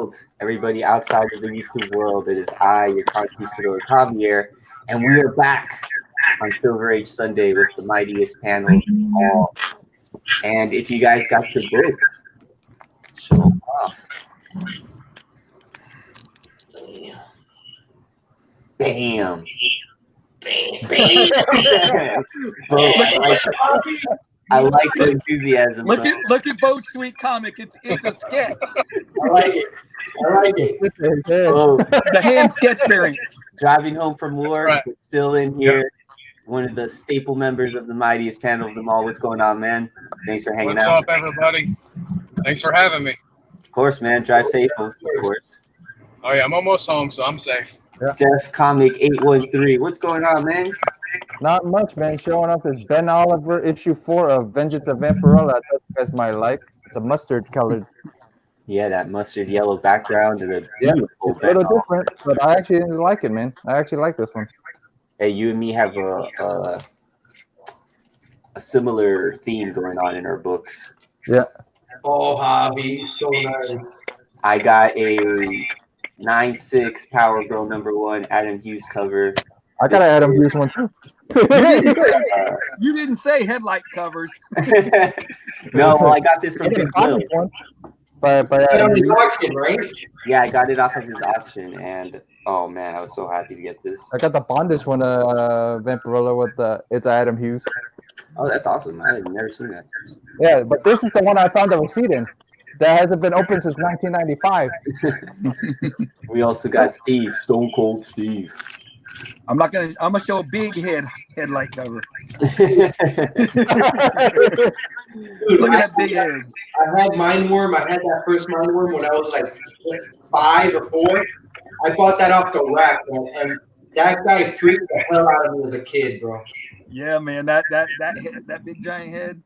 world, everybody outside of the YouTube world. It is I, your Conquistador Javier, and we are back on Silver Age Sunday with the mightiest panel of all. And if you guys got your books, show them off. Bam. Bam. Bro, I like the enthusiasm. Look at Bo's sweet comic. It's a sketch. I like it. Oh, The hand sketch variant. driving home from work, Right. but still in here. One of the staple members of the mightiest panel of them all. What's going on, man? Thanks for hanging What's out. up, everybody? Thanks for having me. Of course, man. Drive safe, of course. Oh yeah, I'm almost home, so I'm safe. Yeah. Jeff Comic 813. What's going on, man? Not much, man. Showing off this Ben Oliver issue 4 of Vengeance of Vampirella. I thought you guys might like. It's a mustard colored. Yeah, that mustard yellow background and a beautiful It's a little background. different, but I actually like it, man. I actually like this one. Hey, you and me have a similar theme going on in our books. Yeah. Oh, Javi, so nice. I got a 9/6 Power Girl #1 Adam Hughes cover. I got to Adam Hughes one too. You didn't say headlight covers. No, well, I got this from Big Bill. By Put on Adam the Hughes. auction, right? Yeah, I got it off of his auction, and oh man, I was so happy to get this. I got the Bondage one, Vampirella with it's Adam Hughes. Oh, that's awesome! I had never seen that. Yeah, but this is the one I found that was seated. That hasn't been open since 1995. We also got Steve, Stone Cold Steve. I'm gonna show a big headlight cover. Dude, Look at that big head. I had Mindworm. I had that first Mindworm when I was like 5 or 4. I bought that off the rack, man, and that guy freaked the hell out of me as a kid, bro. Yeah, man, that big giant head.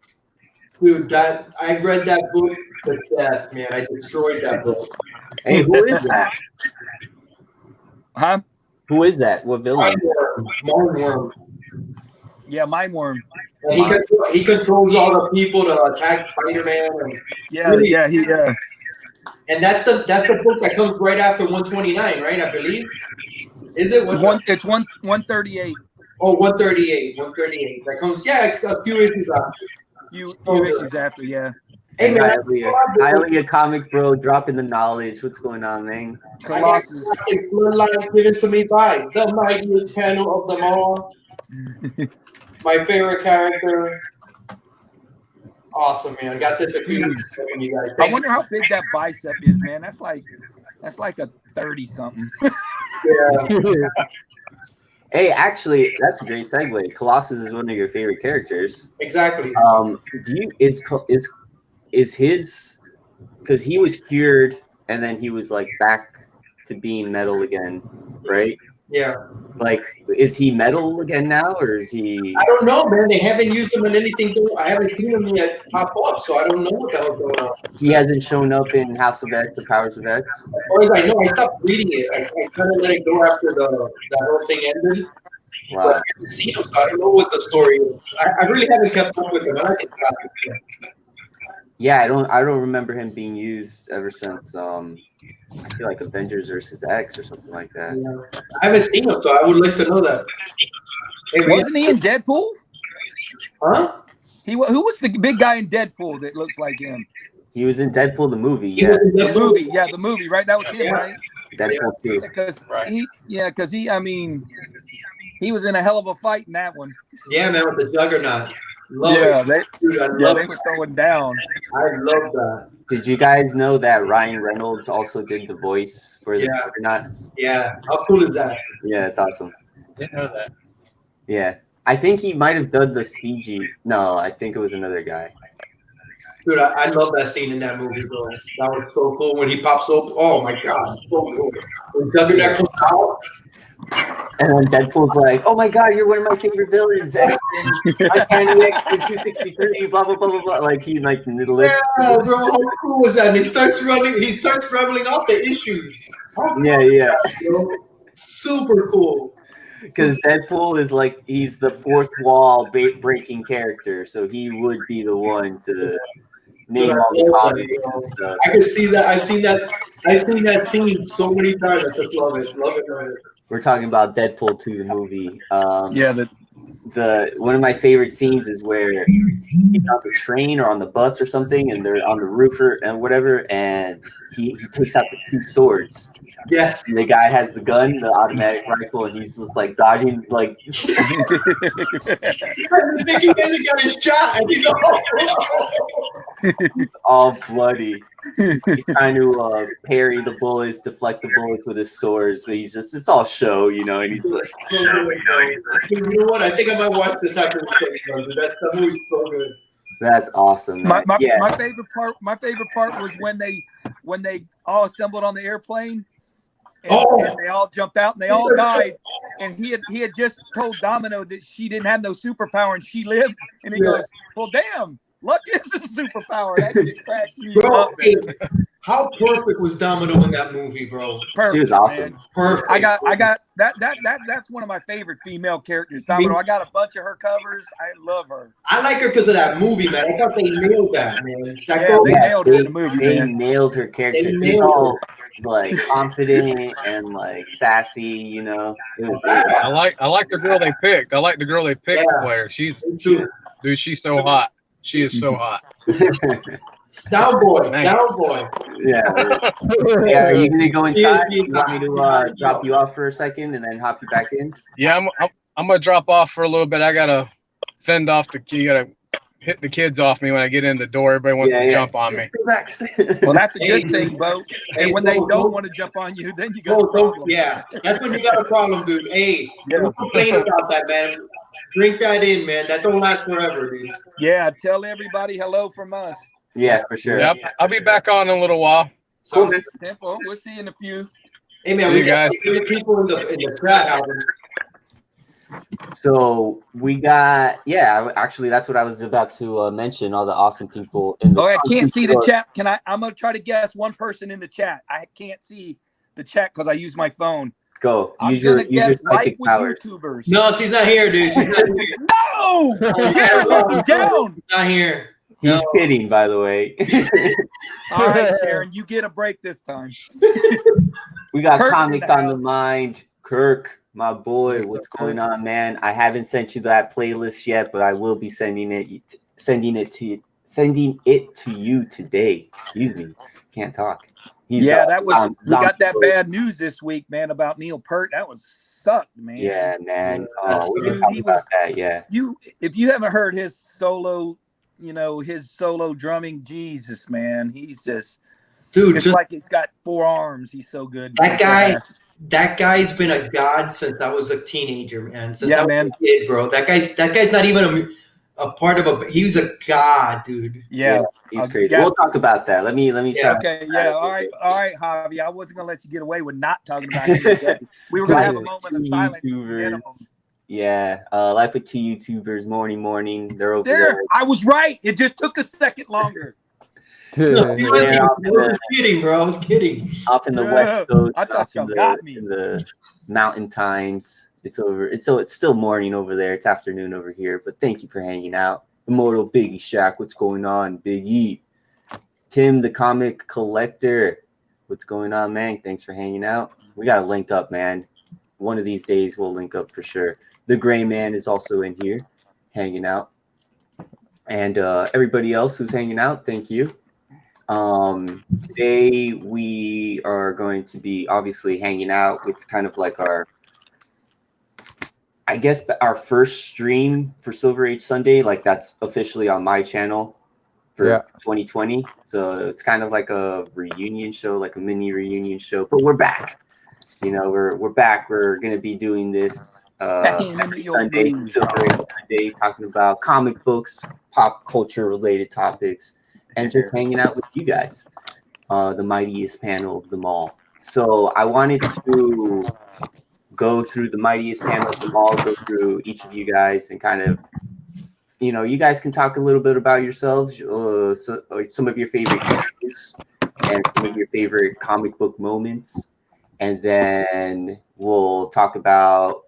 Dude, that I read that book to death, man. I destroyed that book. Hey, who is that? Huh? Who is that? What villain? Mindworm. Yeah, Mind Worm. And he controls all the people to attack Spider-Man. And Yeah. And that's the book that comes right after 129, right? I believe. Is it It's 138. Oh, 138. 138. That comes. Yeah, it's a few issues after. Few issues after, yeah. Hey man, Hialeah Comic Bro dropping the knowledge. What's going on, man? Colossus. It's life given to me by the mightiest panel of them all. My favorite character. Awesome, man. I got this a few weeks ago, you guys. I wonder how big that bicep is, man. That's like a 30-something. Yeah. Hey, actually, that's a great segue. Colossus is one of your favorite characters. Exactly. Is his, because he was cured and then he was like back to being metal again, right? Yeah. Like, is he metal again now, or is he? I don't know, man. They haven't used him in anything. I haven't seen him yet pop up, so I don't know what the hell's going on. He hasn't shown up in House of X or Powers of X. As far as I know, I stopped reading it. I kind of let it go after that whole thing ended. Wow. But I haven't seen him, so I don't know what the story is. I really haven't kept up with him. I like him. Yeah, I don't remember him being used ever since. I feel like Avengers versus X or something like that. Yeah. I haven't seen him, so I would like to know that. Hey, Wasn't he in Deadpool? Huh? Who was the big guy in Deadpool that looks like him? He was in Deadpool the movie. He Yeah, was in The Deadpool. movie, yeah, the movie, right? That was him, Yeah. right? Deadpool 2. Because he was in a hell of a fight in that one. Yeah, man, with the Juggernaut. Love Yeah, it. Dude, I love they were throwing down. I love that. Did you guys know that Ryan Reynolds also did the voice for the Yeah. Juggernaut? Yeah. How cool is that? Yeah, it's awesome. Didn't know that. Yeah. I think he might have done the CG. No, I think it was another guy. Dude, I love that scene in that movie, bro. That was so cool when he pops up. Oh my god, so cool. When Juggernaut comes out. And then Deadpool's like, "Oh my god, you're one of my favorite villains. X-Men, Uncanny X-Men 263, blah blah blah blah blah." Like he like middle. Yeah, bro, how cool was that? And he starts rambling off the issues. Yeah. Bro. Super cool. Because Deadpool is like he's the fourth wall breaking character, so he would be the one to name all the comics and stuff. I can see that. I've seen that. I've seen that scene so many times. I just love it. Love it. Love it. We're talking about Deadpool 2, the movie. Yeah, One of my favorite scenes is where he's on the train or on the bus or something, and they're on the roof and whatever, and he takes out the 2 swords. Yes. And the guy has the gun, the automatic rifle, and he's just like dodging, like I think he hasn't got his shot, and he's all bloody. He's trying to parry the bullets, deflect the bullets with his swords, but it's all show, you know. And he's like, you know what? I think I might watch this after the that movie's so good. that's awesome, man. my favorite part. My favorite part was when they all assembled on the airplane. And they all jumped out and they all died. And he had just told Domino that she didn't have no superpower and she lived. And he goes, "Well, damn, luck is a superpower." That shit cracked me up. How perfect was Domino in that movie, bro? Perfect, She was awesome. man. Perfect. I got that's one of my favorite female characters. Domino. I got a bunch of her covers. I love her. I like her because of that movie, man. I thought they nailed that, man. They nailed her in the movie, They man. nailed her character. They She's nailed all like confident and like sassy, you know. I like the girl they picked. I like the girl they picked to play her. She's so hot. She is so hot. Down boy. Yeah. Yeah, are you gonna go inside? You want me to drop you off for a second and then hop you back in? Yeah, I'm gonna drop off for a little bit. I gotta fend off you gotta hit the kids off me when I get in the door. Everybody wants to jump on me. Well, that's a good thing, Bo. And when they don't want to jump on you, then you got a problem. Yeah, that's when you got a problem, dude. Hey, don't complain about that, man. Drink that in, man. That don't last forever, dude. Yeah, tell everybody hello from us. Yeah, for sure. Yep, I'll be back on in a little while. So, Tempo, we'll see you in a few. hey, man, See we you got guys. people in the chat, Albert. So we got, actually, that's what I was about to mention. All the awesome people in the. Oh, I can't see the chat. I'm gonna try to guess one person in the chat. I can't see the chat because I use my phone. Go. I'm Use your gonna guess like psychic with powers. YouTubers. No, she's not here, dude. She's not here. No! Sharon, down. Not here. He's No. kidding, by the way. All right, Sharon, you get a break this time. We got Kirk's in comics the on the house. mind. Kirk, my boy, what's going on, man? I haven't sent you that playlist yet, but I will be sending it to you today. Excuse me, can't talk. That was we got that bad news this week, man, about Neil Peart. That was sucked, man. Yeah, man. We Dude, can talk he about was- that. Yeah. If you haven't heard his solo, his solo drumming, Jesus, man, he's just Dude, like he's got 4 arms. He's so good. That guy's been a god since I was a teenager, man. Since I was man. a kid, bro. That guy's not even a part of he was a god, dude. Yeah. He's crazy. yeah. We'll talk about that. Let me Yeah. Okay, yeah, all right, Javi. I wasn't gonna let you get away with not talking about him. We were gonna have a moment of silence. Minimum. Yeah, Life with 2 YouTubers, morning. They're over There, there. I was right. It just took a second longer. No, I Yeah. was kidding, bro. I was kidding. Off in the Yeah, West Coast. I thought off y'all in got me. in the mountain times. It's over. It's still morning over there. It's afternoon over here. But thank you for hanging out. Immortal Biggie Shack, what's going on? Big E. Tim, the comic collector, what's going on, man? Thanks for hanging out. We gotta link up, man. One of these days we'll link up for sure. The Gray Man is also in here, hanging out, and everybody else who's hanging out, thank you. Today we are going to be obviously hanging out with kind of like our first stream for Silver Age Sunday. Like that's officially on my channel for 2020. So it's kind of like a reunion show, like a mini reunion show. But we're back. We're back. We're gonna be doing this every Sunday, Silver Age Sunday, talking about comic books, pop culture related topics, and just hanging out with you guys. The mightiest panel of them all. So I wanted to go through the mightiest panel of them all, go through each of you guys and kind of, you guys can talk a little bit about yourselves, some of your favorite characters and some of your favorite comic book moments. And then we'll talk about,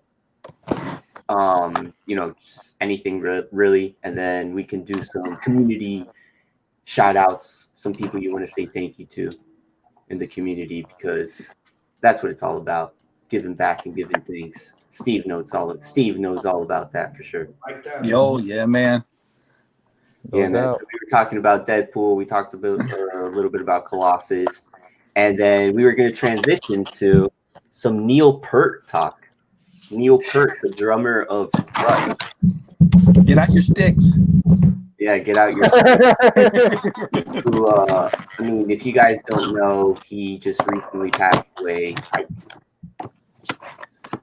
just anything really. And then we can do some community shout outs, some people you want to say thank you to in the community, because that's what it's all about, giving back and giving thanks. Steve knows all about that for sure. Like that. Yo, yeah, man. Yeah, No man. doubt. So we were talking about Deadpool. We talked about a little bit about Colossus, and then we were going to transition to some Neil Peart talk. Neil Peart, the drummer of Rush. Get out your sticks. Yeah, get out your. Who, I mean, if you guys don't know, he just recently passed away. I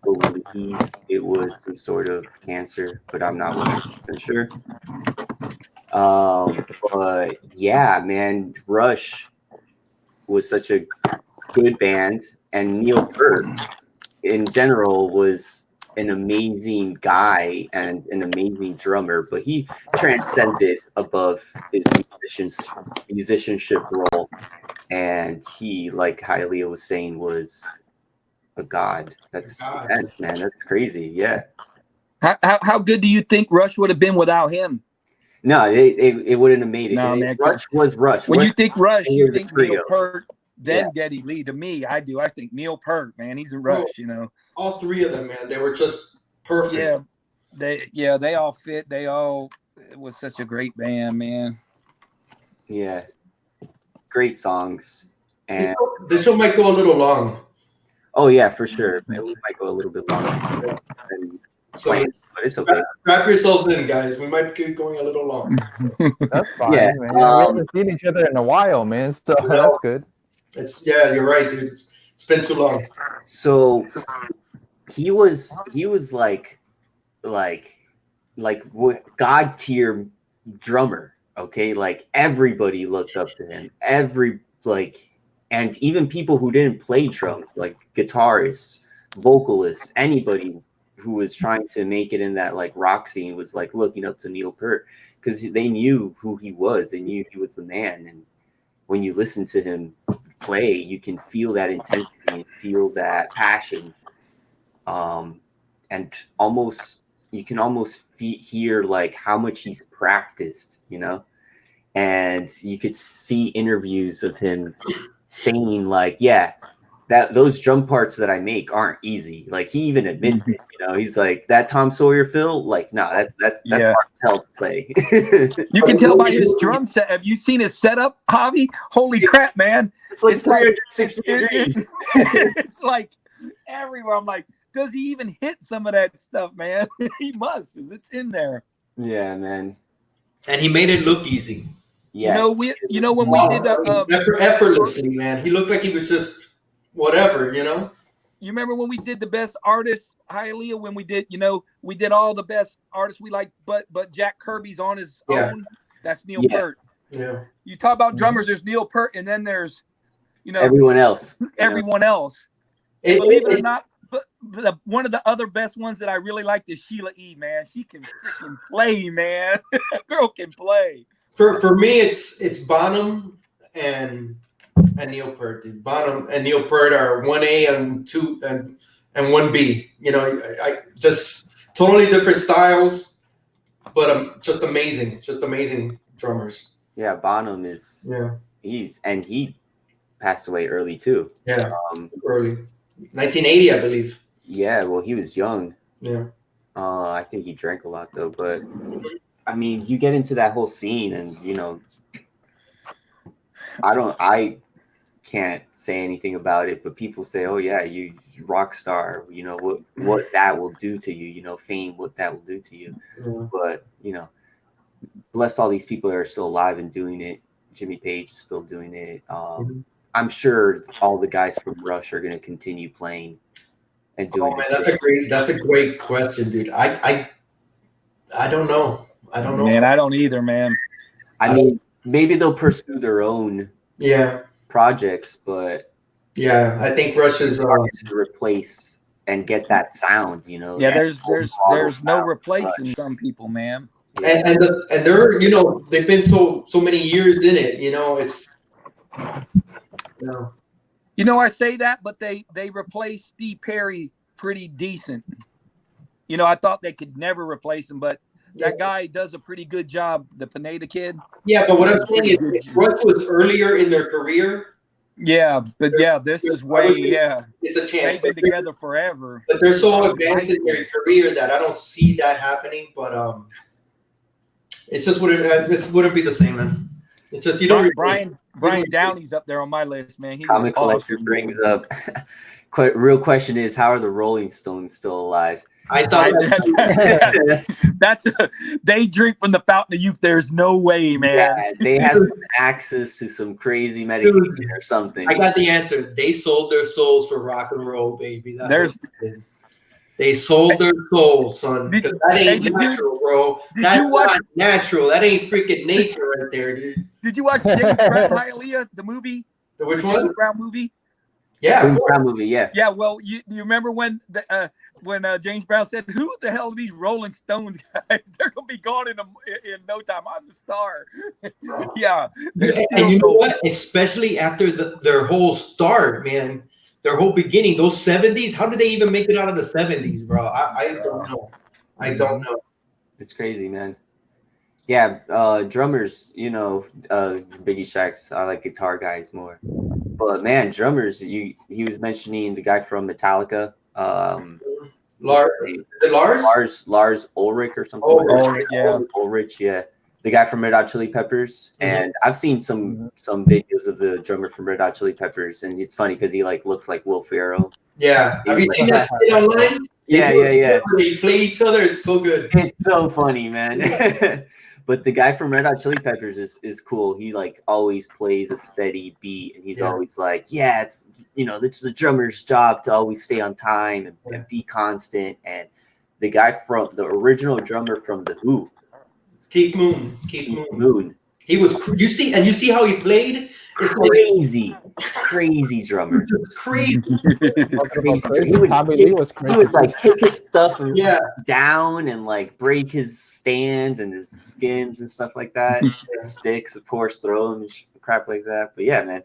believe it was some sort of cancer, but I'm not 100% sure. But yeah, man, Rush was such a good band, and Neil Peart in general was an amazing guy and an amazing drummer, but he transcended above his musicianship role, and he, like Hialeah was saying, was a god. That's intense, man. That's crazy. Yeah. How good do you think Rush would have been without him? No, it wouldn't have made it. No, man, Rush was Rush. When you think Rush, you think trio. Neil Peart, then Yeah. Geddy Lee. To me, I do. I think Neil Peart, man, he's a Rush, you know. All three of them, man, they were just perfect. They all fit. It was such a great band, man. Yeah. Great songs. And This show might go a little long. oh yeah, for sure. We might go a little bit longer. So But it's okay. strap yourselves in, guys. We might keep going a little long. That's fine, Yeah, man. We haven't seen each other in a while, man. So that's good. You're right, dude. It's been too long. So he was like what god tier drummer. Okay, like everybody looked up to him. And even people who didn't play drums, like guitarists, vocalists, anybody who was trying to make it in that like rock scene was like looking up to Neil Peart, because they knew who he was. They knew he was the man. And when you listen to him play, you can feel that intensity, feel that passion, and you can almost hear like how much he's practiced, you know. And you could see interviews of him saying like, yeah, that those drum parts that I make aren't easy. Like he even admits it, you know. He's like, that Tom Sawyer fill, like, no, that's hard as hell to play. You can tell by his drum set. Have you seen his setup, Javi? Holy crap, man. It's like 360 degrees. It's like everywhere. I'm like, does he even hit some of that stuff, man? He must. It's in there. Yeah, man. And he made it look easy. Yeah. When we did effortlessly, man. He looked like he was just whatever, you know. You remember when we did the best artists, Hialeah, when we did all the best artists we like, but Jack Kirby's on his own. That's Neil Peart. Yeah. You talk about drummers, there's Neil Peart, and then there's everyone else. Everyone else. Believe it or not, but one of the other best ones that I really liked is Sheila E. Man, she can freaking play, man. Girl can play. For me, it's Bonham and Neil Peart. Dude. Bonham and Neil Peart are 1A and 2 and 1B. You know, I just totally different styles, but just amazing drummers. Yeah, Bonham is. Yeah, he passed away early too. Yeah, early, 1980, I believe. Yeah, well, he was young. Yeah. I think he drank a lot though, but I mean, you get into that whole scene, and you know, I can't say anything about it, but people say, "Oh yeah, you rock star." You know what that will do to you. You know, fame, what that will do to you. Yeah. But you know, bless all these people that are still alive and doing it. Jimmy Page is still doing it. I'm sure all the guys from Rush are going to continue playing and doing. Oh man, that's a great question, dude. I don't know. Man, I don't either, man. I mean, maybe they'll pursue their own projects, but I think Rush is hard to replace and get that sound, you know. Yeah, there's no replacing some people, man. And they're they've been so many years in it, you know. It's I say that, but they replaced Steve Perry pretty decent. I thought they could never replace him, but that guy does a pretty good job. The Pineda kid. Yeah, but what I'm saying is, if Rush was earlier in their career. Yeah, but yeah, this is way It's a chance. They've been together forever. But they're so advanced in their career that I don't see that happening. But it's just this wouldn't be the same, man. It's just you don't. Brian Downey's up there on my list, man. He Comic Collector brings up. Real question is, how are the Rolling Stones still alive? I thought they drink from the fountain of youth. There's no way, man. Yeah, they have some access to some crazy medication or something. I got the answer. They sold their souls for rock and roll, baby. They sold their souls, son. Because that ain't natural, bro. That's not natural. That ain't freaking nature right there, dude. Did you watch James Brown, Hialeah, the movie? Which one? James Brown movie? Yeah, James Brown movie. Yeah. Yeah. Well, you remember when James Brown said, "Who the hell are these Rolling Stones guys? They're gonna be gone in no time. I'm the star." Yeah. And you know what? Especially after their whole start, man. Their whole beginning, those 70s. How did they even make it out of the 70s, bro? I don't know. I don't know. It's crazy, man. Yeah, drummers, Biggie Shaq's, I like guitar guys more. But man, drummers, he was mentioning the guy from Metallica. Lars Ulrich or something. Ulrich, yeah. The guy from Red Hot Chili Peppers. And I've seen some videos of the drummer from Red Hot Chili Peppers, and it's funny because he looks like Will Ferrell. Yeah. Have you seen that skit online? Yeah. They play each other. It's so good. It's so funny, man. But the guy from Red Hot Chili Peppers is cool. He like always plays a steady beat, and he's always like, yeah, it's it's the drummer's job to always stay on time and be constant. And the guy from the original drummer from The Who, Keith Moon. He was you see how he played? Crazy drummer. Crazy. He would like kick his stuff down and like break his stands and his skins and stuff like that. Sticks, of course, throw them and crap like that. But yeah, man.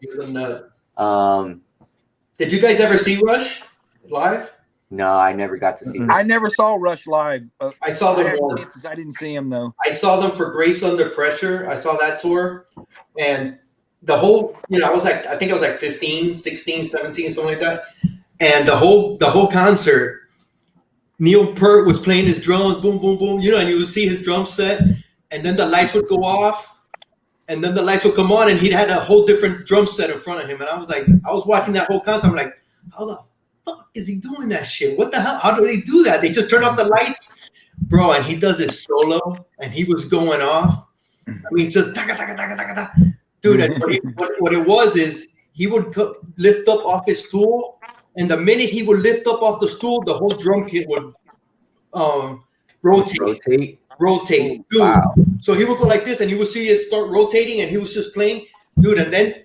Did you guys ever see Rush live? No, I never got to see him. I never saw Rush live. I saw them I didn't see him though. I saw them for Grace Under Pressure. I saw that tour, and the whole, I think I was like 15, 16, 17, something like that. And the whole concert, Neil Peart was playing his drums, boom, boom, boom, and you would see his drum set, and then the lights would go off, and then the lights would come on, and he'd had a whole different drum set in front of him. And I was watching that whole concert. I'm like, how the fuck is he doing that shit? What the hell? How do they do that? They just turn off the lights? Bro, and he does his solo, and he was going off. I mean, just dude, and what it was is he would lift up off his stool, and the minute he would lift up off the stool, the whole drum kit would rotate. Dude. Wow. So he would go like this, and you would see it start rotating, and he was just playing, dude. And then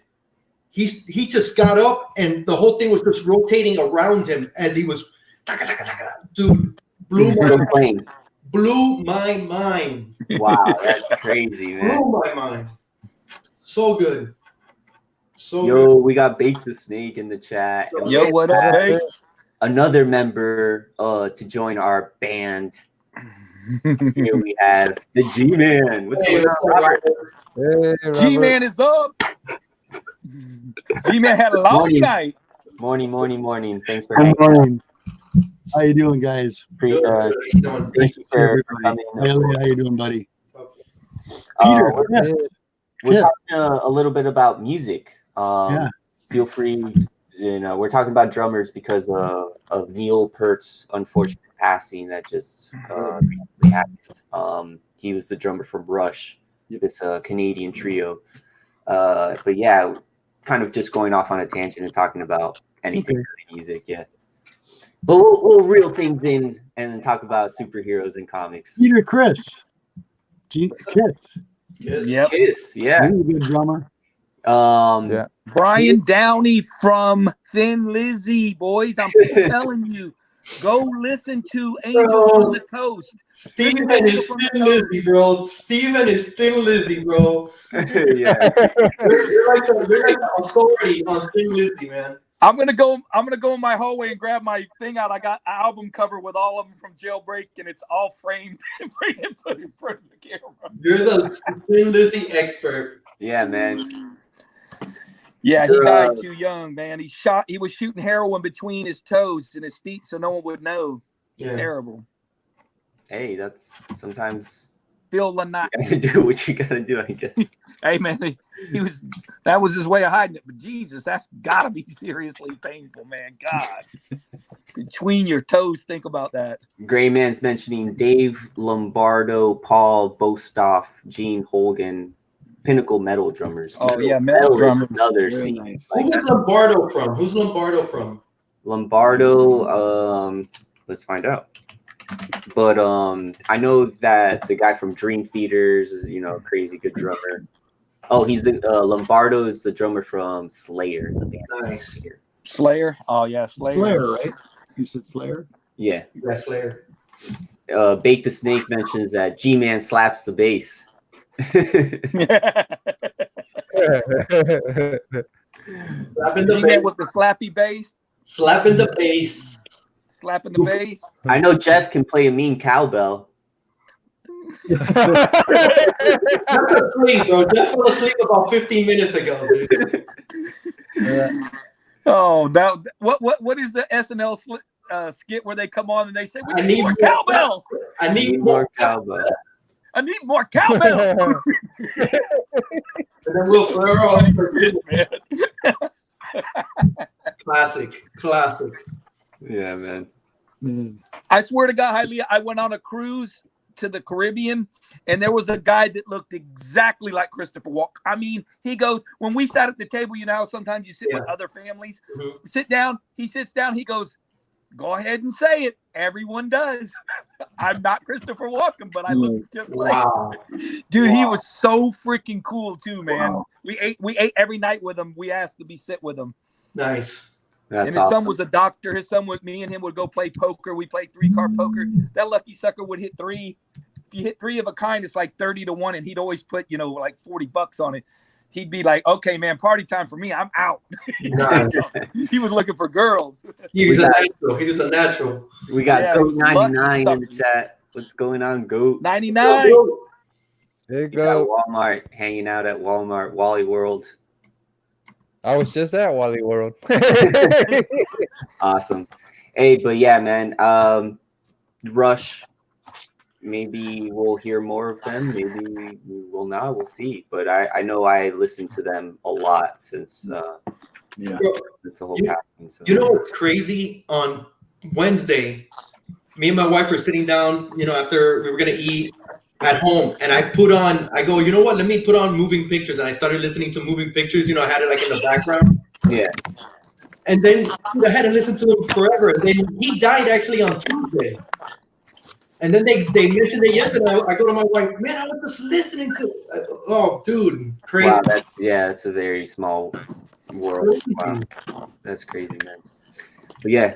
he just got up, and the whole thing was just rotating around him as he was, dude. Blew my mind. Wow, that's crazy, man. Blew my mind. So good. We got Bake the Snake in the chat. Yo, what up, Bake? Another member to join our band. Here we have the G-Man. What's going on, Robert? Hey, G-Man is up. G-Man had a long night. Morning. Thanks for Good morning. How you doing, guys? Thank you for coming. How you doing, buddy? We're talking a little bit about music. Feel free. We're talking about drummers because of Neil Peart's unfortunate passing that just recently happened. He was the drummer from Rush, this Canadian trio. But yeah, kind of just going off on a tangent and talking about anything in music. Yeah. But we'll reel things in and then talk about superheroes and comics. Peter Criss. Kiss. Kiss, yeah. He's a good drummer. Brian Downey from Thin Lizzy, boys. I'm telling you. Go listen to Angel on the Coast. Steven is Thin Lizzy, bro. Steven is Thin Lizzy, bro. Yeah. They're like the authority on Thin Lizzy, man. I'm gonna go in my hallway and grab my thing out. I got an album cover with all of them from Jailbreak, and it's all framed and put in front of the camera. You're the Thin Lizzy expert. Yeah, man. Yeah, he died too young, man. He was shooting heroin between his toes and his feet, so no one would know. Yeah. Terrible. Hey, that's sometimes Phil Lynott. you gotta do what you gotta do, I guess. Hey, man, that was his way of hiding it. But Jesus, that's gotta be seriously painful, man. God, between your toes, think about that. Gray Man's mentioning Dave Lombardo, Paul Bostoff, Gene Holgan, Pinnacle Metal drummers. Oh yeah, metal drummers. Another Very scene. nice. Who's Lombardo from? Who's Lombardo from? Lombardo, let's find out. But I know that the guy from Dream Theaters is, a crazy good drummer. Oh, he's the Lombardo is the drummer from Slayer, the band. Nice. Slayer. Oh yeah, Slayer. Slayer, right? You said Slayer? Yeah. Yeah, Slayer. Bake the Snake mentions that G-Man slaps the bass. Slapping the G-Man bass. with the slappy bass. Slapping the bass. Slapping the bass. I know Jeff can play a mean cowbell. Jeff asleep, bro. Jeff fell asleep about 15 minutes ago, dude. Oh, what is the SNL skit where they come on and they say, "We need more cowbell. I need more cowbell. I need more cowbell." And then Will Ferrell. Classic. Yeah, man. I swear to God, Hialeah, I went on a cruise to the Caribbean, and there was a guy that looked exactly like Christopher Walken. I mean, he goes, when we sat at the table, you know how sometimes you sit with other families, sit down, he sits down, he goes, "Go ahead and say it. Everyone does." I'm not Christopher Walken, but I look just like him. Dude, he was so freaking cool too, man. Wow. We ate every night with him. We asked to be sit with him. Nice. That's and his awesome. son was a doctor. His son with me and him would go play poker. We played 3-card poker. That lucky sucker would hit 3. If you hit 3 of a kind, it's like 30-1, and he'd always put, like $40 on it. He'd be like, "Okay, man, party time for me. I'm out." Nice. He was looking for girls. He was a natural. We got Yeah, Goat he was 99 in lucky the chat. What's going on, Goat? 99. There you We got go. Walmart, hanging out at Walmart, Wally World. I was just at Wally World. Awesome. Hey, but yeah, man. Rush. Maybe we'll hear more of them. Maybe we will not. We'll see. But I know I listened to them a lot since the whole passing. So. You know what's crazy? On Wednesday, me and my wife were sitting down, after we were going to eat at home. And I go, you know what? Let me put on Moving Pictures. And I started listening to Moving Pictures. I had it like in the background. Yeah. And then I had to listen to him forever. And then he died actually on Tuesday. And then they mentioned it yesterday. I go to my wife, "Man, I was just listening to oh, dude, crazy." Wow, that's a very small world. Wow. That's crazy, man. But yeah,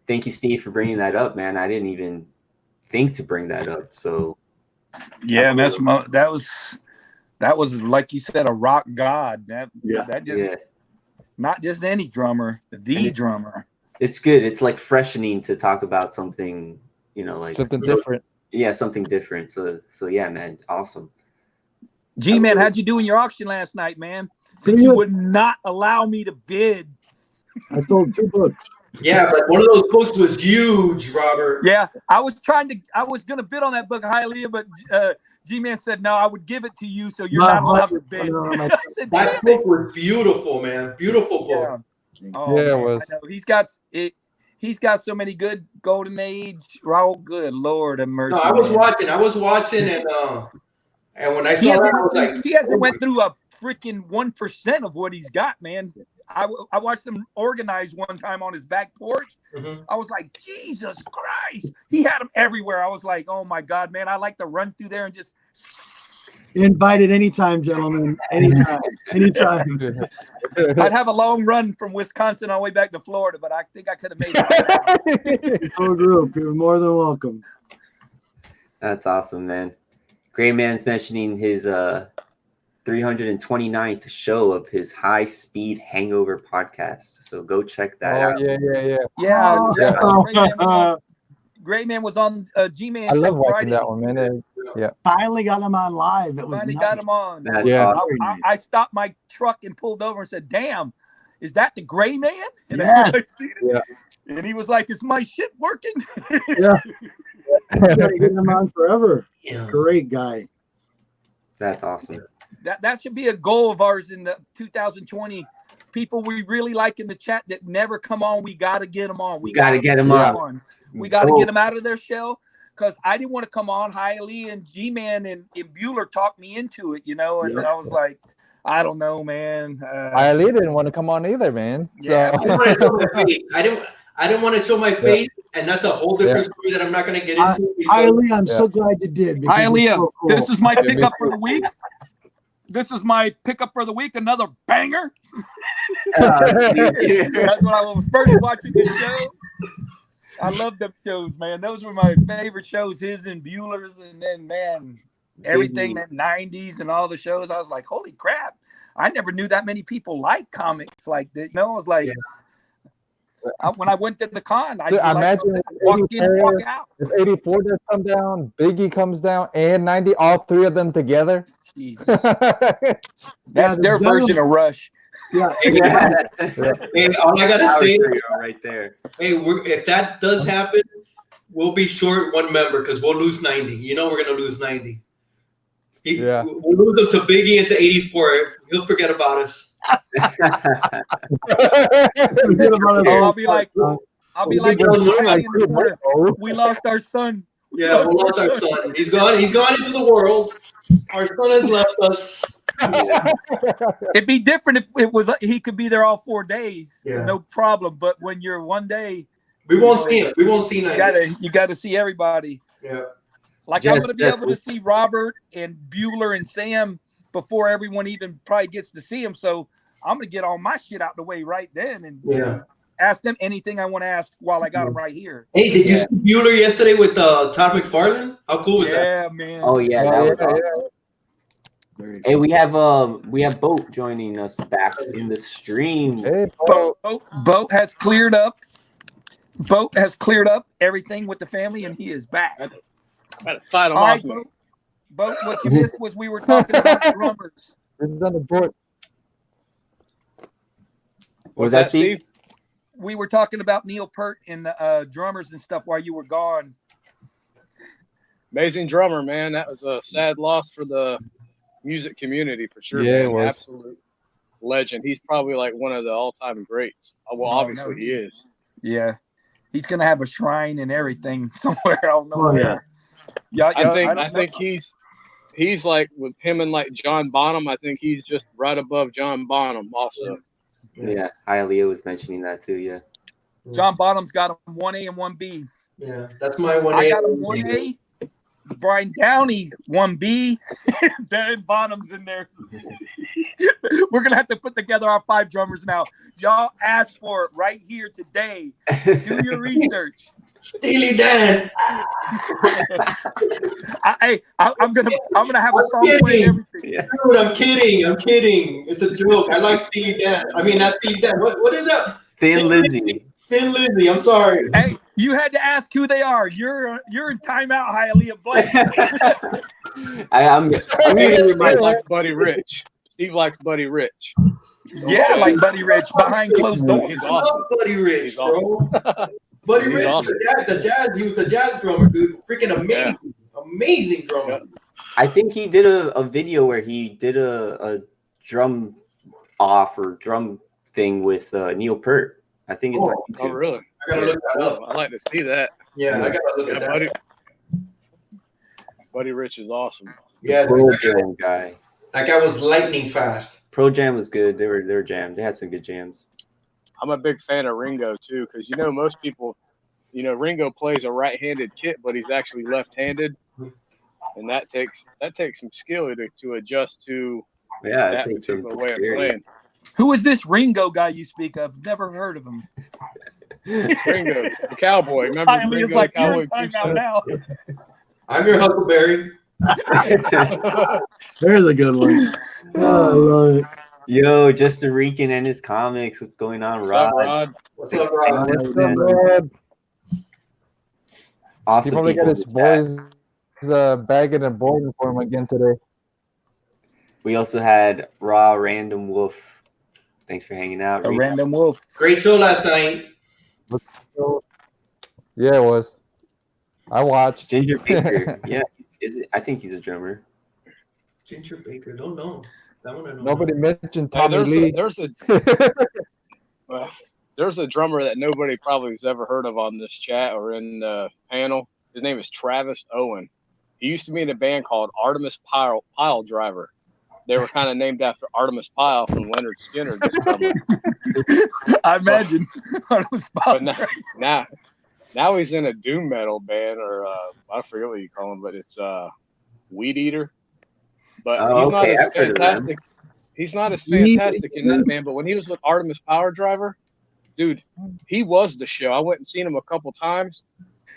thank you, Steve, for bringing that up, man. I didn't even think to bring that up. So Yeah, that was like you said, a rock god. That just not just any drummer, the drummer. It's good. It's like freshening to talk about something, like Something different. Yeah, something different. So yeah, man, awesome. G-Man, how'd you do in your auction last night, man? Since you would not allow me to bid. I sold 2 books. Yeah, but one of those books was huge, Robert. Yeah, I was gonna bid on that book, Hialeah, but G-Man said no, I would give it to you, so you're not allowed to bid. I said, That book was beautiful, man. Beautiful book. Yeah, oh, Yeah, it man, was. I know. He's got so many good golden age. Oh, good Lord have mercy. No, I was watching, and when I saw that, I was like, he hasn't went through a freaking 1% of what he's got, man. I watched him organize one time on his back porch. I was like, Jesus Christ. He had them everywhere. I was like, oh my God, man. I like to run through there and just. Invited anytime, gentlemen. Anytime. I'd have a long run from Wisconsin all the way back to Florida, but I think I could have made it. Whole group, you're more than welcome. That's awesome, man. Gray Man's mentioning his 329th show of his High Speed Hangover podcast. So go check that out. Yeah. Yeah. Great Man was on G-Man I show love watching Friday. that one, man. Yeah. Finally got him on live. It was Finally nice. got him on. That's Yeah. awesome. I stopped my truck and pulled over and said, "Damn, is that the Gray Man?" And Yes. I seen it. Yeah. And he was like, "Is my shit working?" Yeah. Gotta get him on forever. Yeah. Great guy. That's awesome. That should be a goal of ours in the 2020. People we really like in the chat that never come on, we got to get them on. We got to get them Yeah. on. We got to get them out of their shell, because I didn't want to come on. Hialeah and G-Man and Bueller talked me into it, and Yeah. I was like, I don't know, man. Hialeah didn't want to come on either, man. Yeah. So. I didn't want to show my face. I didn't want to show my face, and that's a whole different story that I'm not going to get into. Hialeah, I'm so glad you did. because it's Hialeah, so cool. this is my Yeah, me pickup too. for the week. This is my pickup for the week. Another banger. Uh, That's when I was first watching the show. I love them shows, man. Those were my favorite shows, his and Bueller's, and then, man, everything that 90s and all the shows. I was like, holy crap. I never knew that many people like comics like that. I was like, when I went to the con, I Dude, like, imagine walk in and walk out. If 84 does come down, Biggie comes down, and 90, all three of them together. Jesus. Yeah, That's the their version of Rush. Yeah. Hey, all I gotta say, right there. hey, if that does happen, we'll be short one member because we'll lose 90. We're gonna lose 90. Yeah. We'll lose them to Biggie and to 84. He'll forget about us. I'll be like, we lost our son. Yeah, we lost our son. He's gone. He's gone into the world. Our son has left us. It'd be different if it was he could be there all 4 days, Yeah. no problem. But when you're one day, We won't see him. We won't see 90. you gotta see everybody. Yeah. Like Yeah, I'm gonna be able to see Robert and Bueller and Sam before everyone even probably gets to see him. So I'm gonna get all my shit out the way right then and ask them anything I want to ask while I got them right here. Hey, did you see Bueller yesterday with Todd McFarlane? How cool was that? Yeah, man. Oh yeah, that was awesome. Very Hey, we have Boat joining us back in the stream. Hey, Boat has cleared up. Boat has cleared up everything with the family, and he is back. I had to fight him All off. right, Boat, what you missed was we were talking about drummers. this is on the board. Was that Steve? We were talking about Neil Peart and the drummers and stuff while you were gone. Amazing drummer, man. That was a sad loss for the music community for sure. Yeah, man. it was. Absolute legend. He's probably like one of the all-time greats. Well, obviously he is. Yeah, he's gonna have a shrine and everything somewhere. I don't know. Oh, where. yeah. I think he's like with him and like John Bonham. I think he's just right above John Bonham also. Yeah, Hialeah was mentioning that too. Yeah. John Bonham's got him 1A and 1B. Yeah, that's my one. I got him 1A. Brian Downey 1B. Darren Bonham's in there. We're gonna have to put together our 5 drummers now. Y'all asked for it right here today. Do your research. Steely Dan. I'm gonna have a song play everything. Yeah. Dude, I'm kidding. It's a joke. I like Steely Dan. I mean, not Steely Dan. What is that? Thin Lizzy. Thin Lizzy. I'm sorry. Hey, you had to ask who they are. You're in timeout, Hialeah Blake. I'm Steve likes Buddy Rich. Steve likes Buddy Rich. Yeah, like Buddy Rich behind closed doors. He's I love awesome. Buddy Rich, He's bro. Buddy He's Rich, awesome. the jazz. He was the jazz drummer, dude. Freaking amazing, amazing drummer. Yeah. I think he did a video where he did a drum off or drum thing with Neil Peart. I think it's on Oh, YouTube. really? I gotta look that up. I'd like to see that. Yeah, I gotta look Yeah, at that. Buddy Rich is awesome. Yeah, Pro Jam guy. that guy was lightning fast. Pro Jam was good. They were jammed. They had some good jams. I'm a big fan of Ringo too, because most people, Ringo plays a right-handed kit, but he's actually left-handed, and that takes some skill to adjust to Yeah, it that takes some particular way of dexterity. playing. Who is this Ringo guy you speak of? Never heard of him. Ringo, the cowboy. Remember Hialeah's Ringo, like, the you're cowboy? in timeout now. I'm your Huckleberry. There's a good one. Oh, I love it. Yo, Justin Rican and his comics. What's going on, What's Rod? up, Rod? What's up, Rob? What's up, Rod? Awesome He probably people got in his the chat. boys bagging and boarding for him again today. We also had Raw Random Wolf. Thanks for hanging out. A Rico. random wolf. Great show last night. Yeah, it was. I watched. Ginger Baker. Yeah, is it? I think he's a drummer. Ginger Baker. Don't know. That one I don't Nobody know. mentioned Hey, Tommy Lee. There's a drummer that nobody probably has ever heard of on this chat or in the panel. His name is Travis Owen. He used to be in a band called Artemis Pile Driver. They were kind of named after Artemis Pyle from Leonard Skinner. This drummer. I imagine. But now he's in a doom metal band, or I forget what you call him, but it's Weed Eater. But Oh, he's not okay, as I've heard of them. fantastic. He's not as fantastic in that band. But when he was with Artemis Power Driver, dude, he was the show. I went and seen him a couple times,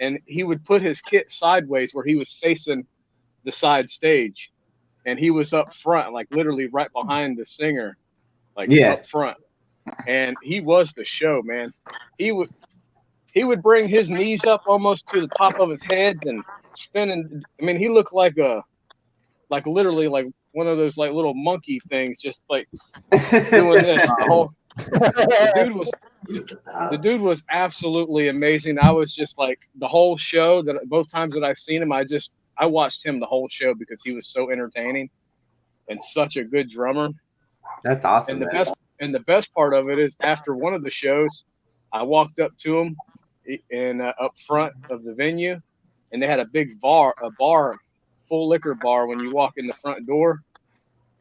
and he would put his kit sideways where he was facing the side stage, and he was up front, like literally right behind the singer, like up front. And he was the show, man. He would bring his knees up almost to the top of his head and spinning. I mean, he looked like literally like one of those like little monkey things, just like doing this. The dude was absolutely amazing. I was just like the whole show that both times that I've seen him, I watched him the whole show because he was so entertaining and such a good drummer. That's awesome. And the best part of it is after one of the shows, I walked up to him in up front of the venue, and they had a big bar, full liquor bar when you walk in the front door.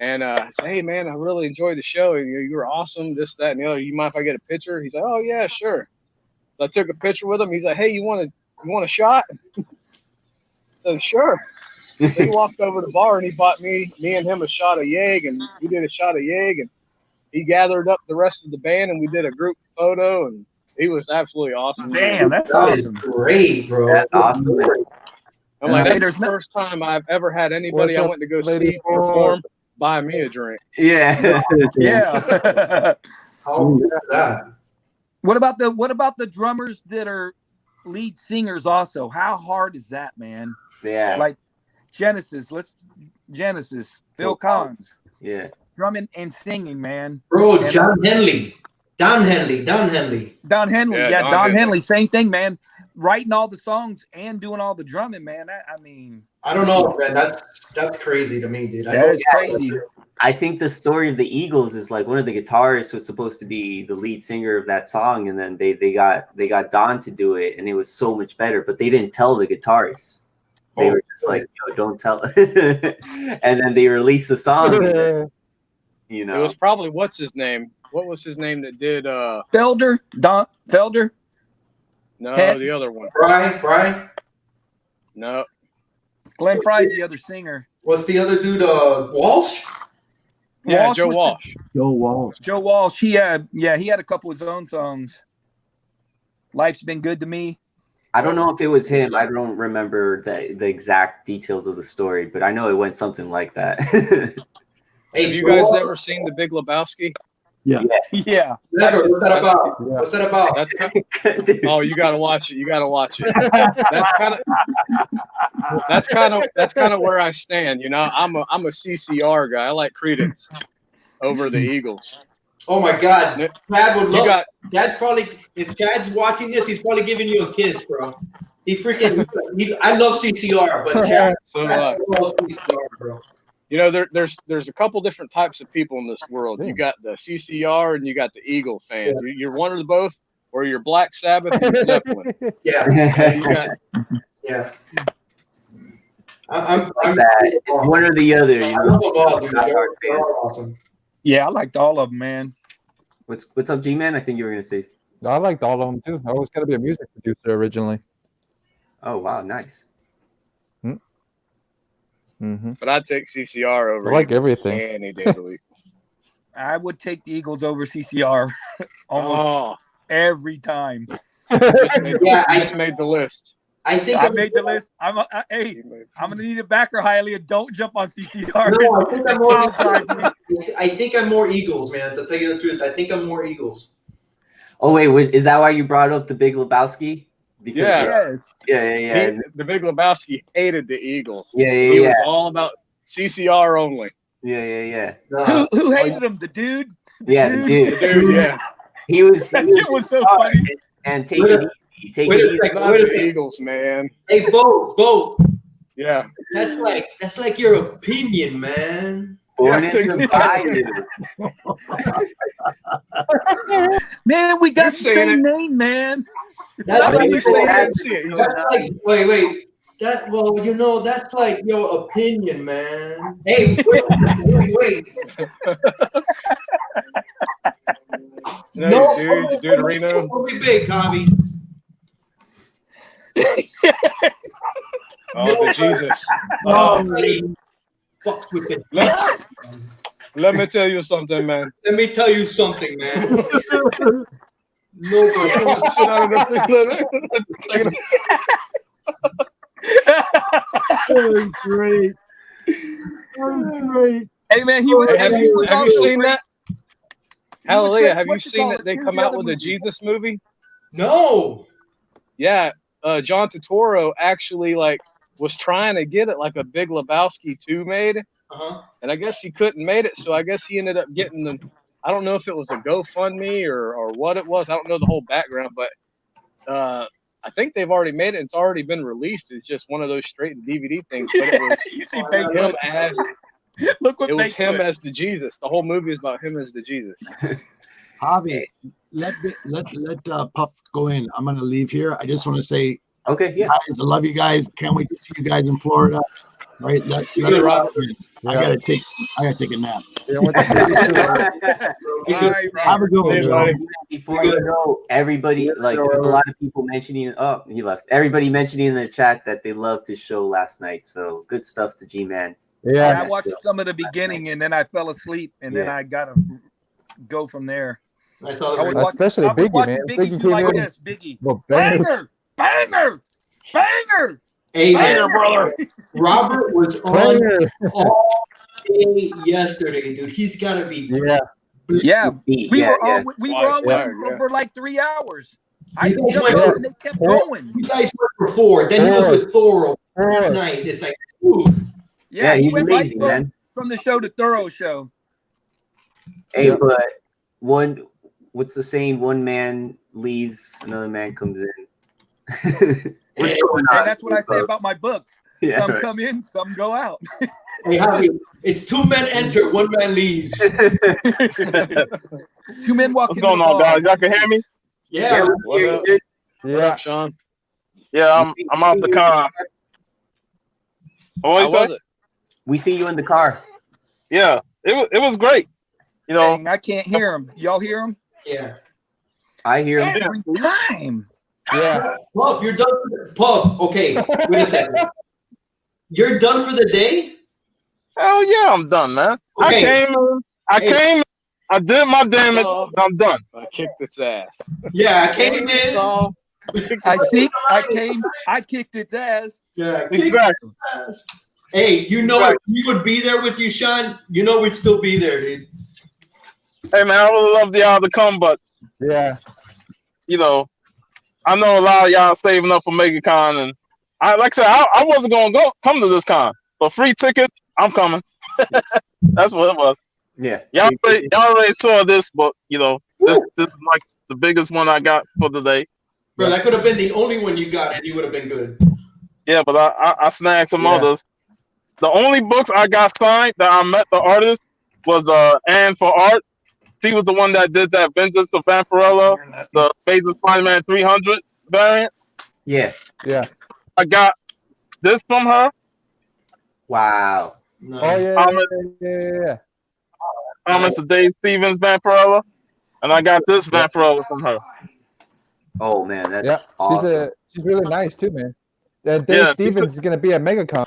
And I said, "Hey man, I really enjoyed the show. You were awesome. This, that, and the other. You mind if I get a picture?" He's like, "Oh yeah, sure." So I took a picture with him. He's like, "Hey, you want a shot?" So sure. So he walked over to the bar and he bought me and him a shot of Yeg, and we did a shot of Yeg, and he gathered up the rest of the band and we did a group photo, and he was absolutely awesome. Damn, that's That awesome. is great, bro. That's awesome. I'm like, that's the first time I've ever had anybody I went to go see perform buy me a drink. Yeah. Yeah. How good is that? What about the drummers that are lead singers also? How hard is that, man? Yeah. Like Genesis, Bill Collins. Yeah. Drumming and singing, man. Bro, And, Don Henley. Don Henley. Yeah, Don Henley, same thing, man. Writing all the songs and doing all the drumming, man. I mean, I don't know, man. That's crazy to me, dude. that is crazy. I think the story of the Eagles is like one of the guitarists was supposed to be the lead singer of that song, and then they got Don to do it, and it was so much better. But they didn't tell the guitarist. They were just like, "Yo, don't tell." And then they released the song. You know, It was probably what's his name? What was his name that did Felder, Don Felder. no, Head. the other one. Fry. No. Glenn Fry's the other singer. What's the other dude? Walsh. Yeah, Walsh Joe was Walsh. Joe Walsh. Joe Walsh. He had a couple of his own songs. Life's Been Good to Me. I don't know if it was him. I don't remember the exact details of the story, but I know it went something like that. Hey, Have you guys ever seen The Big Lebowski? Yeah. Never. What's that about? Yeah. What's that about? That's Dude, oh, you gotta watch it. You gotta watch it. That's kind of where I stand. You know, I'm a CCR guy. I like Creedence over the Eagles. Oh my God, Chad would love. Chad's probably, if Chad's watching this, he's probably giving you a kiss, bro. I love CCR, but Chad loves CCR, bro. You know, there's a couple different types of people in this world. You got the CCR and you got the Eagle fans. You're one of the both, or you're Black Sabbath or Zeppelin. Yeah. Yeah. I'm that. It's one or the other. You I know? love them all, dude. They're all awesome. Yeah, I liked all of them, man. What's up, G-Man? I think you were gonna say. I liked all of them too. I was gonna be a music producer originally. Oh wow, nice. Mm-hmm. But I'd take CCR over. I like Eagles everything. any day of the week. I would take the Eagles over CCR almost every time. Just made Yeah, just made the list. I think I made the list. Hey, I'm gonna need a backer, Hialeah. Don't jump on CCR. No, I think I'm more. I'll drive me. I think I'm more Eagles, man. To tell you the truth, I think I'm more Eagles. Oh wait, is that why you brought up the Big Lebowski? Because Yes. yeah. The Big Lebowski hated the Eagles. Yeah. He was all about CCR only. Yeah. Who hated him? The dude. The dude. Dude, yeah. He was. It was so funny. And take it easy. Take Wait it a easy. second. Not Wait a the second. Eagles, man. Hey, Bo. Yeah. That's like your opinion, man. Born Yeah, in exactly. Man, we got the You're saying same name, man. That's Maybe like, people I have- didn't see it. You that's just- like wait. That's like your opinion, man. Hey, wait. No, dude, Reno. Don't be big, Javi. Oh, the Jesus. Nobody fucks with it. Let me tell you something, man. Let me tell you something, man. Nobody. Shit out of the thing. That was great. Hey, man, he was. Hey, Hey, have he was you also seen great. that? He was Hialeah, great. have you What you seen call that it? they Here's come the out other with a movie. Jesus movie? No. Yeah, John Turturro actually was trying to get it like a Big Lebowski 2 made, Uh-huh. and I guess he couldn't made it, so I guess he ended up getting the. I don't know if it was a GoFundMe or what it was. I don't know the whole background, but I think they've already made it. It's already been released. It's just one of those straight to DVD things. But it was You see Oh, Bigfoot. him as Look what it was him Bigfoot. as the Jesus. The whole movie is about him as the Jesus. Javi, let Puff go in. I'm gonna leave here. I just want to say, Okay, yeah. guys, I love you guys. Can't wait to see you guys in Florida. Right? Let Rob in. I gotta take a nap. Yeah, with the All right, Have a good one, Hey, Joe. buddy. Before you go, everybody there was a lot of people mentioning. Oh, he left. Everybody mentioning in the chat that they loved his show last night. So good stuff to G-Man. Yeah, I watched some of the beginning and then I fell asleep and then Yeah. I gotta go from there. I saw I was the watching, Especially I was Biggie, watching man. Biggie Biggie do came like in. this. Biggie, Well, bangers. banger. Hey, man. Banger, brother. Robert was on Banger. all day yesterday, dude. He's gotta be. Yeah. Yeah, we Yeah, were yeah. on with Fire, him yeah. for like 3 hours. I You guys jumped went on for- and they kept Four. going. You guys went for 4. Then he was with Thor last night. It's like, ooh. Yeah, he he's went amazing, right man. from the show to Thorough show. Hey, Yeah. but what's the saying? One man leaves, another man comes in. What's Hey, going on? And that's what I say about my books. Yeah, Some right. come in, some go out. Hey, Javi, it's 2 men enter, 1 man leaves. 2 men walk What's into going the on, bar. guys? Y'all can hear me? Yeah. What up? good. What Yeah. up, Sean? Yeah, I'm off the con. How Always was it? We see you in the car. Yeah, it was great. You know, Dang, I can't hear him. Y'all hear him? Yeah. I hear him. Every time. Yeah. Puff, you're done. Puff, okay. Wait a second. You're done for the day? hell yeah, I'm done, man. Okay. I came, I did my damage, Oh. and I'm done. I kicked its ass. Yeah, I came in. So, I kicked its ass. Yeah, Exactly. Hey, you know, if we would be there with you, Sean, you know we'd still be there, dude. Hey man, I would love y'all to come, but Yeah. you know, I know a lot of y'all saving up for MegaCon, and like I said, I wasn't gonna come to this con, but free tickets, I'm coming. That's what it was. Yeah. Y'all already saw this, but you know, this is like the biggest one I got for the day. Bro, that could have been the only one you got, and you would have been good. Yeah, but I snagged some Yeah. others. The only books I got signed that I met the artist was Anne for Art. She was the one that did that Vengeance of Vampirella, the Amazing Spider-Man 300 variant. Yeah. Yeah. I got this from her. Wow. No. Oh yeah. Yeah. Thomas of Dave Stevens Vampirella. And I got this Vampirella from her. Oh man, that's Yeah. awesome. She's really nice too, man. Dave Yeah, Stevens is gonna be at MegaCon.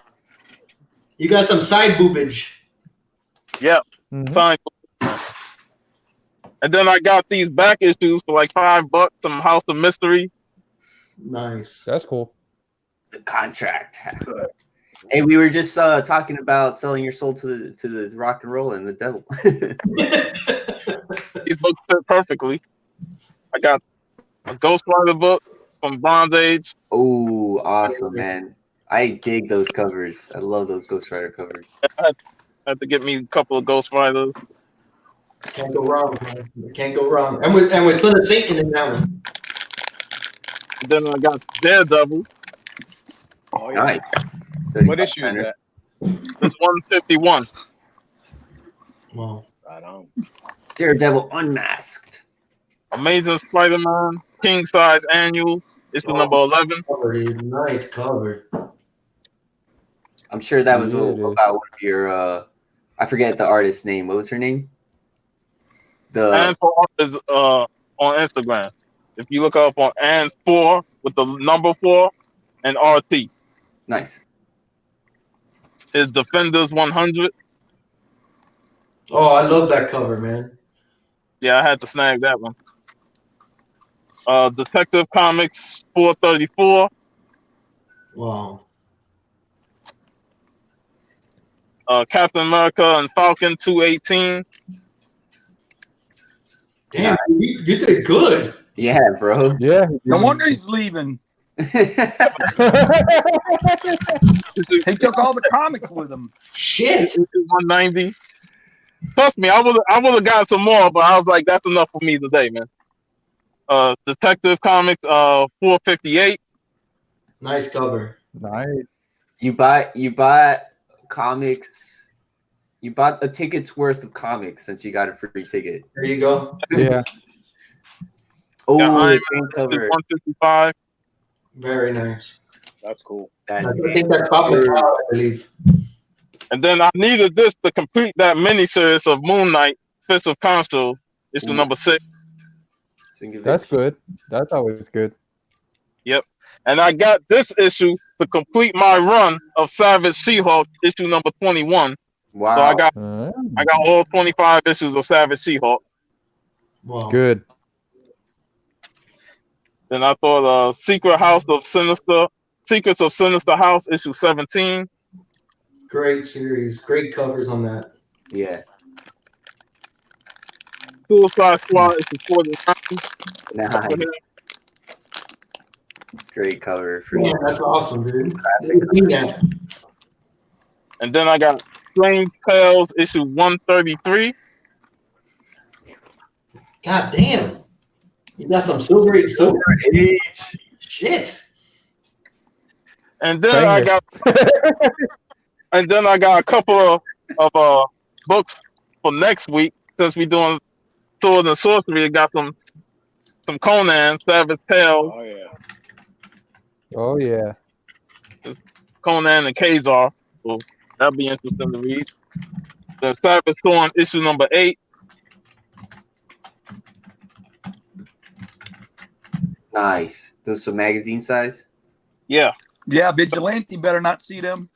You got some side boobage. Yep. Mhm. Signed. And then I got these back issues for like $5, some House of Mystery. Nice. That's cool. The contract. Hey, we were just talking about selling your soul to the rock and roll and the devil. These books fit perfectly. I got a Ghost Rider book from Bronze Age. Oh, awesome, man. I dig those covers. I love those Ghost Rider covers. I had to get me a couple of Ghost Riders. Can't go wrong, man. Can't go wrong. And with Son of Satan in that one. And then I got Daredevil. Oh, yeah. Nice. What issue is that? It's 151. Wow. Right on. Daredevil Unmasked. Amazing Spider-Man, King Size Annual, issue number 11. Cover, dude. Nice cover. I'm sure that was Yeah, it is. about one of your I forget the artist's name. What was her name? And for Art is on Instagram. If you look up on and 4 with the number 4 and RT. Nice. His Defenders 100. Oh, I love that cover, man. Yeah, I had to snag that one. Detective Comics 434. Wow. Captain America and Falcon 218. Damn, you did good. Yeah, bro. Yeah. No wonder he's leaving. Nice. He took all the comics with him. Shit. 190. Trust me, I would have got some more, but I was like, that's enough for me today, man. Detective Comics 458. Nice cover. Nice. You bought comics. You bought a ticket's worth of comics since you got a free ticket. There you go. Yeah. Oh, Yeah, the I'm game cover. 155. Very nice. That's cool. That I damn think that's Papa cover. Cow, I believe. And then I needed this to complete that miniseries of Moon Knight, Fist of Council, issue number 6. That's good. That's always good. Yep. And I got this issue to complete my run of Savage She-Hulk, issue number 21. Wow. So I got Uh, all 25 issues of Savage She-Hulk. Wow. good. Then I thought Secrets of Sinister House, issue 17. Great series. Great covers on that. Yeah. Suicide Squad, issue 49. Nice. Great cover for Man, that's awesome, dude. classic. Yeah. And then I got Strange Tales, issue 133. God damn. You got some Silver Age too? Shit. And then Banger. I got a couple of books for next week. Since we doing Sword and Sorcery, I got some Conan, Savage Tales, Oh, yeah. Oh yeah. Conan and Khazar. So that'll be interesting to read. Then Savage Thorn, issue number 8. Nice. Those some magazine size. Yeah, Yeah, Vigilante better not see them.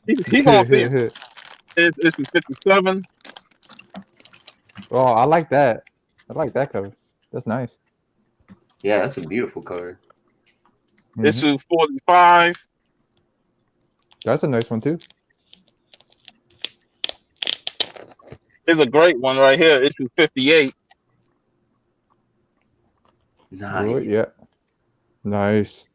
he gonna see it. It's issue 57. Oh, I like that. I like that cover. That's nice. Yeah, that's a beautiful cover. Mhm. Issue 45. That's a nice one too. Here's a great one right here. Issue 58. Nice. Good, yeah. Nice.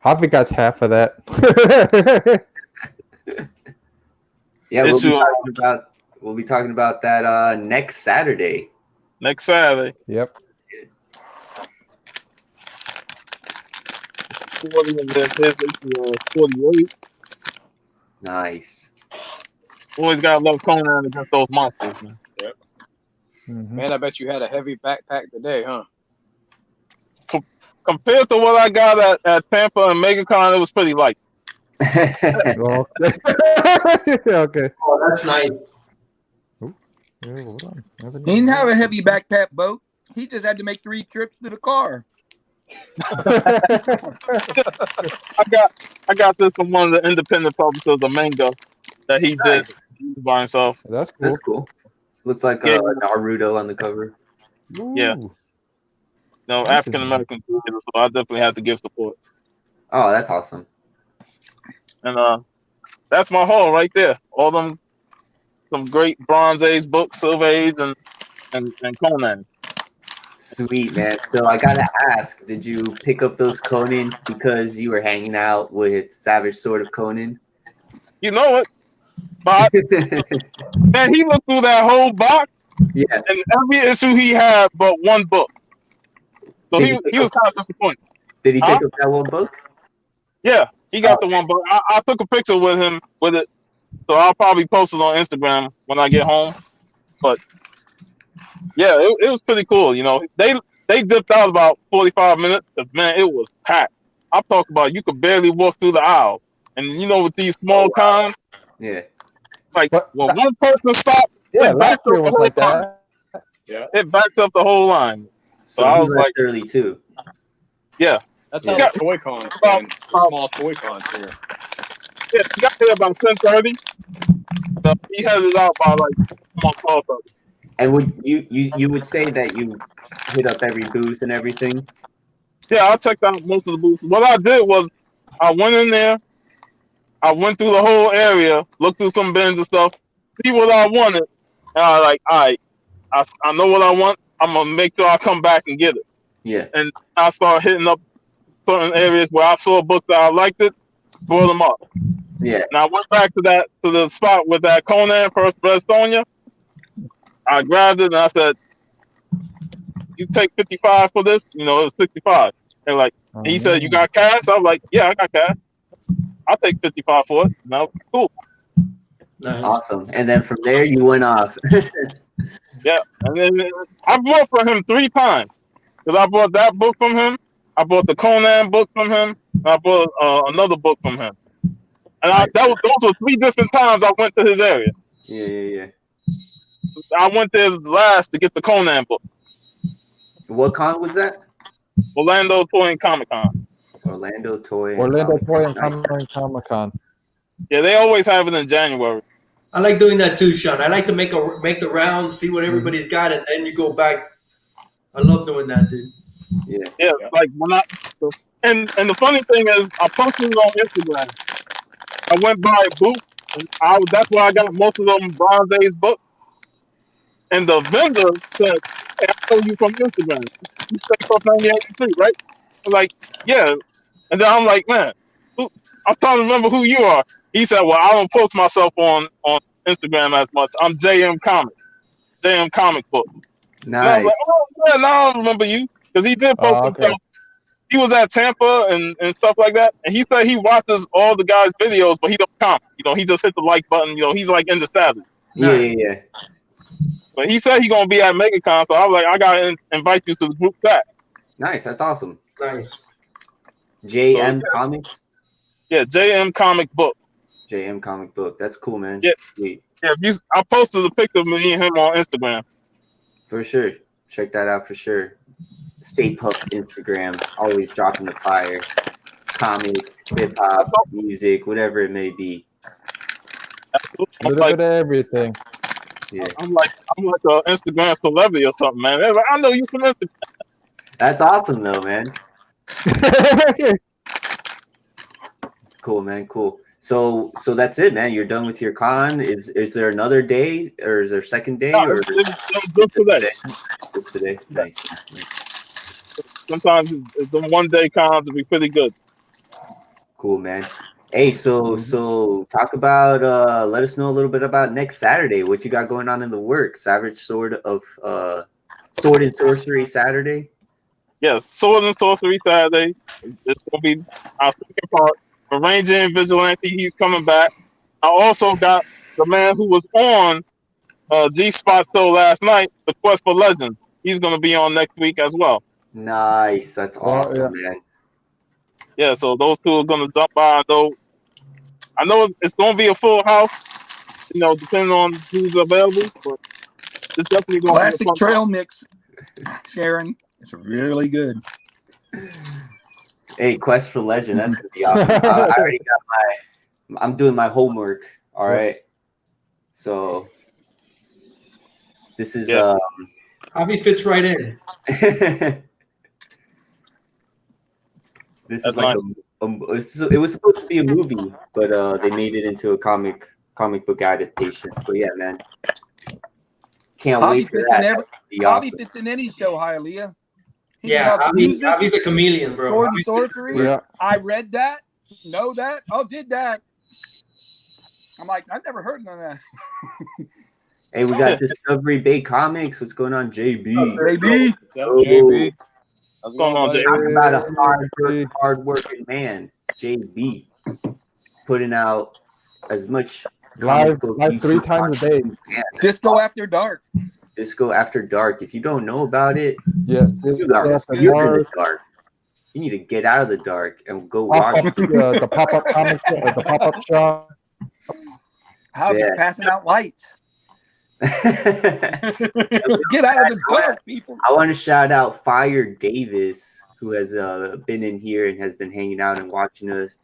Javi got half of that. Yeah, Issue- we'll be talking about that next Saturday. Next Saturday. Yep. 40 and then here's issue 48. Nice. Always gotta love Conan against those monsters, man. Mhm. Man, I bet you had a heavy backpack today, huh? Compared to what I got at Tampa and MegaCon, it was pretty light. Okay. Okay. Oh, that's nice. Yeah, hold on. He didn't have a heavy backpack boat. He just had to make 3 trips to the car. I got this from one of the independent publishers of manga that he did by himself. That's cool. That's cool. Looks like Yeah. Naruto on the cover. Yeah. Ooh. African American creators, so I definitely have to give support. Oh, that's awesome. And that's my haul right there. All them some great Bronze Age books, Silver Age, and Conan. Sweet, man. So I gotta ask, did you pick up those Conans because you were hanging out with Savage Sword of Conan? You know it, but man, he looked through that whole box, Yeah. and every issue he had but one book. So Did he was kind of disappointed. Did he pick up that one book? Yeah, he got the one book. I took a picture with him with it, so I'll probably post it on Instagram when I get home. But yeah, it was pretty cool. They dipped out about 45 minutes because man, it was packed. I'm talking about you could barely walk through the aisle, and with these small cons, Yeah. like when one person stopped, it last backed year up the was whole like line. that. Yeah, It backed up the whole line. So I he was left like, early too. yeah, that's Yeah. how the toy cons been. The small toy cons here. yeah. He got there about 10:30. So he headed out by like almost 12:30. And would you would say that you hit up every booth and everything? Yeah, I checked out most of the booths. What I did was I went in there, I went through the whole area, looked through some bins and stuff, see what I wanted, and I was like, all right, I know what I want. I'm gonna make sure I come back and get it. Yeah. And I started hitting up certain areas where I saw a book that I liked it, brought them up. Yeah. And I went back to the spot with that Conan First Red Sonja. I grabbed it and I said, "You take 55 for this?" It was 65. And he said, "You got cash?" I was like, "Yeah, I got cash. I'll take 55 for it." No, cool. Nice. Awesome. And then from there you went off. Yeah, and then I bought from him 3 times because I bought that book from him, I bought the Conan book from him, and I bought another book from him. And those were 3 different times I went to his area. Yeah. I went there last to get the Conan book. What con was that? Orlando Toy and Comic Con. Orlando Toy. Orlando Toy and Nice. Comic Con. Yeah, they always have it in January. I like doing that too, Sean. I like to make the round, see what everybody's got, and then you go back. I love doing that, dude. Yeah, like when and the funny thing is, I posted it on Instagram. I went by a booth, and that's where I got most of them Bronze Age books. And the vendor said, "Hey, I know you from Instagram. You stay from 98th Street, right?" I'm like, "Yeah." And then I'm like, "Man, I'm trying to remember who you are." He said, "Well, I don't post myself on Instagram as much. I'm JM Comic Book." And I was Nice. like, "Oh, yeah, now I remember you." Because he did post himself. He was at Tampa and stuff like that. And he said he watches all the guys' videos, but he don't comment. He just hit the like button. He's like into savage. Yeah. But he said he's going to be at MegaCon, so I was like, I got to invite you to the group chat. Nice. That's awesome. Nice. JM Comics? Yeah, JM Comic Book. JM Comic Book. That's cool, man. Yeah. Sweet. Yeah, I posted a picture of me and him on Instagram. For sure. Check that out for sure. Stay Puft's Instagram. Always dropping the fire. Comics, hip-hop, music, whatever it may be. A little bit of everything. Yeah. I'm like an Instagram celebrity or something, man. They're like, I know you from Instagram. That's awesome, though, man. It's cool, man. Cool. So that's it, man. You're done with your con. Is there another day, or is there a second day, No, or just today? Just today. Nice. Sometimes the 1-day cons will be pretty good. Cool, man. Hey, so talk about let us know a little bit about next Saturday. What you got going on in the works? Savage Sword and Sorcery Saturday. Yes, Sword and Sorcery Saturday. It's gonna be our second part. The Ranger and Vigilante, he's coming back. I also got the man who was on G-Spot Show last night, The Quest for Legends. He's gonna be on next week as well. Nice. That's awesome, man. Yeah, so those 2 are gonna jump by. I know it's gonna be a full house, depending on who's available, but it's definitely gonna Classic be a fun trail time. mix, Sharon. It's really good. Hey, Quest for Legend. That's gonna be awesome. I already got I'm doing my homework. All right. So this is Javi fits right in. This That's is like it was supposed to be a movie, but they made it into a comic book adaptation. But yeah, man, can't Hobby wait for fits in that. every. That'd be Hobby awesome. fits in any show, Hialeah. He Yeah, can have music, Javi's a chameleon, bro. sword and Javi's- sorcery. Yeah. I read that, know that, did that. I'm like, I've never heard none of that. Hey, we got Discovery Bay Comics. What's going on, JB? JB, What's up, JB? How's it Going on, buddy? JB? Talking about a hard-working man, JB, putting out as much Live comic book 3 YouTube times a day. content as you can. Disco After Dark. Disco After Dark. If you don't know about it, Yeah. you got you're in the dark. You need to get out of the dark and go watch The pop-up comic, the pop-up shop. Hobby's Yeah. passing out lights. I Get out of the dark, people. want to shout out Fire Davis, who has been in here and has been hanging out and watching us.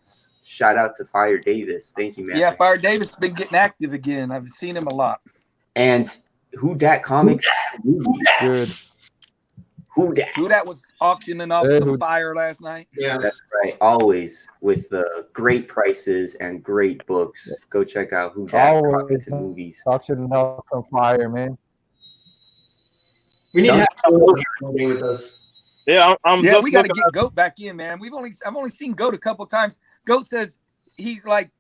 Shout out to Fire Davis. Thank you, man. Yeah, Fire Davis has been getting active again. I've seen him a lot. And Who Dat Comics movies. Good. Who Dat? Who that was auctioning off Hey, some who- fire last night. Yeah. That's right. Always with great prices and great books. Go check out Who Dat Always. Comics and Movies. Auctioning out some fire, man. We need to have Goat here with us. Yeah, I'm Yeah, just we got to looking get Goat back in, man. I've only seen Goat a couple times. Goat says he's like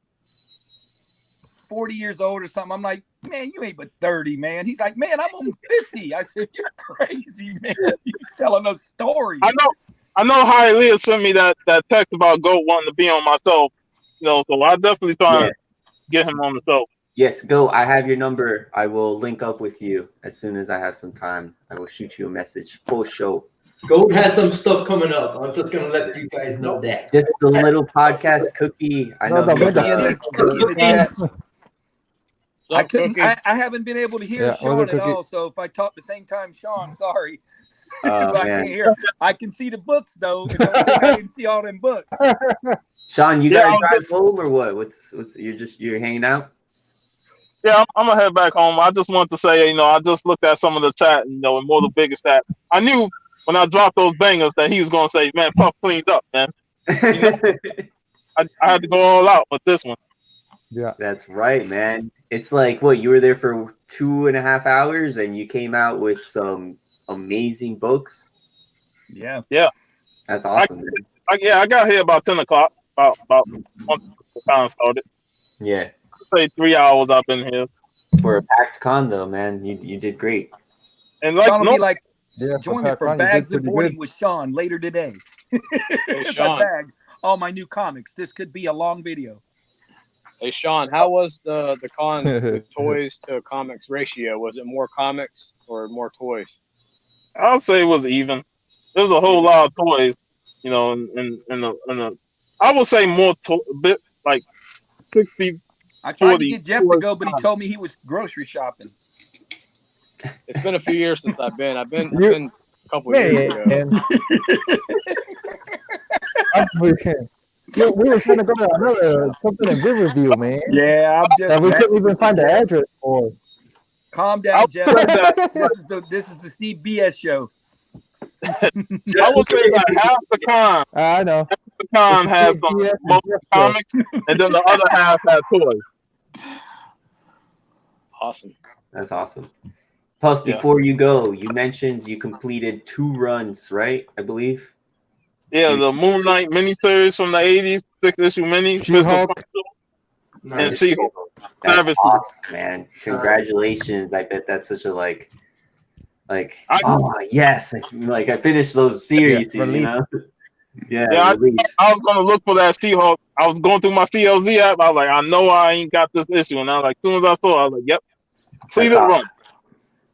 40 years old or something. I'm like, man, you ain't but 30, man. He's like, man, I'm on 50. I said, you're crazy, man. He's telling us stories. I know Hialeah sent me that text about Goat wanting to be on my show. So I definitely try to get him on the show. Yes, Go. I have your number. I will link up with you as soon as I have some time. I will shoot you a message. Full show. Goat has some stuff coming up. I'm just gonna let you guys know that. Just a little podcast cookie. I know. No, he's, Cookie in the chat. What's up, Cookie? I haven't been able to hear Yeah, Sean what's at up, Cookie? all. So if I talk the same time, Sean, sorry. oh, I man. can't hear. I can see the books though. And I can see all them books. Sean, you Yeah, gotta I'm drive home or what? What's you're hanging out? Yeah, I'm gonna head back home. I just want to say, I just looked at some of the chat, and more the biggest chat. I knew when I dropped those bangers that he was gonna say, "Man, Puff cleaned up, man." I had to go all out with this one. Yeah. That's right, man. It's like what, you were there for 2.5 hours and you came out with some amazing books. Yeah. That's awesome, man. I got here about 10 o'clock. About once the con started. Yeah. Say 3 hours I've been here, For a packed con though, man, you did great. and Sean will be like, Yeah, join for me for Pat Con, you did Bags and pretty Boarding good. with Sean later today. Hey, It's Sean. a bag. All my new comics. This could be a long video. Hey, Sean, how was the con with toys to comics ratio? Was it more comics or more toys? I'll say it was even. There's a whole lot of toys, in the. I would say more bit like 60. I tried to 40 get Jeff to go, but he told me he was grocery shopping. It's been a few years since I've been. I've been a couple Man, years ago. man. We were trying to go to another something in Riverview, man. Yeah, I'm just. And we couldn't even find the address for. Calm I'll down, Jeff. say that. This is the Steve BS show. I would say that half I know. the con has Yeah, most yeah. comics, and then the other half has toys. Awesome. That's awesome. Puff, Yeah. before you go, you mentioned you completed 2 runs, right? I believe. Yeah, the Moon Knight miniseries from the 80s, 6-issue mini, She-Hulk. and She-Hulk. That's Savage. awesome, man. Congratulations. I bet that's such a like yes. I finished those series, Yeah, relief. Yeah, Yeah, relief. I was gonna look for that She-Hulk. I was going through my CLZ app. I was like, I know I ain't got this issue, and I was like, as soon as I saw it, I was like, yep, completed That's run.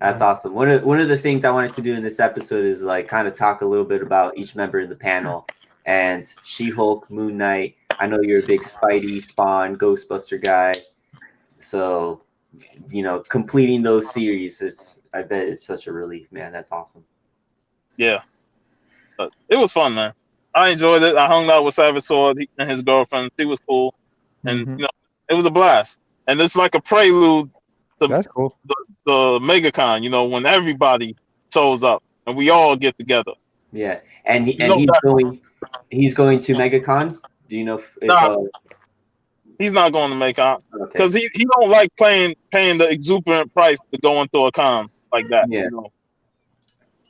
That's awesome. One of the things I wanted to do in this episode is kind of talk a little bit about each member in the panel. And She-Hulk, Moon Knight. I know you're a big Spidey, Spawn, Ghostbuster guy. So, completing those series I bet it's such a relief, man. That's awesome. Yeah, but it was fun, man. I enjoyed it. I hung out with Savage Sword and his girlfriend. She was cool, and Mhm. it was a blast. And it's like a prelude to That's cool. the MegaCon. When everybody shows up and we all get together. Yeah. And You know he's that- He's going to MegaCon. Do you know if Nah. He's not going to make out because he don't like paying the exuberant price to go into a con like that. Yeah. You know?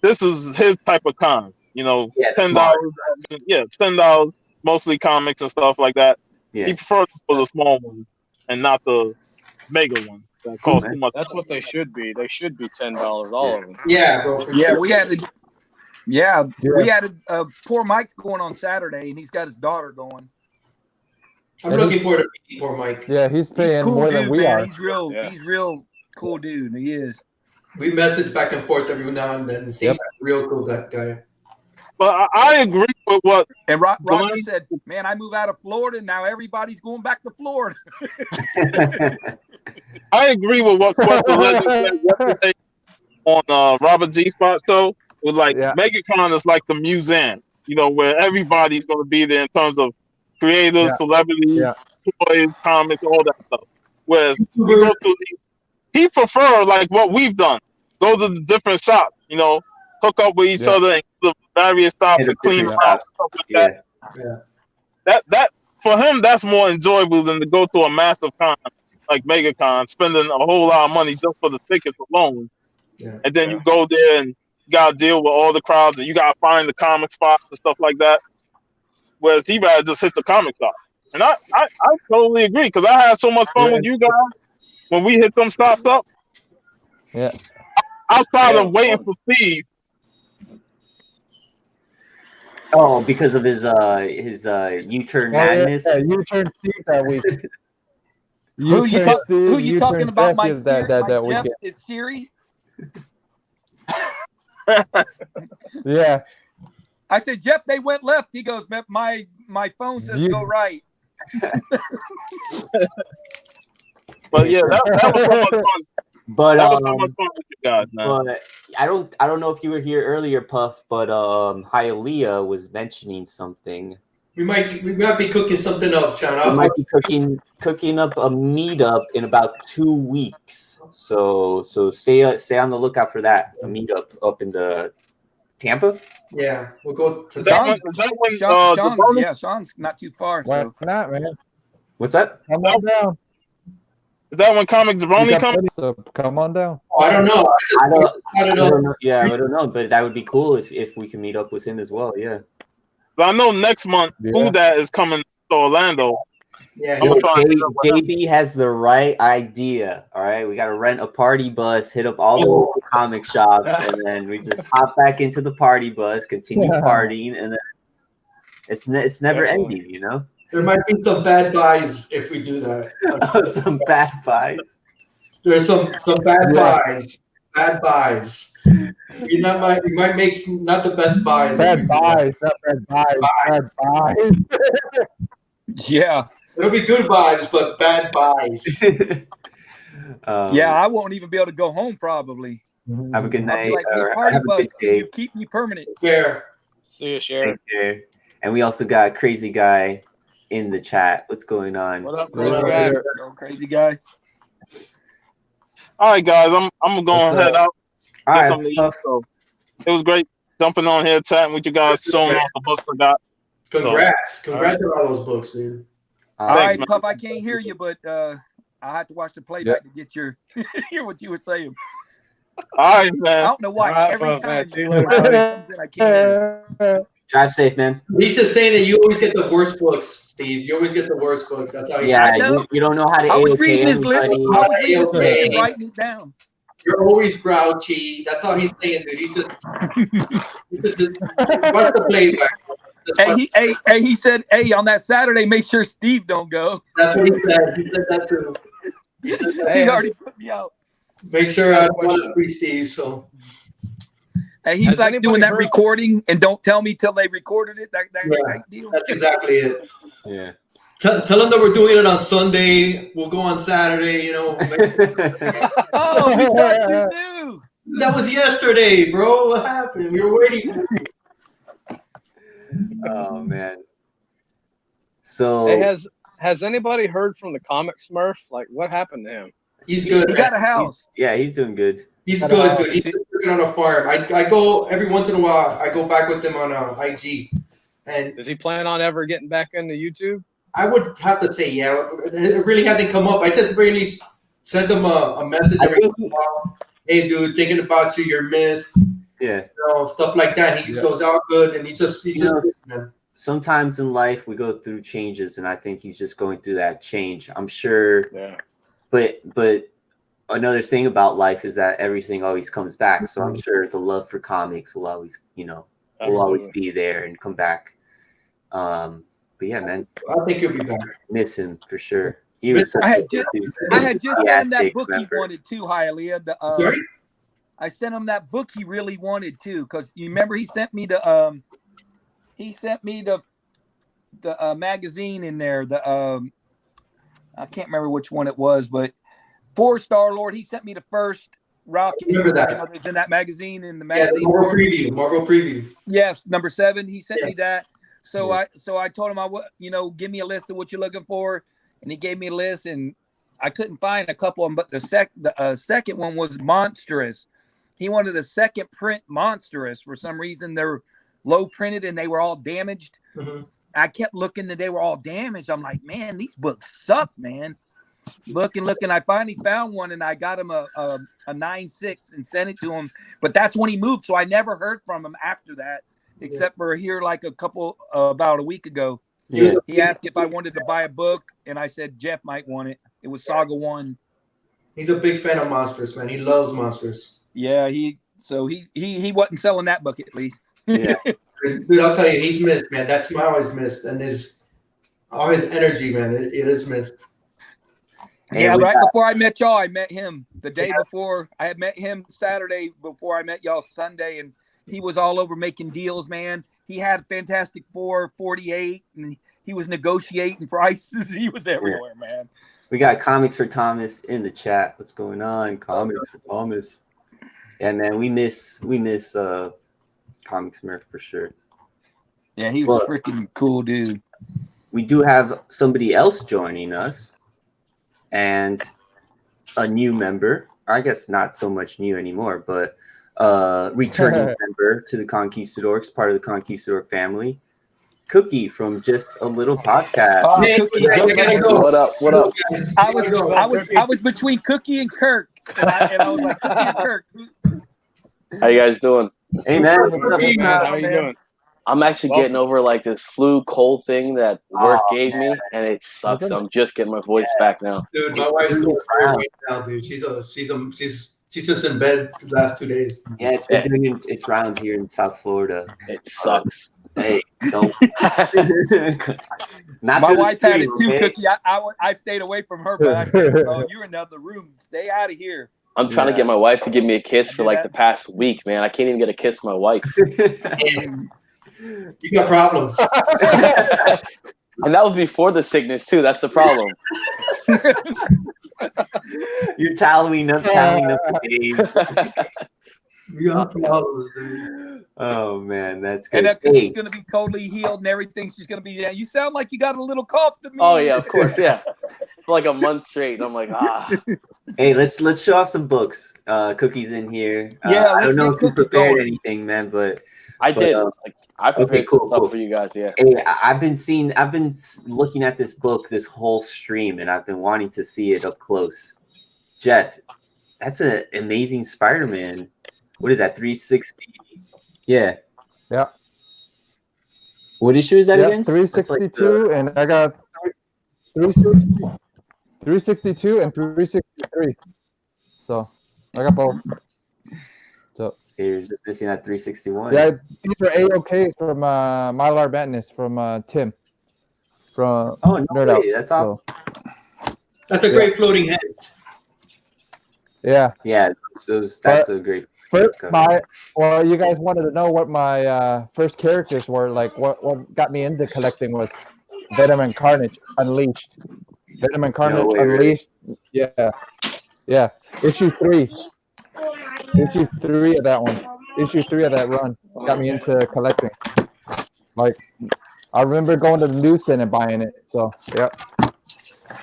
This is his type of con. You know, $10. Yeah, $10, mostly comics and stuff like that. Yeah. He prefers for the small one and not the mega one that costs too much. That's what they should be. They should be $10, all of them. Yeah, bro. For Yeah, sure. we had poor Mike's going on Saturday, and he's got his daughter going. I'm looking forward to meeting poor Mike. Yeah, he's paying cool more dude, than we man. are. He's real cool dude. He is. We message back and forth every now and then. Seems real cool, that guy. But I agree with what. And Roger said, "Man, I move out of Florida now. Everybody's going back to Florida." I agree with what the legend said yesterday on Robert G. Spot show. It was like MegaCon is like the museum, you know, where everybody's going to be there in terms of creators, celebrities, toys, comics, all that stuff. Whereas you go through these, he prefer like what we've done. Go to the different shops, you know, hook up with each other and the various shops to clean up stuff like that. Yeah. That for him, that's more enjoyable than to go to a massive con like MegaCon, spending a whole lot of money just for the tickets alone. Yeah. And then you go there and you gotta deal with all the crowds and you gotta find the comic spots and stuff like that. Whereas he rather just hit the comic shop. And I totally agree because I had so much fun with you guys when we hit them stops up. Yeah. Outside of waiting for Steve. Oh, because of his U-turn madness. Yeah, U-turn Steve that week. Who you talking about? My that Jeff weekend. is Siri. Yeah. I said, Jeff, they went left. He goes, my phone says go right. But yeah, that was so much fun. But that was so much fun with you guys, man. But I don't know if you were here earlier, Puff, but Hialeah was mentioning something. We might be cooking something up, John. We might be cooking up a meetup in about 2 weeks. So stay on the lookout for that. A meetup up in the Tampa. Yeah, we'll go to Sean's not too far. Why So. not, man? What's that? Come on down. Is that when Comic Zeroni comes? So come on down. Oh, I don't know. I don't know. Yeah, I don't know, but that would be cool if we can meet up with him as well. Yeah. I know next month who that is coming to Orlando. Yeah, JB has the right idea. All right, we got to rent a party bus, hit up all the local comic shops, and then we just hop back into the party bus, continue partying, and then it's never ending, you know. There might be some bad buys if we do that. Some bad buys. There's some bad buys. Bad buys. You might make not the best buys. Bad buys, not bad buys. Bad buys. Yeah. It'll be good vibes, but bad buys. Yeah, I won't even be able to go home probably. Have a good night. Like, hey, party bus, can you keep me permanent? Yeah. See you, Sharon. And we also got Crazy Guy in the chat. What's going on? What up, Crazy Guy? Crazy Guy. All right, guys, I'm going to head out. All right, so it was great jumping on here, chatting with you guys, showing off the books I got. Congrats on all those books, dude. All right, Pup, I can't hear you, but I have to watch the playback to get your hear what you were saying. All right, man. I don't know why. Right, every man. time I can't hear. Drive safe, man. He's just saying that you always get the worst books, Steve. You always get the worst books. That's how you don't know how to I was AOK reading this list. I anybody. was reading this list and writing it down. You're always grouchy. That's all he's saying, dude. He's just watch the playback. He said, hey, on that Saturday, make sure Steve don't go. That's what he said. He said that too. He already put me out. Make sure I don't want to free Steve. So, and he's like doing that recording and don't tell me till they recorded it. That deal. That's exactly it. Yeah. Tell them that we're doing it on Sunday. We'll go on Saturday. You know. Oh, we thought you knew. That was yesterday, bro. What happened? We were waiting for you. Oh man. So Hey, has anybody heard from the comic Smurf? Like, what happened to him? He's good. He got a house. he's doing good. He's good. He's working on a farm. I go every once in a while. I go back with him on IG. And Does he plan on ever getting back into YouTube? I would have to say, yeah, it really hasn't come up. I just really send him a message every once in a while. Hey, dude, thinking about you. You're missed. Yeah. You know, stuff like that. He goes out good, and he just man. Sometimes in life we go through changes, and I think he's just going through that change. I'm sure. Yeah. But another thing about life is that everything always comes back. So I'm sure the love for comics will always, will always be there and come back. But yeah, man, I think he'll be back. Miss him for sure. He was I had just sent him that book he wanted too, Hialeah. I sent him that book he really wanted too, because you remember he sent me the magazine in there. I can't remember which one it was, but 4-Star Lord. He sent me the first Rocket. Remember that? It's in that magazine. In the magazine. Yeah, Marvel preview. Yes, number 7. He sent me that. So I told him give me a list of what you're looking for, and he gave me a list, and I couldn't find a couple of them, but the second one was Monstrous. He wanted a second print Monstrous. For some reason, they're low printed and they were all damaged. Mm-hmm. I kept looking that they were all damaged. I'm like, man, these books suck, man. Looking. I finally found one, and I got him a 9.6 and sent it to him. But that's when he moved, so I never heard from him after that, except for here like about a week ago. Yeah. He asked if I wanted to buy a book, and I said Jeff might want it. It was Saga 1. He's a big fan of Monstrous, man. He loves Monstrous. Yeah, he wasn't selling that book at least. Yeah. Dude, I'll tell you, he's missed, man. That smile is missed, and all his energy, man. It is missed. Yeah, before I met y'all, I met him the day before. I had met him Saturday before I met y'all Sunday, and he was all over making deals, man. He had Fantastic Four 48, and he was negotiating prices. He was everywhere, man. We got Comics for Thomas in the chat. What's going on? Comics for Thomas. Yeah, man, we miss Comic Smurf for sure. Yeah, he was freaking cool, dude. We do have somebody else joining us, and a new member. I guess not so much new anymore, but returning member to the Conquistadorks, part of the Conquistadork family. Cookie from Just a Little Podcast. Cookie, What up? What up? I was between Cookie and Kirk, and I was like, Cookie and Kirk. How you guys doing? Hey man, How are you doing? I'm actually getting over like this flu cold thing that work gave me, and it sucks. I'm just getting my voice back now. Dude, my wife's doing great now, dude. She's just in bed the last 2 days. Yeah, it's been doing its rounds here in South Florida. It sucks. Hey, don't. My wife had it too, Cookie. I stayed away from her, but I said, "Oh, you're in another room. Stay out of here." I'm trying to get my wife to give me a kiss for like the past week, man. I can't even get a kiss from my wife. You got problems. And that was before the sickness too. That's the problem. You're tallying up the days. You got problems, dude. Oh man, that's good. And that Cookie's gonna be totally healed and everything. She's gonna be. Yeah, you sound like you got a little cough to me. Oh yeah, of course, yeah. For like a month straight, and I'm like, Hey, let's show off some books. Cookie's in here. Yeah, I don't know if you prepared going. anything, man, but I did. I prepared some stuff for you guys. Yeah. Hey, I've been looking at this book this whole stream, and I've been wanting to see it up close. Jeff, that's an amazing Spider-Man. What is that? 360. Yeah. Yeah. What issue is that again? 362, and I got 360, 362, and 363. So I got both. So you're just missing that 361. yeah, these are A-OK from Mylar Madness from Tim. From no way. That's awesome. That's a great floating head. Yeah. Yeah, that's a great. First, you guys wanted to know what my first characters were. Like, what got me into collecting was Venom and Carnage Unleashed. Venom and Carnage Unleashed. Really? Yeah. Issue 3 of that one. Issue 3 of that run got me into collecting. Like, I remember going to the newsstand and buying it. So, yeah.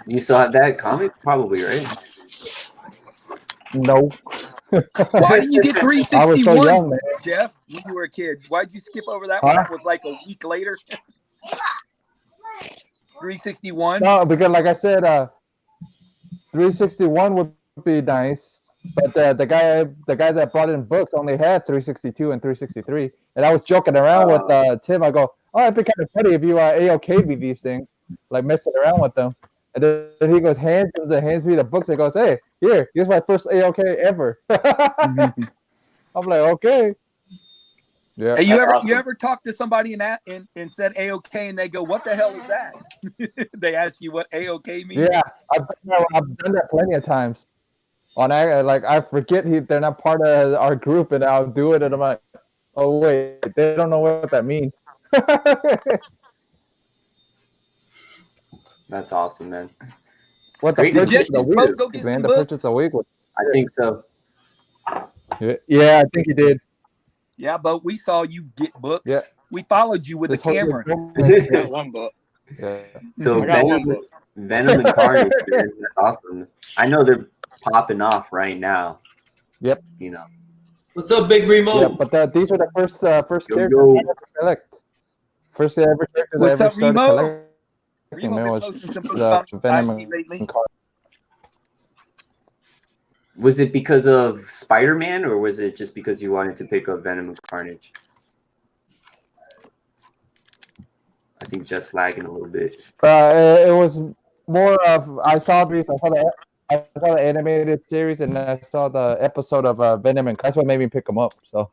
You still have that comic? Probably, right? No. Why didn't you get I was 361, so young, man. Jeff, when you were a kid? Why'd you skip over that one? That was like a week later. 361. No, because like I said, 361 would be nice, but the guy that brought in books only had 362 and 363, and I was joking around with Tim. I go, "Oh, it'd be kind of funny if you AOK me these things, like messing around with them." And then he goes, hands me the books and goes, "Hey, here's my first AOK ever." I'm like, okay. Yeah. Hey, you ever talk to somebody and said AOK and they go, "What the hell is that?" They ask you what AOK means. Yeah, I've done that plenty of times. I forget they're not part of our group, and I'll do it, and I'm like, "Oh wait, they don't know what that means." That's awesome, man. What the Great purchase suggestion. of the Bo, week, go get man? some The books. purchase of the week was. I think so. Yeah, I think he did. Yeah, but we saw you get books. Yeah. We followed you with This the camera. I got one book. Yeah. So I got one book. Venom and Carnage, man, that's awesome. I know they're popping off right now. Yep. You know. What's up, Big Remo? Yeah, but these are the first Yo, characters yo. I ever collect. First ever characters What's I ever up, started Remo? collecting. Remo Man, been was posting some books about Venom IG lately. and Carnage. Was it because of Spider-Man, or was it just because you wanted to pick up Venom and Carnage? I think just lagging a little bit. It was more of I saw the animated series, and I saw the episode of Venom, and that's what made me pick them up. So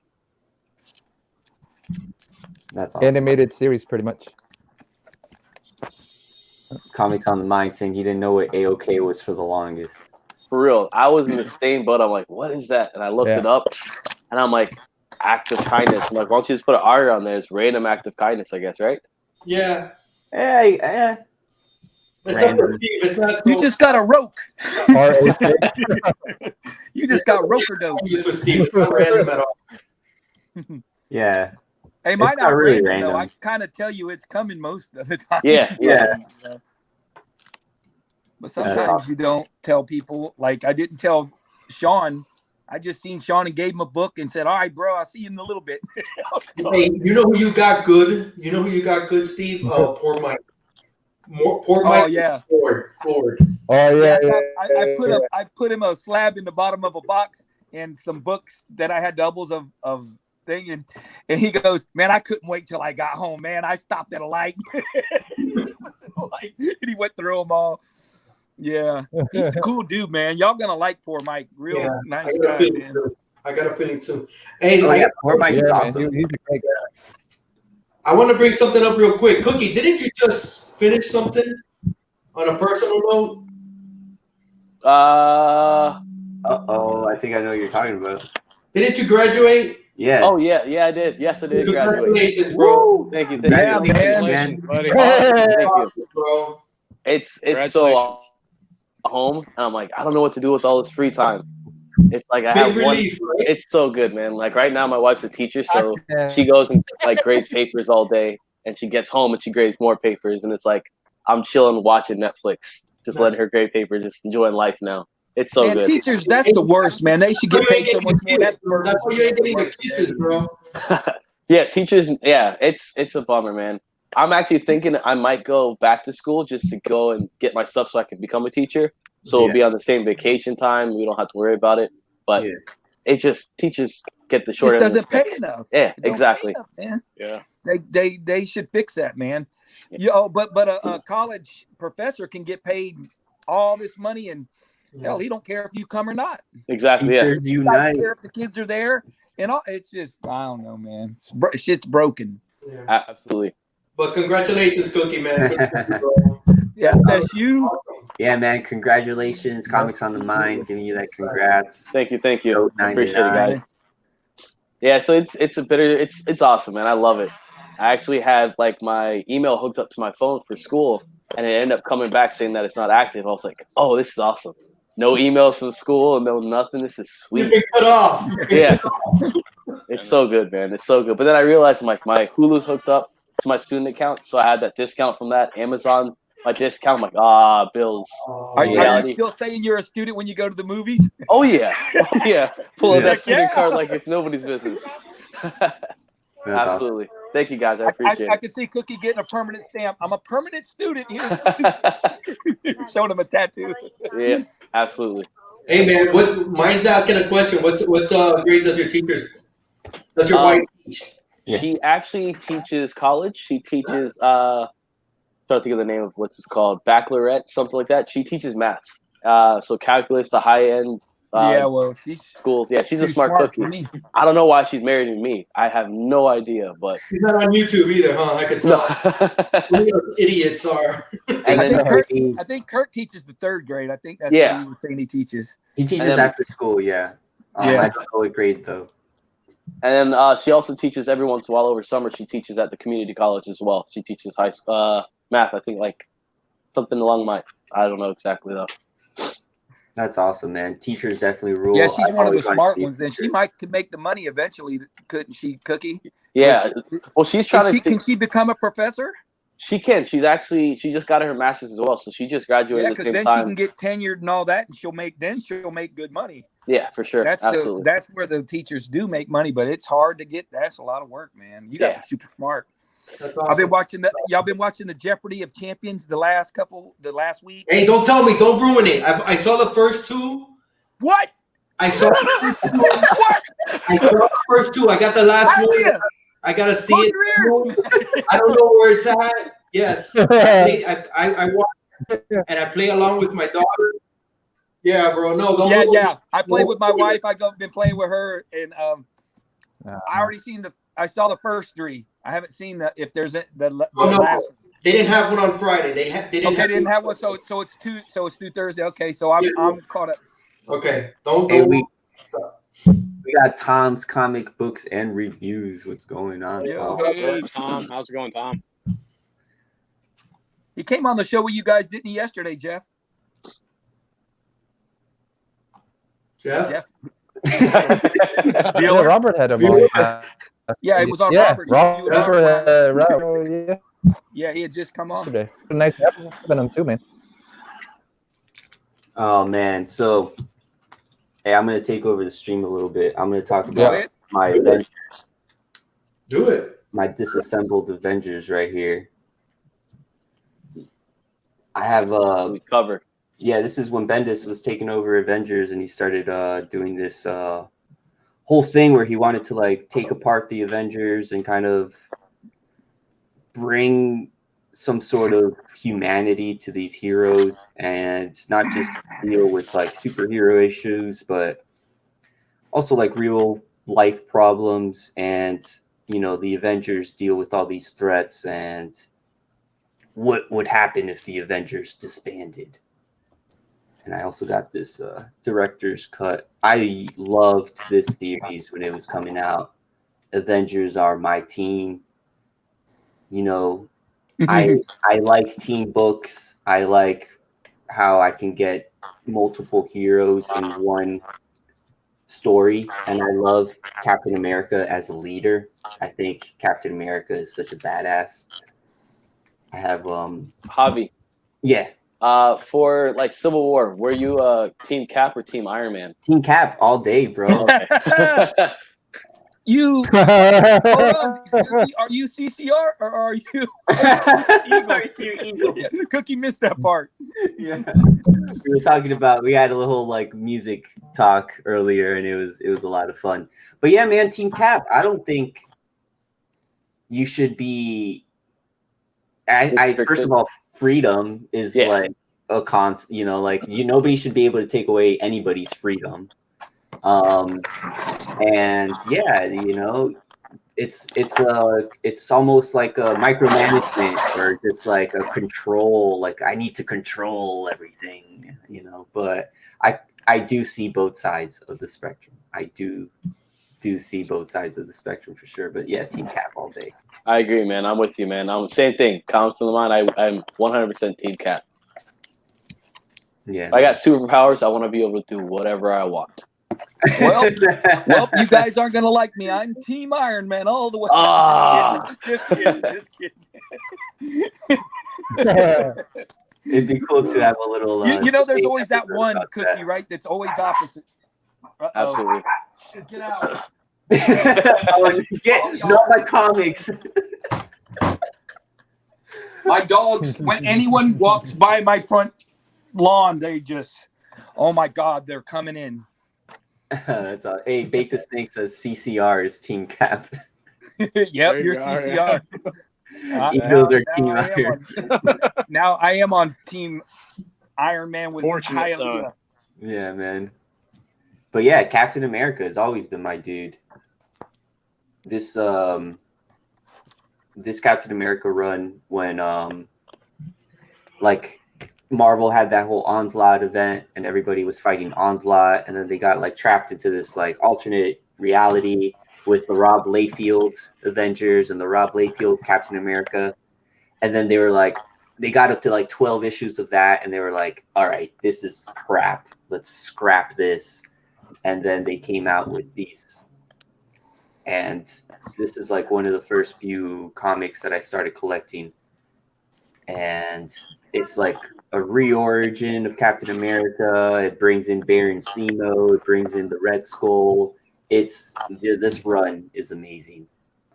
That's awesome. animated series, pretty much. Comics on the Mind saying he didn't know what AOK was for the longest. For real, I was in the same boat. I'm like, what is that? And I looked it up, and I'm like, act of kindness. I'm like, why don't you just put an R on there? It's random act of kindness, I guess, right? Yeah. Hey, It's up for Steve. It's not You just got a roke. R-A-K. You just got roker dope. use for Steve. It's not random at all. yeah. Hey, might not not really random, though. random. I kind of tell you it's coming most of the time. Yeah. But sometimes you don't tell people. Like I didn't tell Sean. I just seen Sean and gave him a book and said, "All right, bro, I'll see you in a little bit." Hey, you know who you got good? You know who you got good, Steve? Poor Mike. Poor Mike. Oh yeah. Ford. Oh yeah. I put him a slab in the bottom of a box and some books that I had doubles of thing, and he goes, "Man, I couldn't wait till I got home. Man, I stopped at a light." And he went through them all. Yeah, he's a cool dude, man. Y'all gonna like poor Mike. Real nice guy, man. I got a feeling too. Hey, poor Mike is awesome. He's a great guy. I want to bring something up real quick. Cookie, didn't you just finish something on a personal note? Uh-oh, I think I know what you're talking about. Didn't you graduate? Yeah. Oh yeah, I did. Yes, I did. Congratulations, bro. Thank you. Congratulations, Buddy. Thank you, bro. It's so home, and I'm like, I don't know what to do with all this free time. It's like I have relief, one. Right? It's so good, man. Like right now, my wife's a teacher, so she goes and like grades papers all day, and she gets home and she grades more papers, and it's like I'm chilling, watching Netflix, just letting her grade papers, just enjoying life now. It's so good. Teachers, that's the worst, man. They should get paid so much more. That's why you ain't getting the kisses, bro. Yeah, teachers. Yeah, it's a bummer, man. I'm actually thinking I might go back to school just to go and get my stuff so I can become a teacher. So it'll be on the same vacation time. We don't have to worry about it. But it just teachers get the short end of the doesn't pay stick. enough. Yeah, exactly. Enough, man. Yeah. They should fix that, man. But a college professor can get paid all this money, and hell, he don't care if you come or not. Exactly. Teachers He doesn't care if the kids are there, and all. It's just I don't know, man. Shit's broken. Yeah. Absolutely. But congratulations, Cookie, man. Yeah, that's you. Yeah, man. Congratulations. Comics on the Mind. Giving you that congrats. Thank you. Code Appreciate it, 99. guys. Yeah, so it's awesome, man. I love it. I actually had like my email hooked up to my phone for school, and it ended up coming back saying that it's not active. I was like, oh, this is awesome. No emails from school, no nothing. This is sweet. You've been cut off. Yeah. It's so good, man. It's so good. But then I realized like my Hulu's hooked up to my student account, so I had that discount from that. Amazon my discount. I'm like, bills. Are you still saying you're a student when you go to the movies? Oh yeah, oh yeah. Pulling that student Yeah. card like it's nobody's business. Absolutely. Awesome. Thank you guys. I appreciate I it. can see Cookie getting a permanent stamp. I'm a permanent student here. Showing him a tattoo. Yeah, absolutely. Hey man, mine's asking a question. What grade does your wife teach? She actually teaches college. She teaches trying to think of the name of what's it's called, baccalaureate, something like that. She teaches math. So calculus, the high end she's schools. Yeah, she's a smart cookie. I don't know why she's marrying me. I have no idea, but she's not on YouTube either, huh? I could tell. Those idiots are. And I think Kirk teaches the 3rd grade. I think that's what he was saying he teaches. He teaches after school, I don't know what grade though. And then she also teaches every once in a while over summer. She teaches at the community college as well. She teaches high school math. I think like something along I don't know exactly though. That's awesome, man. Teachers definitely rule. Yeah, she's one of the smart ones. Then she could make the money eventually, couldn't she, Cookie? Yeah. Well, she's trying to. Can she become a professor? She can. She just got her master's as well. So she just graduated at the same time. Yeah, because then she can get tenured and all that, and she'll make good money. Yeah, for sure. Absolutely. That's where the teachers do make money, but it's hard to get. That's a lot of work, man. You got to be super smart. That's awesome. Y'all been watching the Jeopardy of Champions the last week. Hey, don't tell me, don't ruin it. I saw the first 2. What? I saw the first 2. What? I saw the first 2. I got the last one. I gotta see it. I don't know where it's at. Yes, I watch and I play along with my daughter. Yeah, bro. No, don't. Yeah. I play with my wife. Been playing with her, and I saw the first 3. I haven't seen if there's the last. They didn't have one on Friday. They didn't have one. So it's through Thursday. Okay, so I'm caught up. Okay, don't. We got Tom's comic books and reviews. What's going on? Hey, Tom. How's it going, Tom? He came on the show with you guys, didn't he, yesterday, Jeff? Jeff? Yeah, Robert had him on. Yeah, it was on Robert. Robert. Yeah, he had just come on. Today. Nice having him too, man. Oh man, so hey, I'm gonna take over the stream a little bit. I'm gonna talk about my Avengers. Do it. My disassembled Avengers right here. I have covered. Yeah, this is when Bendis was taking over Avengers, and he started doing this whole thing where he wanted to like take apart the Avengers and kind of bring some sort of humanity to these heroes, and not just deal with like superhero issues, but also like real life problems. And the Avengers deal with all these threats, and what would happen if the Avengers disbanded. And I also got this director's cut. I loved this series when it was coming out. Avengers are my team. I like team books. I like how I can get multiple heroes in one story. And I love Captain America as a leader. I think Captain America is such a badass. I have Javi. Yeah. For like Civil War, were you Team Cap or Team Iron Man? Team Cap all day, bro. You are you CCR or are you Eagle? Cookie missed that part. Yeah. We were talking about, we had a little like music talk earlier, and it was a lot of fun. But yeah, man, Team Cap, I don't think you should be I first of all, freedom is like a constant, nobody should be able to take away anybody's freedom. And yeah, it's almost like a micromanagement, or just like a control, like I need to control everything, but I do see both sides of the spectrum. I do see both sides of the spectrum for sure. But yeah, Team Cap all day. I agree, man. I'm with you, man. Same thing. Comments to the mind. I'm 100% Team Cap. Yeah. If I got superpowers, I want to be able to do whatever I want. Well, you guys aren't gonna like me. I'm Team Iron Man all the way. Ah. Just kidding. It'd be cool to have a little. You know, there's always that episode one about cookie, that. right? That's always opposite. Uh-oh. Absolutely. Get out. Not my comics. My dogs, when anyone walks by my front lawn, they just, oh my God, they're coming in. That's all. Hey, Bake the Snake says CCR is team cap. Yep, you're CCR. Eagles are team Iron. Now I am on team Iron Man with Fortunate Hialeah. Yeah, man. But yeah, Captain America has always been my dude. This Captain America run when like Marvel had that whole Onslaught event and everybody was fighting Onslaught, and then they got like trapped into this like alternate reality with the Rob Liefeld Avengers and the Rob Liefeld Captain America. And then they were like, they got up to like 12 issues of that, and they were like, all right, this is crap. Let's scrap this. And then they came out with these. And this is like one of the first few comics that I started collecting. And it's like a reorigin of Captain America. It brings in Baron Zemo. It brings in the Red Skull. This run is amazing.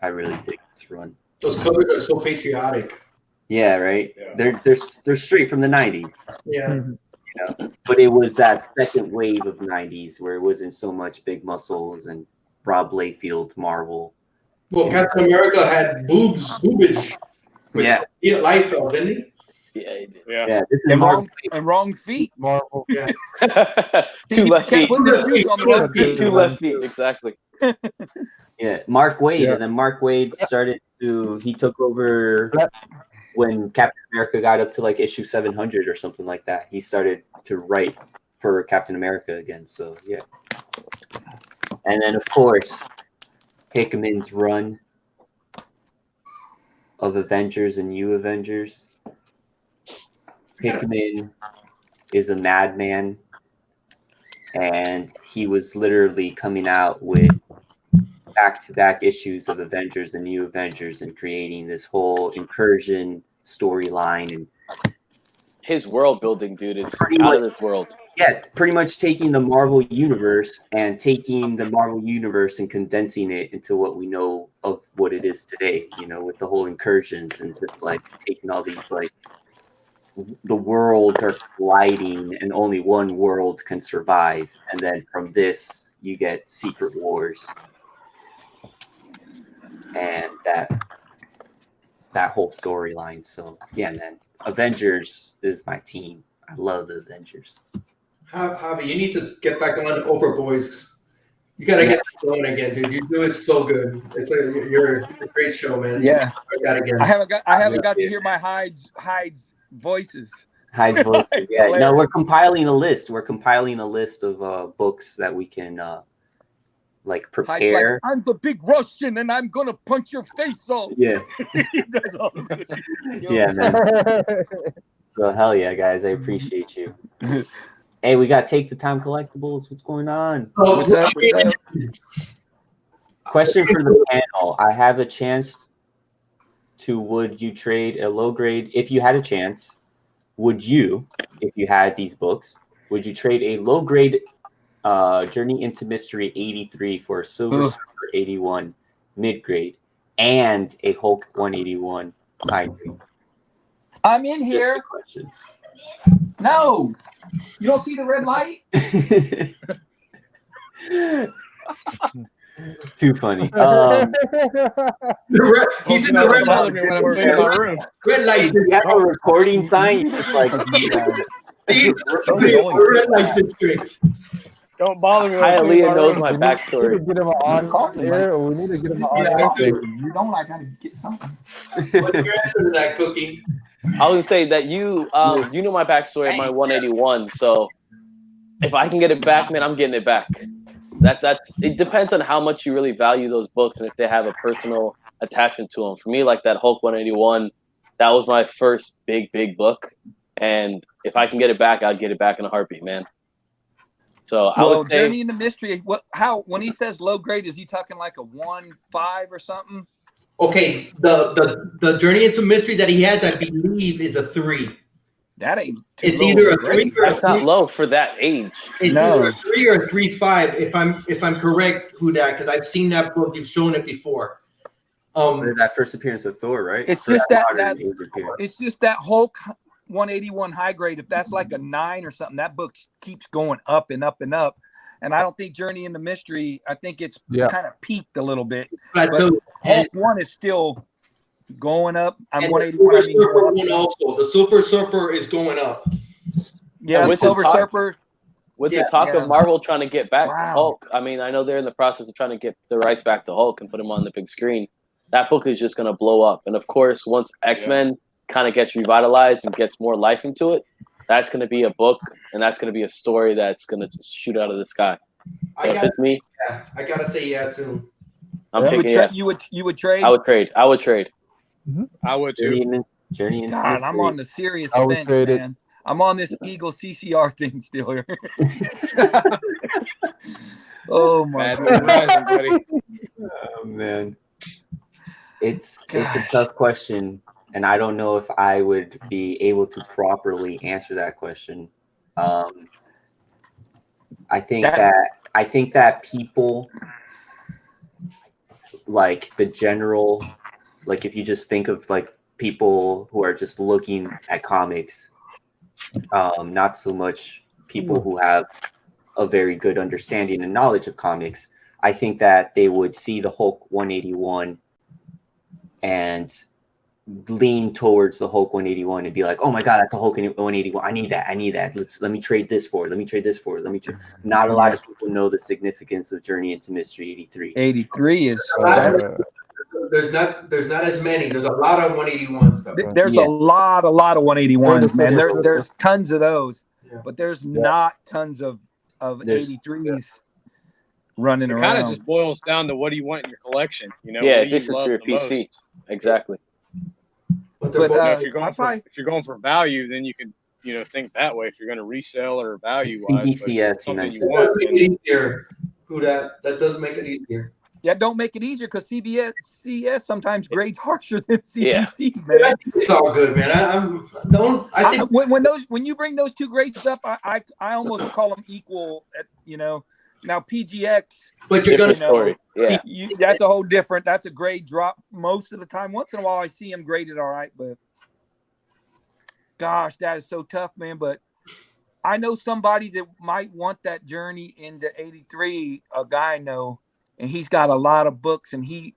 I really dig this run. Those covers are so patriotic. Yeah, right. Yeah. They're straight from the 90s. Yeah. You know, but it was that second wave of 90s where it wasn't so much big muscles and Rob Liefeld Marvel. Well, Captain America had boobage. Yeah. Liefeld, didn't he? Yeah. This is wrong feet. Marvel. Yeah. Two left feet. Put the shoes on the wrong feet. Two left feet, exactly. Yeah, Mark Waid. Yeah. And then Mark Waid he took over when Captain America got up to like issue 700 or something like that. He started to write for Captain America again. So, yeah. And then, of course, Hickman's run of Avengers and New Avengers. Hickman is a madman, and he was literally coming out with back-to-back issues of Avengers and New Avengers and creating this whole incursion storyline. And his world building, dude, is Pretty out much. of this world. yeah, pretty much taking the Marvel universe and condensing it into what we know of what it is today, you know, with the whole incursions and just like taking all these like the worlds are colliding and only one world can survive. And then from this you get Secret Wars. And that whole storyline. So yeah, man. Avengers is my team. I love the Avengers. Javi, you need to get back on Oprah Boys. You gotta get going again, dude. You do it so good. You're a great show, man. Yeah. That again. I haven't got to hear my Hyde's voices. Hyde's voices. It's Yeah, no, hilarious. we're compiling a list. We're compiling a list of books that we can like Hyde's like, prepare. I'm the big Russian and I'm gonna punch your face off. Yeah. He does all of it. Yeah, man. So hell yeah, guys. I appreciate you. Hey, we got Take the Time Collectibles. What's going on? What's up? Question for the panel. I have a chance to, would you trade a low grade, if you had a chance, would you, if you had these books, would you trade a low grade Journey into Mystery 83 for a Silver Surfer 81 mid grade and a Hulk 181 high grade? I'm in here. Question. No. You don't see the red light? Too funny. He's in the red bother me when I'm cleaning my room. Red light. You have a recording sign. You're just like, Steve, red light district. Don't bother me when I'm cleaning my Hialeah knows room. my We need to backstory. get him on air, or we need to get him on Yeah, I air. do. You don't. I gotta get something. What's your answer to that, Cookie? I was gonna say that you know my backstory at my 181. So if I can get it back, man, I'm getting it back. It depends on how much you really value those books and if they have a personal attachment to them. For me, like that Hulk 181, that was my first big book, and if I can get it back, I'll get it back in a heartbeat, man. So I would say Journey into Mystery. When he says low grade, is he talking like a 1.5 or something? Okay, the Journey into Mystery that he has, I believe, is a 3. That ain't. It's either a 3 or That's not low for that age. It's either a 3 or a 3.5. If I'm correct, who that? Because I've seen that book. You've shown it before. That first appearance of Thor, right? It's just that it's just that Hulk 181 high grade. If that's like a 9 or something, that book keeps going up and up and up. And I don't think Journey into Mystery. I think it's kind of peaked a little bit. But Hulk 1 is still going up. I'm 181. Also, the Silver Surfer is going up. Yeah, with Silver Surfer. With the talk of Marvel trying to get back Hulk, I mean, I know they're in the process of trying to get the rights back to Hulk and put him on the big screen. That book is just going to blow up. And of course, once X-Men kind of gets revitalized and gets more life into it, that's going to be a book, and that's going to be a story that's going to just shoot out of the sky. So if it's me, I gotta say too. I'm thinking you would trade. I would trade. I would trade. I would too. Journey into God, Mystery. I'm on the serious fence, man. I'm on this Eagle CCR thing still here. Oh my God, buddy. Oh man, it's a tough question. And I don't know if I would be able to properly answer that question. I think that people, like the general, like if you just think of like people who are just looking at comics, not so much people who have a very good understanding and knowledge of comics, I think that they would see the Hulk 181 and lean towards the Hulk 181 and be like, oh my God, that's the Hulk 181. I need that. Let me trade this for it. Not a lot of people know the significance of Journey into Mystery 83. 83 is there's not as many. There's a lot of 181s. There's a lot of 181s, man. There's tons of those, but there's not tons of 83s running around. It kind of just boils down to what do you want in your collection, you know? Yeah, this is for your PC. Most. Exactly. But if you're going for value, then you can think that way. If you're going to resell or value wise, something you want, easier. Who that does make it easier. Yeah, don't make it easier because CS sometimes grades harsher than CBC, man. I think it's all good, man. When you bring those two grades up, I almost call them equal. Now PGX, but you're gonna story. Yeah, that's a whole different. That's a grade drop most of the time. Once in a while, I see them graded all right, but gosh, that is so tough, man. But I know somebody that might want that Journey into 83. A guy I know, and he's got a lot of books, and he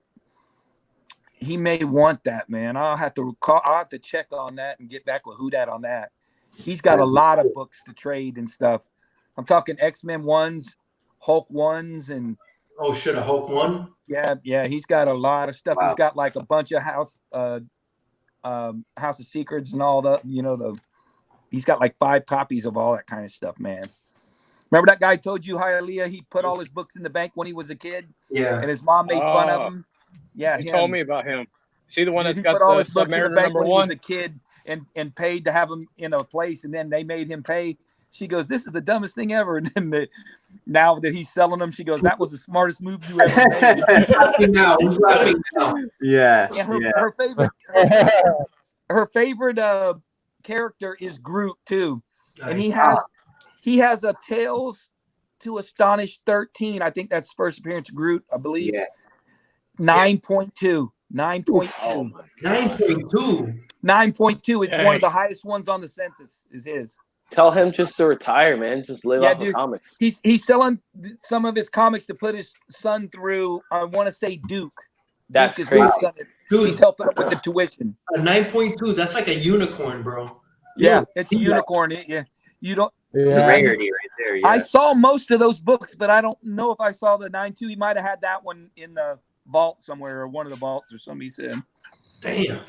may want that, man. I'll have to check on that and get back with who that on that. He's got a lot of books to trade and stuff. I'm talking X-Men 1s. Hulk 1s and a Hulk 1? Yeah, he's got a lot of stuff. Wow. He's got like a bunch of House of Secrets and all he's got like 5 copies of all that kind of stuff, man. Remember that guy told you, Hialeah, he put all his books in the bank when he was a kid? Yeah. And his mom made fun of him. Yeah, he told me about him. See the one that's got put all his books in the bank when he was a kid and paid to have him in a place, and then they made him pay. She goes, this is the dumbest thing ever. And then now that he's selling them, she goes, that was the smartest move you ever made. He's laughing now. Yeah. Her favorite character is Groot too. Nice. And he has a Tales to Astonish 13. I think that's his first appearance of Groot, I believe. Yeah. 9.2. 9.2. 9.2. 9.2. It's one of the highest ones on the census is his. Tell him just to retire, man. Just live off the comics. He's selling some of his comics to put his son through. I want to say Duke. That's Duke crazy. Dude, he's helping up with the tuition. A 9.2. That's like a unicorn, bro. Yeah, it's a unicorn. You don't. It's a rarity right there. Yeah. I saw most of those books, but I don't know if I saw the 9.2. He might have had that one in the vault somewhere, or one of the vaults, or something. He said. Damn.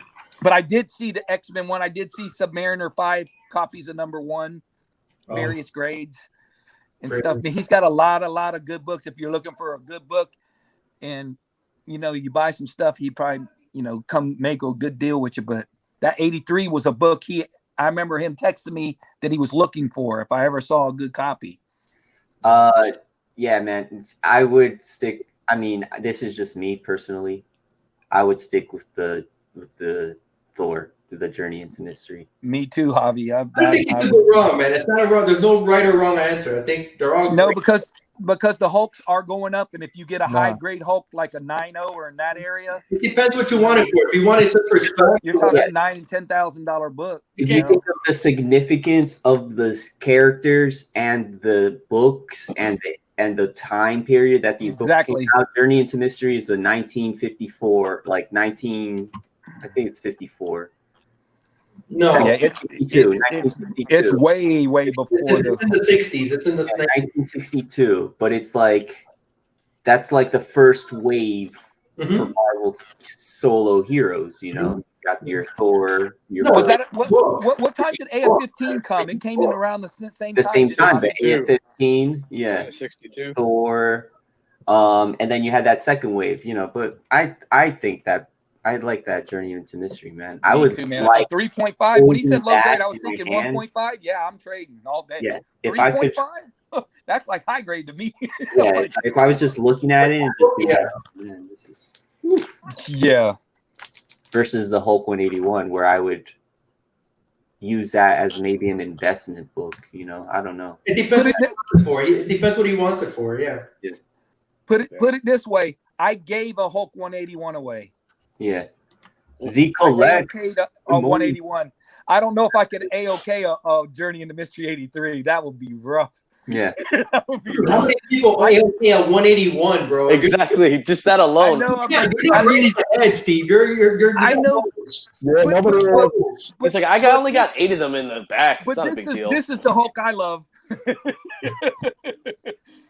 But I did see the X-Men one. I did see Submariner 5 copies of #1, various grades and stuff. But he's got a lot of good books. If you're looking for a good book, and you buy some stuff, he probably come make a good deal with you. But that 83 was a book I remember him texting me that he was looking for if I ever saw a good copy. Yeah, man. I would stick. I mean, this is just me personally. I would stick with the Thor, the Journey into Mystery. Me too, Javi. I think you could go wrong, man. It's not a wrong. There's no right or wrong answer. I think they're all no, great. because the Hulks are going up, and if you get a high grade Hulk like a 9.0 or in that area, It depends what you want it for. If you want it to for spec, you're talking $9,000 and $10,000 book. If you think of the significance of the characters and the books and the time period that these books came out, Journey into Mystery is a 1954, I think it's 54. No, yeah, it's way before. It's in the 60s. It's in the 1962, but it's like that's like the first wave for Marvel solo heroes. You know, you got your Thor. Was that what time did AF-15 come? It came in around the same time. But AF-15, yeah, 62. Thor, and then you had that second wave. You know, but I think that. I like that Journey into Mystery, man. I was like 3.5. When he said low grade, I was thinking 1.5. Yeah, I'm trading all day. Yeah, 3.5. That's like high grade to me. Yeah, if I was just looking at it and just being like, oh, man, this is versus the Hulk 181, where I would use that as maybe an investment book. You know, I don't know. It depends what he wants it for. It depends what he wants it for. Yeah. Put it this way. I gave a Hulk 181 away. Yeah. Z collects a 181. I don't know if I could A-OK a Journey into Mystery 83. That would be rough. Yeah. How many people A-OK a 181, bro? Exactly. Just that alone. I know. You're right ahead, Steve. You're I know. Yeah, nobody. It's like I only got 8 of them in the back. It's not a big deal. This is the Hulk I love.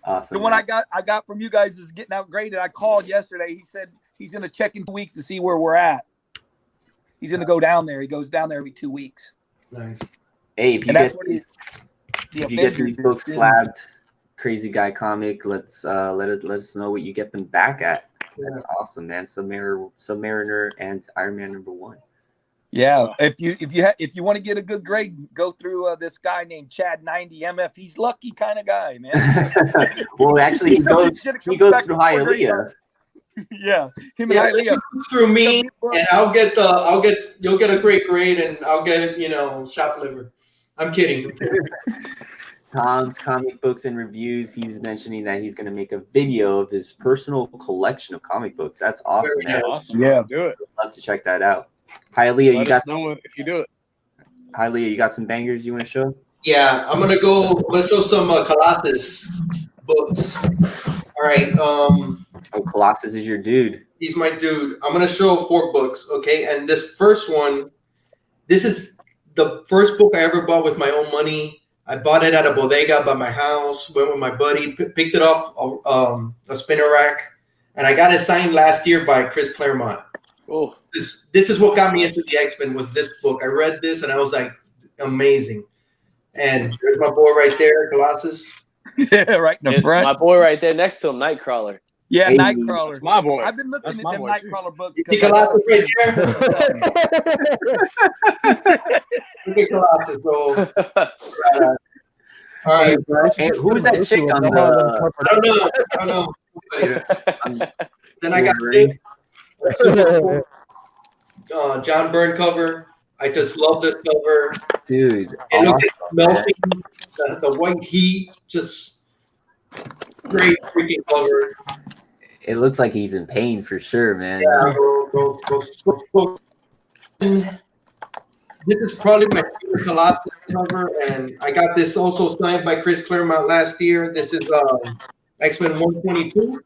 Awesome. The one I got from you guys is getting outgraded. I called yesterday. He said he's going to check in 2 weeks to see where we're at. He's going to go down there. He goes down there every 2 weeks. Nice. Hey, if you get these books slabbed, Crazy Guy Comic, let us know what you get them back at. That's awesome, man. Submariner and Iron Man #1. Yeah, if you want to get a good grade, go through this guy named Chad 90 MF. He's lucky kind of guy, man. Well, actually, he goes through Hialeah. Yeah, him and Hialeah through me, and you'll get a great grade, and I'll get shop liver. I'm kidding. Tom's Comic Books and Reviews. He's mentioning that he's going to make a video of his personal collection of comic books. That's awesome, man. Awesome. Yeah, do it. I'd love to check that out. Hialeah, you got if you do it. Hialeah, you got some bangers you want to show? Yeah, I'm gonna show some Colossus books. All right. Colossus is your dude. He's my dude. I'm gonna show 4 books, okay? And this first one, this is the first book I ever bought with my own money. I bought it at a bodega by my house. Went with my buddy, picked it off a spinner rack, and I got it signed last year by Chris Claremont. Oh, this is what got me into the X-Men was this book. I read this and I was like, amazing. And there's my boy right there, Colossus. Yeah, right in the front. My boy right there next to him, Nightcrawler. Yeah, Nightcrawler. That's my boy. I've been looking at them Nightcrawler books. You see Colossus right there? Look at Colossus, bro. All right. Hey, who's that chick on the? I don't know. Then I got John Byrne cover. I just love this cover, dude. And look at melting the white heat, just great freaking cover. It looks like he's in pain for sure, man. Yeah, bro. This is probably my favorite Colossus cover, and I got this also signed by Chris Claremont last year. This is X-Men 122.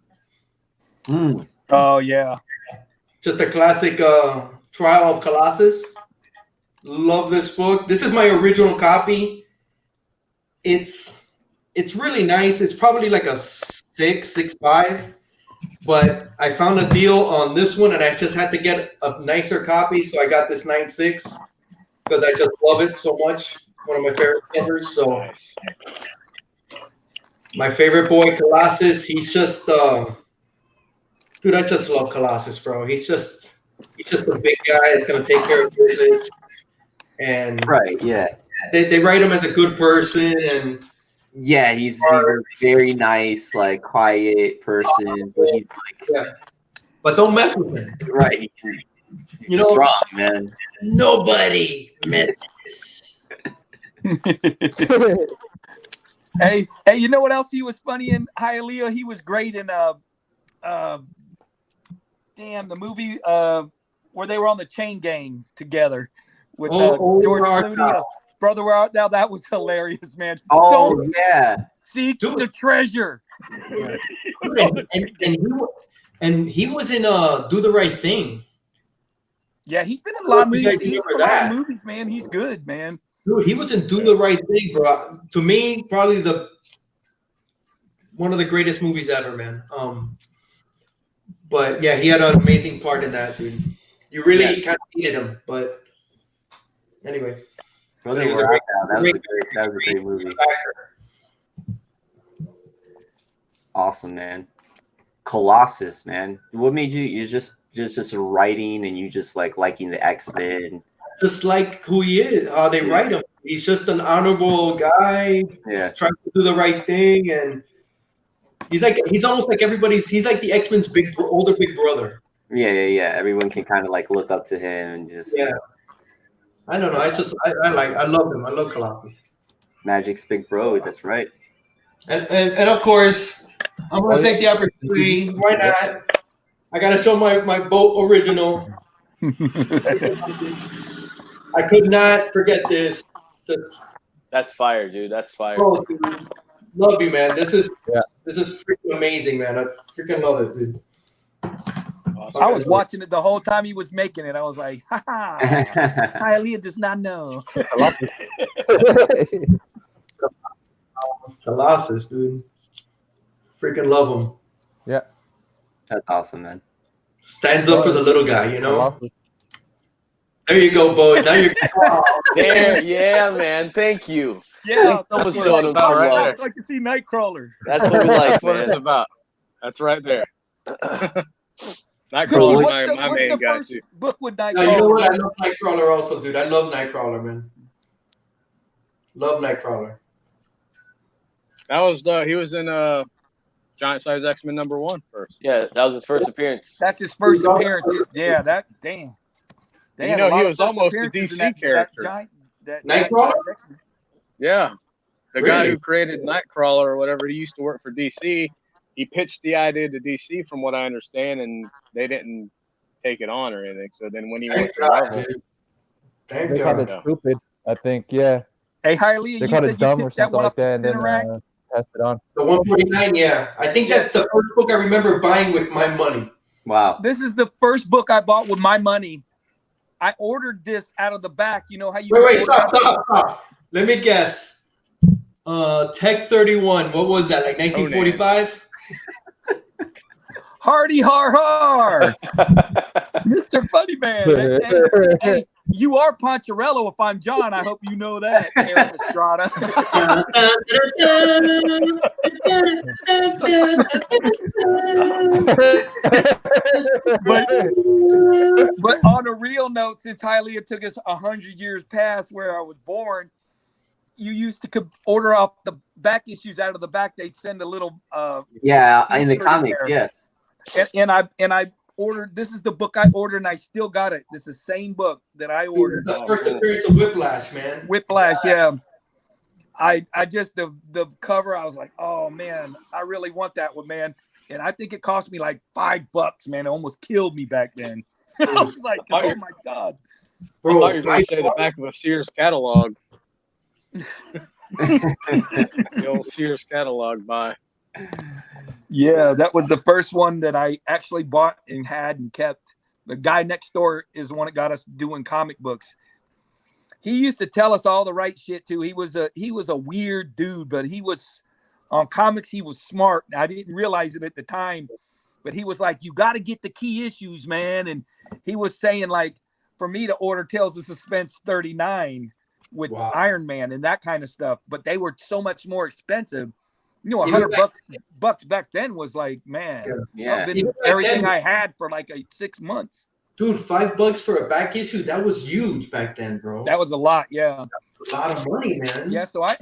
Oh yeah. Just a classic trial of Colossus. Love this book. This is my original copy. It's really nice. It's probably like a 6.5, but I found a deal on this one, and I just had to get a nicer copy, so I got this 9.6 because I just love it so much. One of my favorite covers. So my favorite boy, Colossus. He's just dude, I just love Colossus, bro. He's just a big guy that's gonna take care of business. And right, yeah. They write him as a good person, and yeah, he's a very nice, like quiet person, but he's like but don't mess with him. Right. You know, strong, man. Nobody messes. Hey, you know what else he was funny in Hialeah? He was great in the movie where they were on the chain gang together with George Clooney. Brother, where art thou? That was hilarious, man. Oh, yeah. Seek the treasure. And he was in Do the Right Thing. Yeah, he's been in a lot of movies. He's in a lot of movies, man. He's good, man. Dude, he was in Do the Right Thing, bro. To me, probably one of the greatest movies ever, man. But yeah, he had an amazing part in that, dude. You really kind of needed him, but anyway. That was a great movie. Awesome, man. Colossus, man. What made you just writing and you just liking the X-Men? Just like who he is, how they write him. He's just an honorable guy. Yeah. Trying to do the right thing, and he's almost like everybody's. He's like the X-Men's older big brother. Yeah. Everyone can kind of look up to him and just. Yeah. I don't know. I love him. I love Colossus. Magic's big bro. That's right. And of course, I'm gonna take the opportunity. Why not? I gotta show my boat original. I could not forget this. That's fire, dude. That's fire. Oh, dude. Love you, man. This is freaking amazing, man. I freaking love it, dude. I was watching it the whole time he was making it. I was like, ha ha. Hialeah does not know. Colossus, dude. Freaking love him. Yeah. That's awesome, man. Stands up for the little guy, you know? There you go, Bo. Now you're there, yeah, man. Thank you. Yeah, someone's showing him some love. It's like to see Nightcrawler. That's what we like, That's what man. it's about. That's right there. Nightcrawler, my main guy too. Book with Nightcrawler. You know what? I love Nightcrawler also, dude. I love Nightcrawler, man. Love Nightcrawler. That was he was in Giant Size X-Men #1 first. Yeah, that was his first appearance. That's his first appearance. Yeah, that damn. They You know, he was almost a DC character. Nightcrawler? Yeah. The Really? guy who created Nightcrawler or whatever, he used to work for DC. He pitched the idea to DC, from what I understand, and they didn't take it on or anything. So then when he went to Marvel, Thank They called it God. stupid, I think. Yeah. Hey, Hialeah, They you called said it dumb you or picked that something one like up that, and then Spinner passed it on. The 149, yeah. I think that's the first book I remember buying with my money. Wow. This is the first book I bought with my money. I ordered this out of the back. You know how you Wait, stop. Let me guess. Tech 31. What was that? Like 1945? Hardy har har. Mr. Funny Man. Hey, you are Poncherello if I'm John. I hope you know that, Eric Estrada. but on a real note, since Hialeah took us 100 years past where I was born, you used to order off the back issues out of the back. They'd send a little in the comics, yeah. And I ordered. This is the book I ordered, and I still got it. This is the same book that I ordered. The first appearance of Whiplash, man. Whiplash, yeah. I just the cover. I was like, oh man, I really want that one, man. And I think it cost me like $5, man. It almost killed me back then. I was like, oh my god. Bro, I thought you were going to say the back of a Sears catalog. The old Sears catalog buy. Yeah, that was the first one that I actually bought and had and kept. The guy next door is the one that got us doing comic books. He used to tell us all the right shit too. He was a weird dude, but he was on comics. He was smart. I didn't realize it at the time, but he was like, "You got to get the key issues, man." And he was saying like, for me to order Tales of Suspense 39 with Iron Man and that kind of stuff, but they were so much more expensive. You know, $100 back then was like, man, everything I had for like 6 months. Dude, $5 for a back issue, that was huge back then, bro. That was a lot, yeah. A lot of money, man. Yeah, so I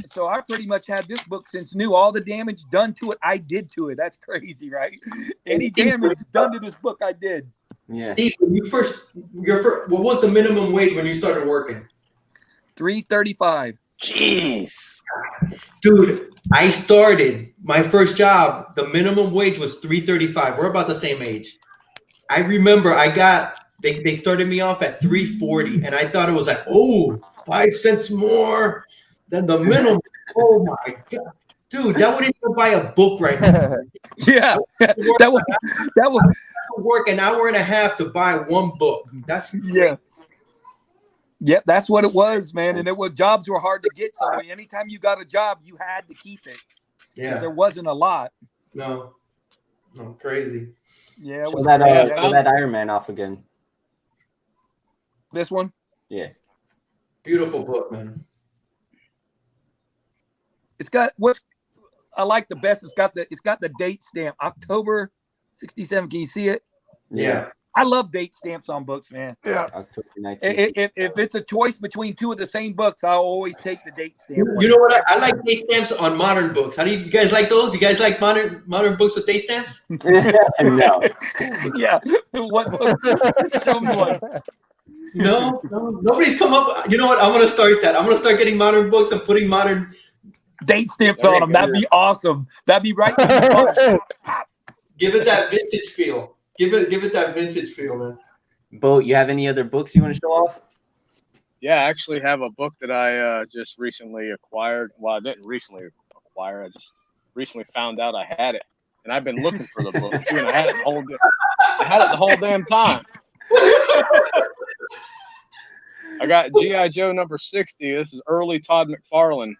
pretty much had this book since new. All the damage done to it, I did to it. That's crazy, right? Any damage done to this book, I did. Yeah. Steve, when your first, what was the minimum wage when you started working? $3.35. Jeez. Dude, I started my first job. The minimum wage was $3.35. We're about the same age. I remember they started me off at $3.40, and I thought it was like, 5 cents more than the minimum. Oh my god, dude, that wouldn't even buy a book right now. Yeah, that would work an hour and a half to buy one book. That's crazy. Yep, that's what it was, man. And jobs were hard to get. So anytime you got a job, you had to keep it. Yeah, there wasn't a lot. No, crazy. Yeah, show that Iron Man off again. This one. Yeah. Beautiful book, man. It's got what I like the best. It's got the date stamp, October 67. Can you see it? Yeah. I love date stamps on books, man. Yeah. October 19th. If it's a choice between two of the same books, I'll always take the date stamp. You know what? I like date stamps on modern books. How do you guys like those? You guys like modern books with date stamps? No. Yeah. What? Show me one. No, nobody's come up. You know what? I'm gonna start that. I'm gonna start getting modern books and putting modern date stamps on them. That'd be awesome. That'd be right. Give it that vintage feel. Give it that vintage feel, man. Boat, you have any other books you want to show off? Yeah, I actually have a book that I just recently acquired. Well, I didn't recently acquire. I just recently found out I had it, and I've been looking for the book too. And I had it the whole damn time. I got G.I. Joe number 60. This is early Todd McFarlane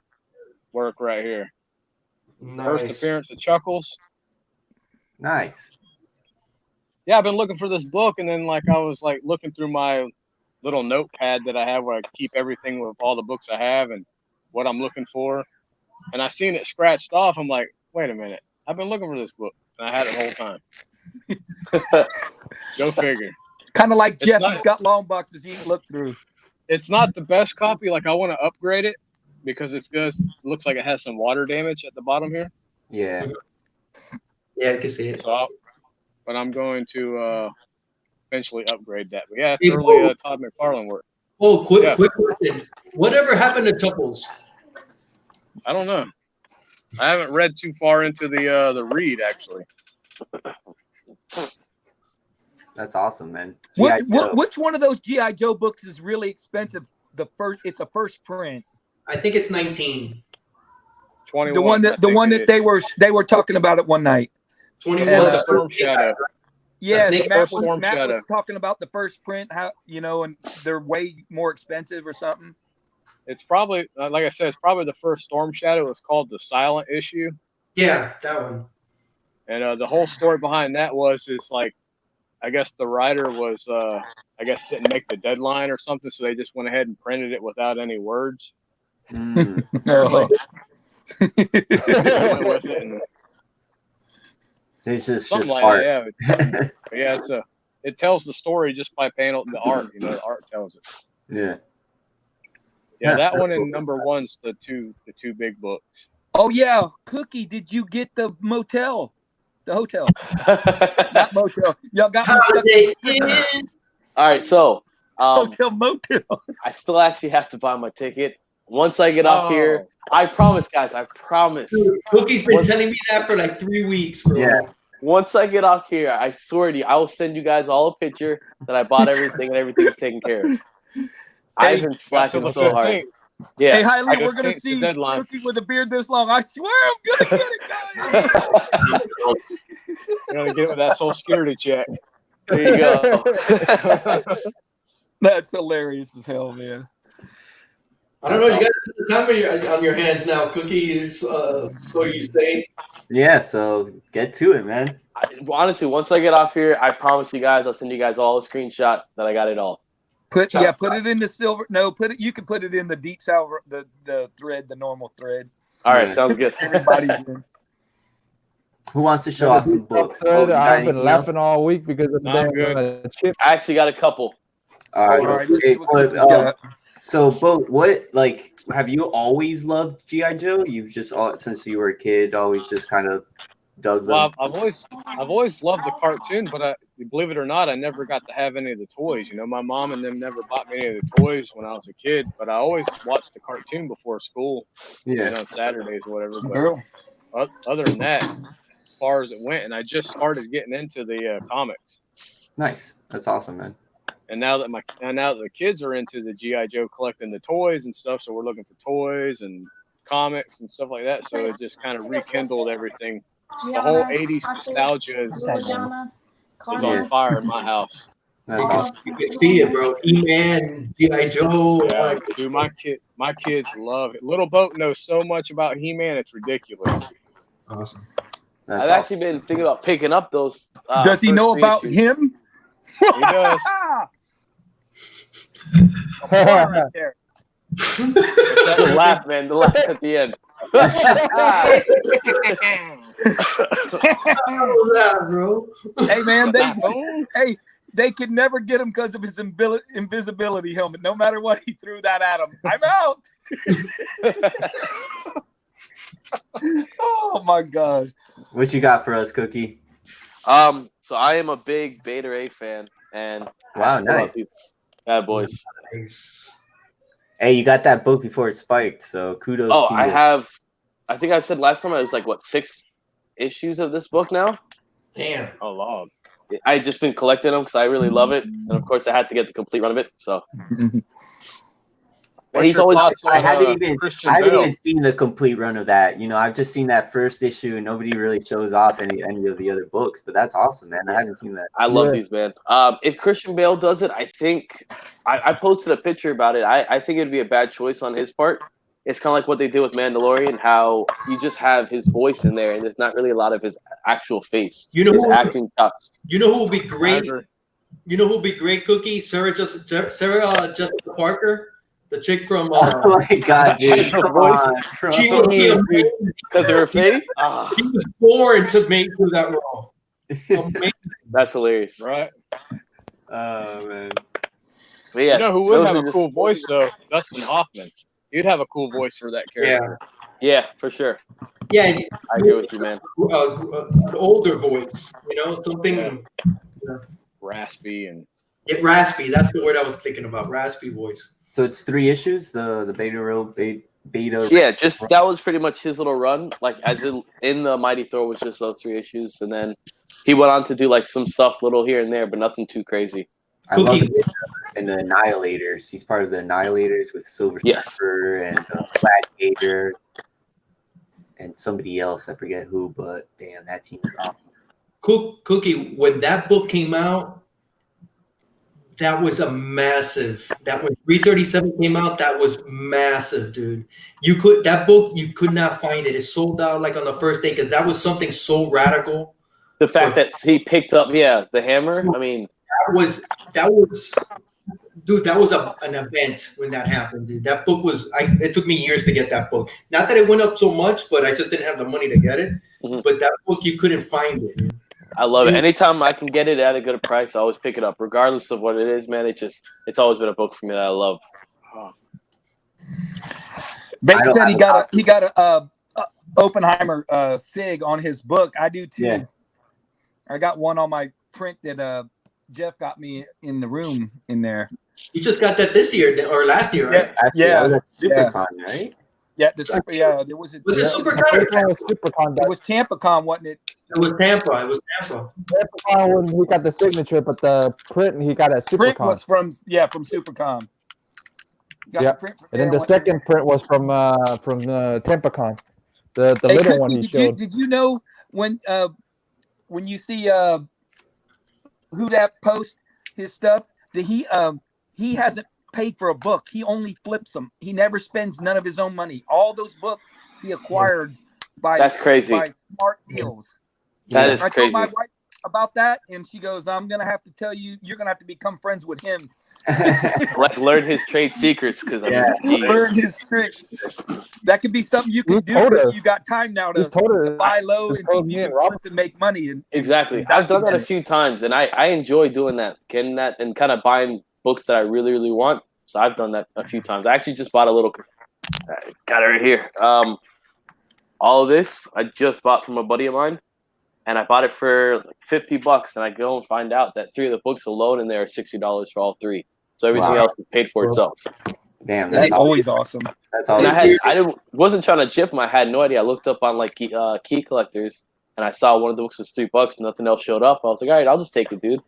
work right here. Nice. First appearance of Chuckles. Nice. Yeah, I've been looking for this book, and then I was looking through my little notepad that I have where I keep everything with all the books I have and what I'm looking for. And I seen it scratched off. I'm like, wait a minute. I've been looking for this book, and I had it the whole time. Go figure. Kind of like Jeff, he's got long boxes he can look through. It's not the best copy. I want to upgrade it because it's good. It looks like it has some water damage at the bottom here. Yeah. Yeah, I can see it. But I'm going to eventually upgrade that. But yeah, it's early Todd McFarlane work. Oh, quick question. Whatever happened to Chuckles? I don't know. I haven't read too far into the read, actually. That's awesome, man. Which one of those G.I. Joe books is really expensive? It's a first print. I think it's 19. 21. The one that they were talking about it one night. 21. Storm Shadow. Yes, Matt was talking about the first print, how and they're way more expensive or something. It's probably, like I said, it's probably the first Storm Shadow. It's called the Silent Issue. Yeah, that one. And the whole story behind that I guess the writer was, didn't make the deadline or something, so they just went ahead and printed it without any words. No. Went with it and this is something just like art. That, yeah. It tells the story just by panel. The art, the art tells it. Yeah. Yeah, that one and number one's the two big books. Oh yeah, Cookie, did you get the motel? The hotel. Not motel. Y'all got me stuck. All right, so hotel motel. I still actually have to buy my ticket. Once I get off here, I promise, guys. I promise. Dude, Cookie's been telling me that for 3 weeks, bro. Yeah. Once I get off here, I swear to you, I will send you guys all a picture that I bought everything and everything's taken care of. I've been slacking so hard. Yeah. Hey, Hialeah, we're gonna see Cookie with a beard this long. I swear I'm gonna get it, guys. You're gonna get it with that Social Security check. There you go. That's hilarious as hell, man. I don't know. You got time on your hands now, Cookie. So you say. Yeah. So get to it, man. Honestly, once I get off here, I promise you guys, I'll send you guys all a screenshot that I got it all. Put it in the silver. No, you can put it in the deep silver, the thread, the normal thread. All right, sounds good. Everybody's in. Who wants to show off some books? I've been laughing all week because of the damn chip. I actually got a couple. All right. So, Bo, what like have you always loved GI Joe? You've just since you were a kid, always just kind of dug them. Well, I've always loved the cartoon, but believe it or not, I never got to have any of the toys. You know, my mom and them never bought me any of the toys when I was a kid, but I always watched the cartoon before school. Yeah. You know, Saturdays or whatever. But Girl. other than that, as far as it went, and I just started getting into the comics. Nice. That's awesome, man. And now that the kids are into the GI Joe, collecting the toys and stuff, so we're looking for toys and comics and stuff like that. So it just kind of rekindled everything. The whole '80s nostalgia is on fire in my house. That's awesome. You can see it, bro. He-Man, G.I. Joe. Yeah, Like, dude, my kids love it. Little Boat knows so much about He-Man, it's ridiculous. awesome. That's I've actually been thinking about picking up those. Does he first know three about issues. him? He does. Right there. The laugh, man. The laugh at the end. Bro. Hey man, they could never get him because of his invisibility helmet. No matter what, he threw that at him. I'm out. Oh my gosh. What you got for us, Cookie? So I am a big Beta Ray fan, and Wow, nice. Bad boys. Nice. Hey, you got that book before it spiked, so kudos to you. I have. I think I said last time I was like 6 issues of this book now. Damn. Oh, Lord. I just been collecting them because I really love it, and of course I had to get the complete run of it. So. And he's always. I haven't even Bale? seen the complete run of that. You know, I've just seen that first issue, and nobody really shows off any of the other books. But that's awesome, man. I haven't seen that. I love these, man. If Christian Bale does it, I think I posted a picture about it. I think it'd be a bad choice on his part. It's kind of like what they did with Mandalorian, how you just have his voice in there, and there's not really a lot of his actual face. You know his who- acting chops. You know who would be great? Neither. You know who would be great, Cookie? Sarah Jessica Parker, the chick from. Oh my god, dude! Come on, bro. She would be amazing. Because of her face? Ah, He was born to make through that role. Amazing. that's hilarious. Right? Oh man. But yeah, You know who would those have are a just- cool voice, though? Dustin Hoffman. He'd have a cool voice for that character. Yeah, for sure. Yeah, and I agree with you, man. an older voice, something Raspy and raspy. That's the word I was thinking about. Raspy voice. So it's 3 issues. The beta. Yeah, just that was pretty much his little run. Like as in the Mighty Thor was just those 3 issues, and then he went on to do like some stuff little here and there, but nothing too crazy. I love Cookie. it. And the Annihilators. He's part of the Annihilators with Silver Yes. Surfer and Gladiator and somebody else. I forget who, but damn, that team is awesome. Cookie, when that book came out, that was a massive. That when 337 came out, that was massive, dude. You could not find it. It sold out like on the first day because that was something so radical. The fact that he picked up, the hammer. I mean, that was, dude. That was an event when that happened, dude. That book was. It took me years to get that book. Not that it went up so much, but I just didn't have the money to get it. Mhm. But that book, you couldn't find it. I love it. Anytime I can get it at a good price, I always pick it up, regardless of what it is, man. It's always been a book for me that I love. Bates said he got a Oppenheimer SIG on his book. I do too. Yeah. I got one on my print that Jeff got me in the room in there. You just got that this year or last year, right? Actually, Yeah. that was at SuperCon, right? Yeah, there was Was it yeah, SuperCon? SuperCon. it was TampaCon, wasn't it? It was Tampa. It was Tampa. SuperCon when he got the signature, but the print he got at Print SuperCon. was from SuperCon. Got Yeah. the print from And then there. the second print was from TampaCon. The Hey, little Cookie, one he showed. did you know when you see who that post his stuff that he hasn't paid for a book. He only flips them. He never spends none of his own money. All those books he acquired by That's crazy. by smart deals. That is I crazy. told my wife about that, and she goes, "I'm gonna have to tell you. You're gonna have to become friends with him. Like learn his trade secrets because Learn his tricks. That could be something you can He's do told if us. you got time now to He's told us. buy low and told see me you and can Robert. flip and make money. And Exactly. I've done that a few times, and I enjoy doing that, getting that, and kind of buying books that I really, really want. So I've done that a few times. I actually just bought a little. Got it right here. All of this I just bought from a buddy of mine, and I bought it for like $50. And I go and find out that 3 of the books alone in there are $60 for all 3. So everything else is paid for itself. Damn, That's always awesome. That's And awesome. wasn't trying to chip them. I had no idea. I looked up on like key collectors, and I saw one of the books was $3. Nothing else showed up. I was like, all right, I'll just take it, dude.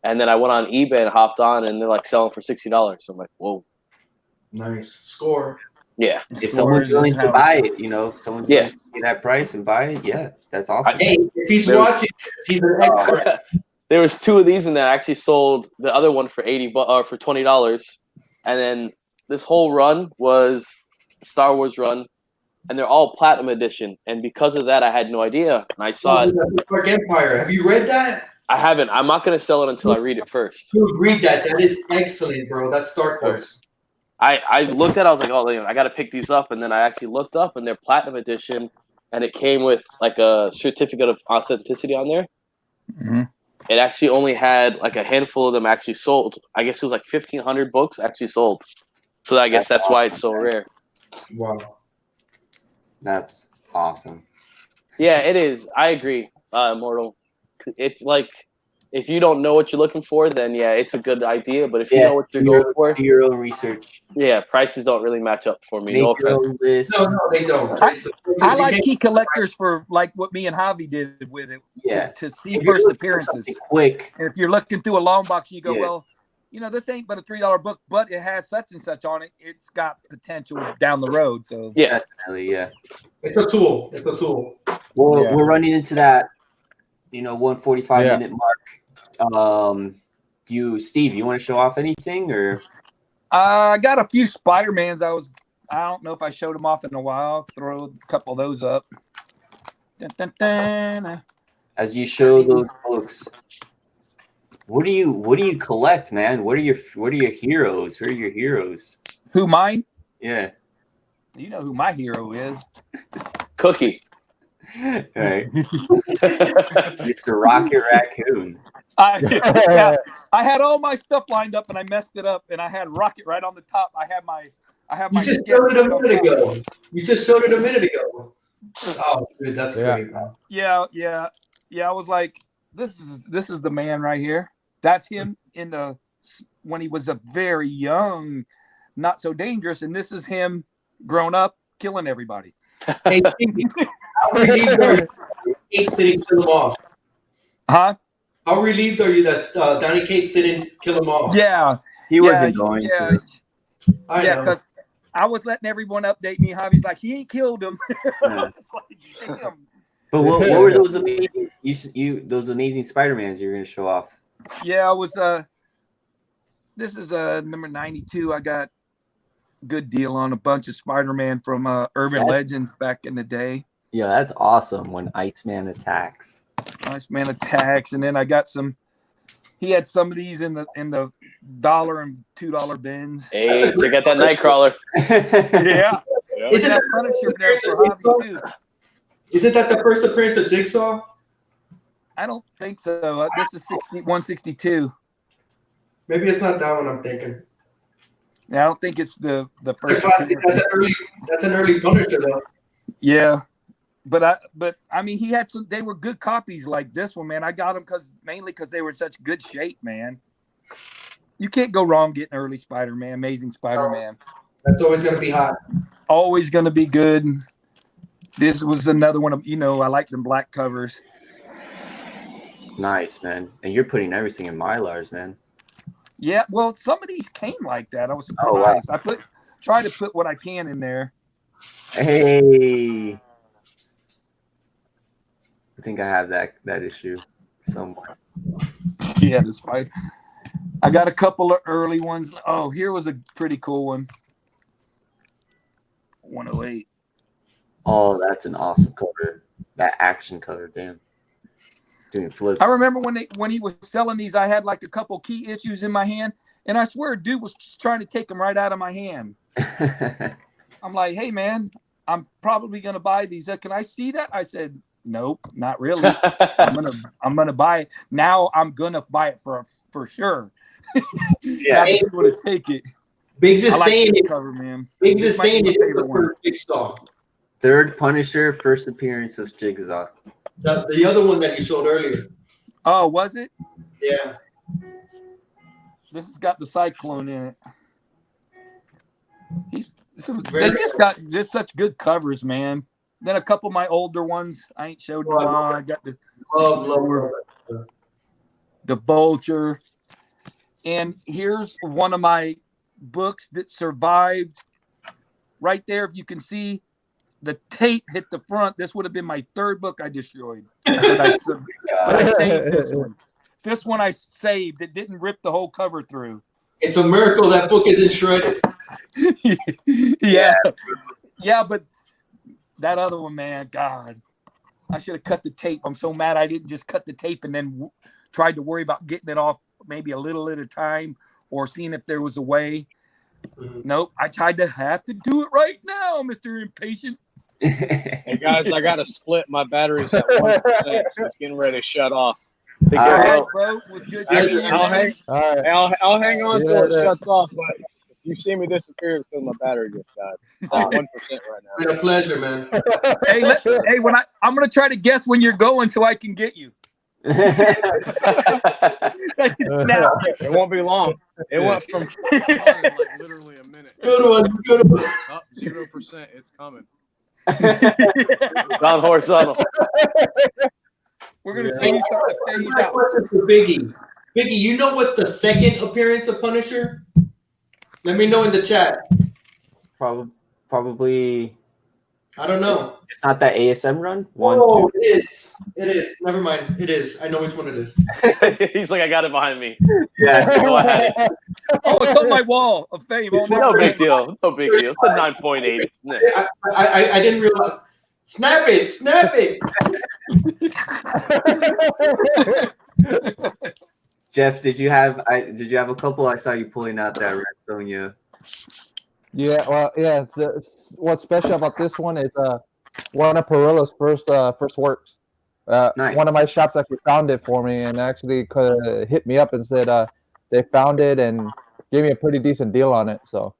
And then I went on eBay and hopped on, and they're like selling for $60. So I'm like, whoa. Nice score. Yeah. If someone's willing to buy it, you know, if someone's willing to pay that price and buy it, yeah, that's awesome. Hey, if he's watching, he's an expert. There was 2 of these in there. I actually sold the other one for for $20, and then this whole run was Star Wars run, and they're all platinum edition. And because of that, I had no idea. And I saw it. Empire. Have you read that? I haven't. I'm not going to sell it until I read it first. Dude, read that. That is excellent, bro. That's Star Wars. I looked at it. I was like, oh, I got to pick these up. And then I actually looked up, and they're platinum edition, and it came with like a certificate of authenticity on there. Mm-hmm. It actually only had like a handful of them actually sold. I guess it was like 1,500 books actually sold. So I guess that's why it's so rare. Wow. That's awesome. Yeah, it is. I agree, Immortal. If you don't know what you're looking for, then yeah, it's a good idea. But if you know what you're going for, do your own research. Yeah, prices don't really match up for me. Make No your offense. own list. No, they don't. I like key collectors for like what me and Javi did with it. Yeah. To see first appearances. Quick. And if you're looking through a long box, you go, well, you know, this ain't but a $3 book, but it has such and such on it. It's got potential down the road. So yeah, definitely, yeah. It's a tool. It's a tool. Well, we're running into that, 145-minute mark. Steve, you want to show off anything or? I got a few Spider-Mans. I don't know if I showed them off in a while. I'll throw a couple of those up. Dun, dun, dun. As you show those books, what do you collect, man? What are your heroes? Who are your heroes? Who, mine? Yeah. You know who my hero is. Cookie. All right. Mr. Rocket Raccoon. I had all my stuff lined up and I messed it up, and I had Rocket right on the top. I have my You just showed it a minute ago. You just showed it a minute ago. Oh, dude, that's great. Yeah. I was like, this is the man right here. That's him when he was a very young, not so dangerous, and this is him grown up, killing everybody. Hey, how relieved are you Cates didn't kill him off? Huh? How relieved are you that Donny Cates didn't kill him off? Yeah. He wasn't going to. Yeah, because I was letting everyone update me. Javi's like, he ain't killed him. I was like, damn. But what were those amazing those amazing Spider-Mans you were gonna show off? Yeah, I was this is number 92. I got good deal on a bunch of Spider-Man from Urban Legends back in the day. Yeah, that's awesome when Iceman attacks. Iceman attacks, and then I got some. He had some of these in the $1 and $2 bins. Hey, check out that Nightcrawler. Yeah. Isn't that Punisher there for Javi too? Isn't that the first appearance of Jigsaw? I don't think so. This is 162. Maybe it's not that one I'm thinking. Yeah, I don't think it's the first. That's an early Punisher though. Yeah, but I mean, he had some. They were good copies like this one, man. I got them mainly because they were in such good shape, man. You can't go wrong getting early Spider-Man, Amazing Spider-Man. That's always gonna be hot. Always gonna be good. This was another one of I like them black covers. Nice, man. And you're putting everything in Mylars, man. Yeah, well, some of these came like that. I was surprised. Oh, wow. I try to put what I can in there. Hey, I think I have that issue somewhere. Yeah, despite I got a couple of early ones. Oh, here was a pretty cool one. 108. Oh, that's an awesome cover. That action cover, damn. Doing flips. I remember when he was selling these, I had like a couple key issues in my hand, and I swear a dude was trying to take them right out of my hand. I'm like, hey man, I'm probably gonna buy these. Can I see that? I said, nope, not really. I'm gonna buy it. Now I'm gonna buy it for sure. Yeah, I'm gonna take it. Biggs is I like saying this it. cover, man. Biggs This is might be saying my it favorite was for one. Jigsaw. Third Punisher, first appearance of Jigsaw. The other one that you showed earlier. Oh, was it? Yeah. This has got the Cyclone in it. They just got just such good covers, man. Then a couple of my older ones I ain't showed in a while. I got the Vulture. And here's one of my books that survived right there. If you can see, the tape hit the front. This would have been my third book I destroyed. But I saved this one. This one I saved. It didn't rip the whole cover through. It's a miracle that book isn't shredded. Yeah, but that other one, man, God, I should have cut the tape. I'm so mad I didn't just cut the tape and then tried to worry about getting it off maybe a little at a time or seeing if there was a way. Nope, I tried to have to do it right now, Mr. Impatient. Hey guys, I got to split. My battery's at 1%, so it's getting ready to shut off. Take care, All right, bro. bro. Was good. I'll hang on till it Yeah. shuts off, but if you see me disappear, it's because my battery just died. It's at 1% right now. It's been a pleasure, man. Hey, when I'm gonna try to guess when you're going so I can get you. I can snap. It won't be long. It went from like literally a minute. Good one. Up 0%. It's coming. Gone horizontal. We're gonna see you start to phase My out. question for Biggie. Biggie, you know what's the second appearance of Punisher? Let me know in the chat. Probably. I don't know. It's not that ASM run. One, Oh, two. it is. It is. Never mind. It is. I know which one it is. He's like, I got it behind me. Yeah. Go ahead. Oh, it's on my wall of fame. Oh, No big deal. No big deal. It's a 9.8. I didn't realize. Snap it. Snap it. Jeff, did you have a couple? I saw you pulling out that Red Sonja. Yeah, well, yeah. What's special about this one is one of Perilla's first works. Nice. One of my shops actually found it for me and actually hit me up and said they found it and gave me a pretty decent deal on it. So,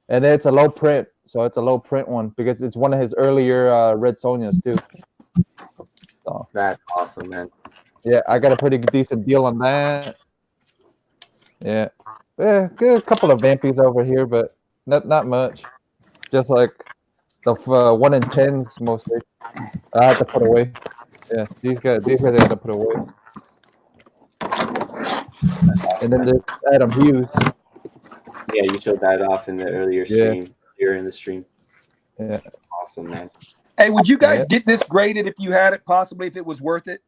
and then it's a low print, so it's a low print one because it's one of his earlier Red Sonjas too. So That's awesome, man. yeah, I got a pretty decent deal on that. Yeah, good couple of vampies over here, but not much. Just like the 1 in 10s mostly. I have to put away. Yeah, these guys I got to put away. And then there's Adam Hughes. Yeah, you showed that off in the earlier stream. Here in the stream. Yeah. Awesome, man. Hey, would you guys get this graded if you had it, possibly if it was worth it?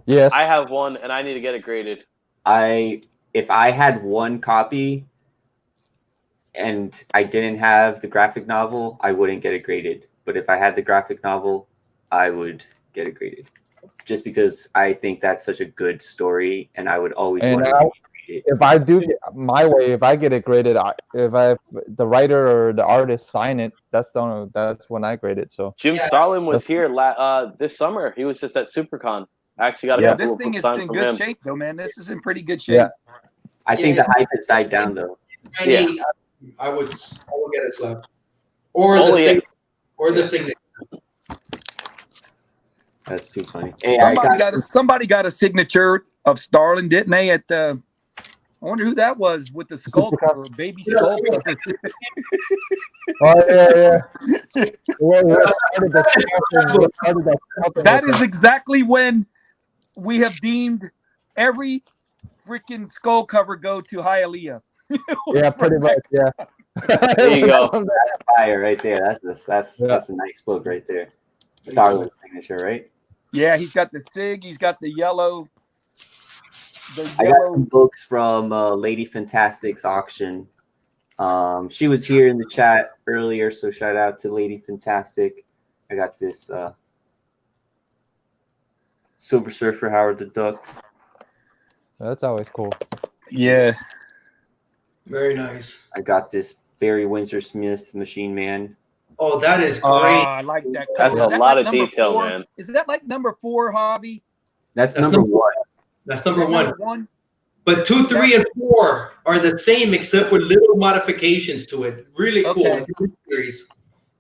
Yes. I have one, and I need to get it graded. If I had one copy and I didn't have the graphic novel, I wouldn't get it graded. But if I had the graphic novel, I would get it graded. Just because I think that's such a good story, and I would always want to read it. If I do get my way, if I get it graded, the writer or the artist sign it, that's when I grade it. So Jim Starlin was here this summer. He was just at SuperCon. I actually got a This couple thing of is signed in from good him. shape, though, man. This is in pretty good shape. Yeah. I think the hype has died down, though. Yeah. I will get it slapped. Or the signature. That's too funny. Hey, somebody got a signature of Starlin, didn't they? At I wonder who that was with the skull cover, baby skull cover. Oh yeah. That is exactly when we have deemed every freaking skull cover go to Hialeah. Yeah, pretty much. Yeah. There you go. That's fire right there. That's a nice book right there. Starlin signature, right? Yeah, he's got the SIG. He's got the yellow. I got some books from Lady Fantastic's auction. She was here in the chat earlier, so shout out to Lady Fantastic. I got this Silver Surfer Howard the Duck. That's always cool. Yeah. Very nice. I got this Barry Windsor Smith Machine Man. Oh, that is great. I like that cover. That's a lot of detail, 4? man. Is that like number 4, Hobby? That's number 1. That's number 1. But 2, 3, and 4 are the same except with little modifications to it. Really cool. Okay. It's a good series.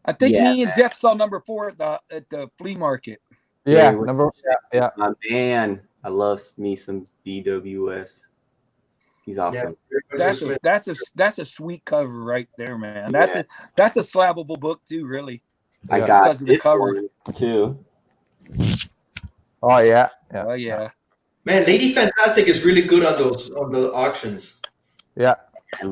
I think me and Jeff saw number 4 at the flea market. Yeah, Hey, number. Yeah. my man, I love me some BWS. He's awesome. That's a sweet cover right there, man. That's a slabbable book too, really. I got because of the this cover one too. Oh yeah. Oh yeah. Man, Lady Fantastic is really good on the auctions. Yeah.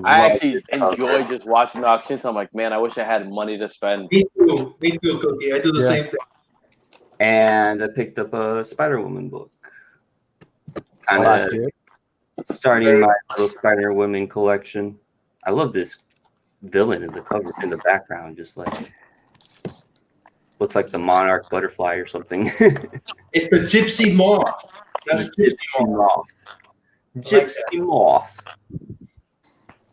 I actually enjoy just watching the auctions. I'm like, man, I wish I had money to spend. Me too, Cookie. I do the same thing. And I picked up a Spider-Woman book. Kind of starting my little Spider-Woman collection. I love this villain in the cover, in the background, just like looks like the monarch butterfly or something. It's the Gypsy Moth. That's Gypsy Moth. Gypsy Moth.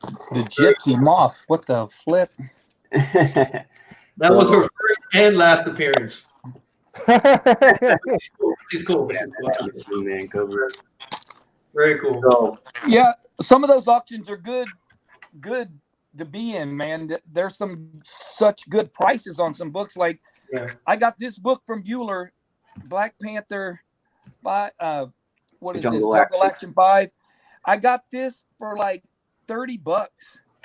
The Gypsy Moth. What the flip? That was her first and last appearance. She's cool. Man, cover. Very cool. So, yeah, some of those auctions are good to be in, man. There's some such good prices on some books. Like, I got this book from Bueller, Black Panther 5. What is Jungle this? Jungle Action 5. I got this for like $30.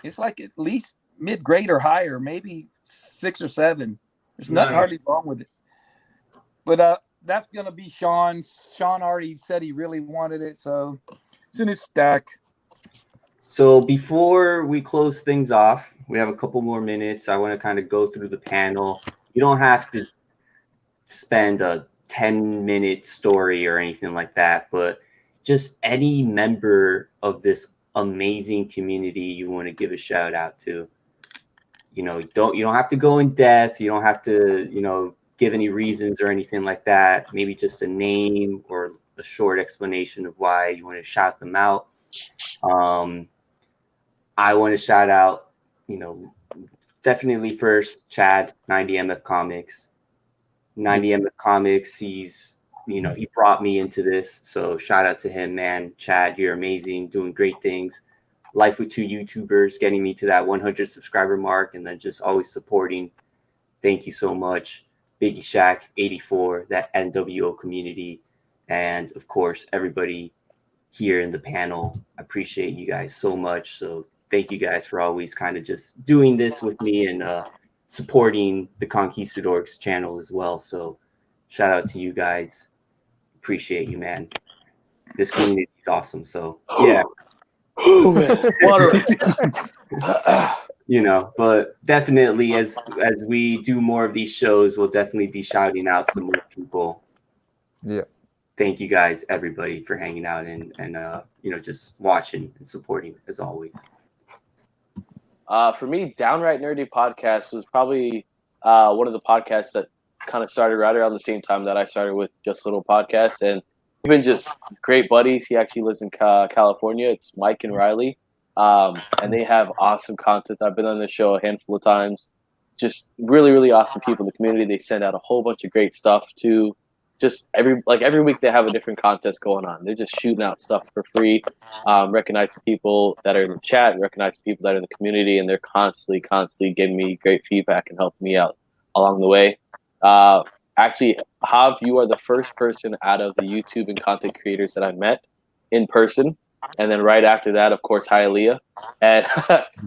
It's like at least mid-grade or higher, maybe 6 or 7. There's nothing hardly wrong with it. But that's gonna be Sean. Sean already said he really wanted it, so it's in his stack. So before we close things off, we have a couple more minutes. I want to kind of go through the panel. You don't have to spend a 10-minute story or anything like that, but just any member of this amazing community you want to give a shout out to. You know, you don't have to go in depth. You don't have to, give any reasons or anything like that. Maybe just a name or a short explanation of why you want to shout them out. I want to shout out, definitely first Chad, 90MF Comics. 90MF Comics, he brought me into this. So shout out to him, man. Chad, you're amazing, doing great things. Life with 2 YouTubers, getting me to that 100 subscriber mark, and then just always supporting. Thank you so much. Biggie Shaq, 84, that NWO community. And of course, everybody here in the panel. I appreciate you guys so much. So thank you guys for always kind of just doing this with me and supporting the Conquistadorks channel as well. So shout out to you guys. Appreciate you, man. This community is awesome. So yeah. But definitely as we do more of these shows, we'll definitely be shouting out some more people. Yeah. Thank you guys, everybody, for hanging out and just watching and supporting as always. For me, Downright Nerdy Podcast was probably one of the podcasts that kind of started right around the same time that I started with Just Little Podcast, and we've been just great buddies. He actually lives in California. It's Mike and Riley. And they have awesome content. I've been on the show a handful of times. Just really, really awesome people in the community. They send out a whole bunch of great stuff too. Just every week they have a different contest going on. They're just shooting out stuff for free, recognizing people that are in the chat, recognizing people that are in the community, and they're constantly giving me great feedback and helping me out along the way. Actually, Hav, you are the first person out of the YouTube and content creators that I met in person. And then right after that, of course, Hialeah. And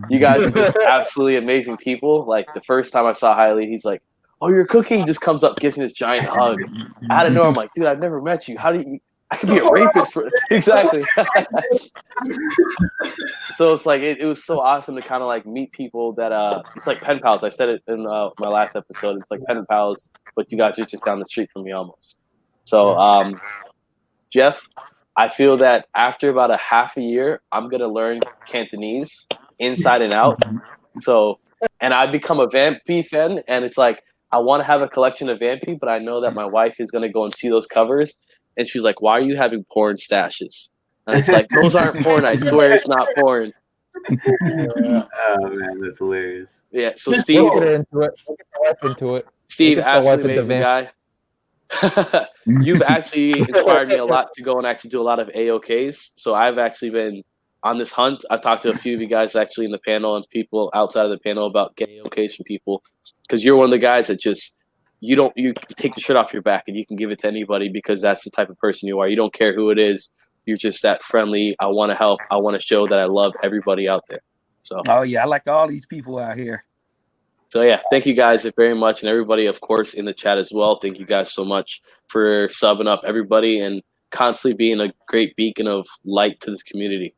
you guys are just absolutely amazing people. Like the first time I saw Hialeah, he's like, "Oh, you're cooking." He just comes up, gives me this giant hug. Out of nowhere, I'm like, "Dude, I've never met you. How do you? I could be a rapist for exactly." So it's like it was so awesome to kind of like meet people that it's like pen pals. I said it in my last episode. It's like pen pals, but you guys are just down the street from me almost. So Jeff, I feel that after about a half a year, I'm gonna learn Cantonese inside and out. So, and I become a Vampy fan, and it's like I want to have a collection of Vampy, but I know that my wife is gonna go and see those covers, and she's like, "Why are you having porn stashes?" And it's like, those aren't porn. I swear it's not porn. Oh man, that's hilarious. Yeah. So Steve, We'll get into it. Steve, absolutely amazing guy. You've actually inspired me a lot to go and actually do a lot of AOKs. So I've actually been on this hunt. I've talked to a few of you guys actually in the panel and people outside of the panel about getting AOKs from people, because you're one of the guys that just you can take the shirt off your back and you can give it to anybody because that's the type of person you are. You don't care who it is. You're just that friendly. I want to help. I want to show that I love everybody out there. So. Oh yeah, I like all these people out here. So yeah, thank you guys very much, and everybody, of course, in the chat as well. Thank you guys so much for subbing up everybody and constantly being a great beacon of light to this community.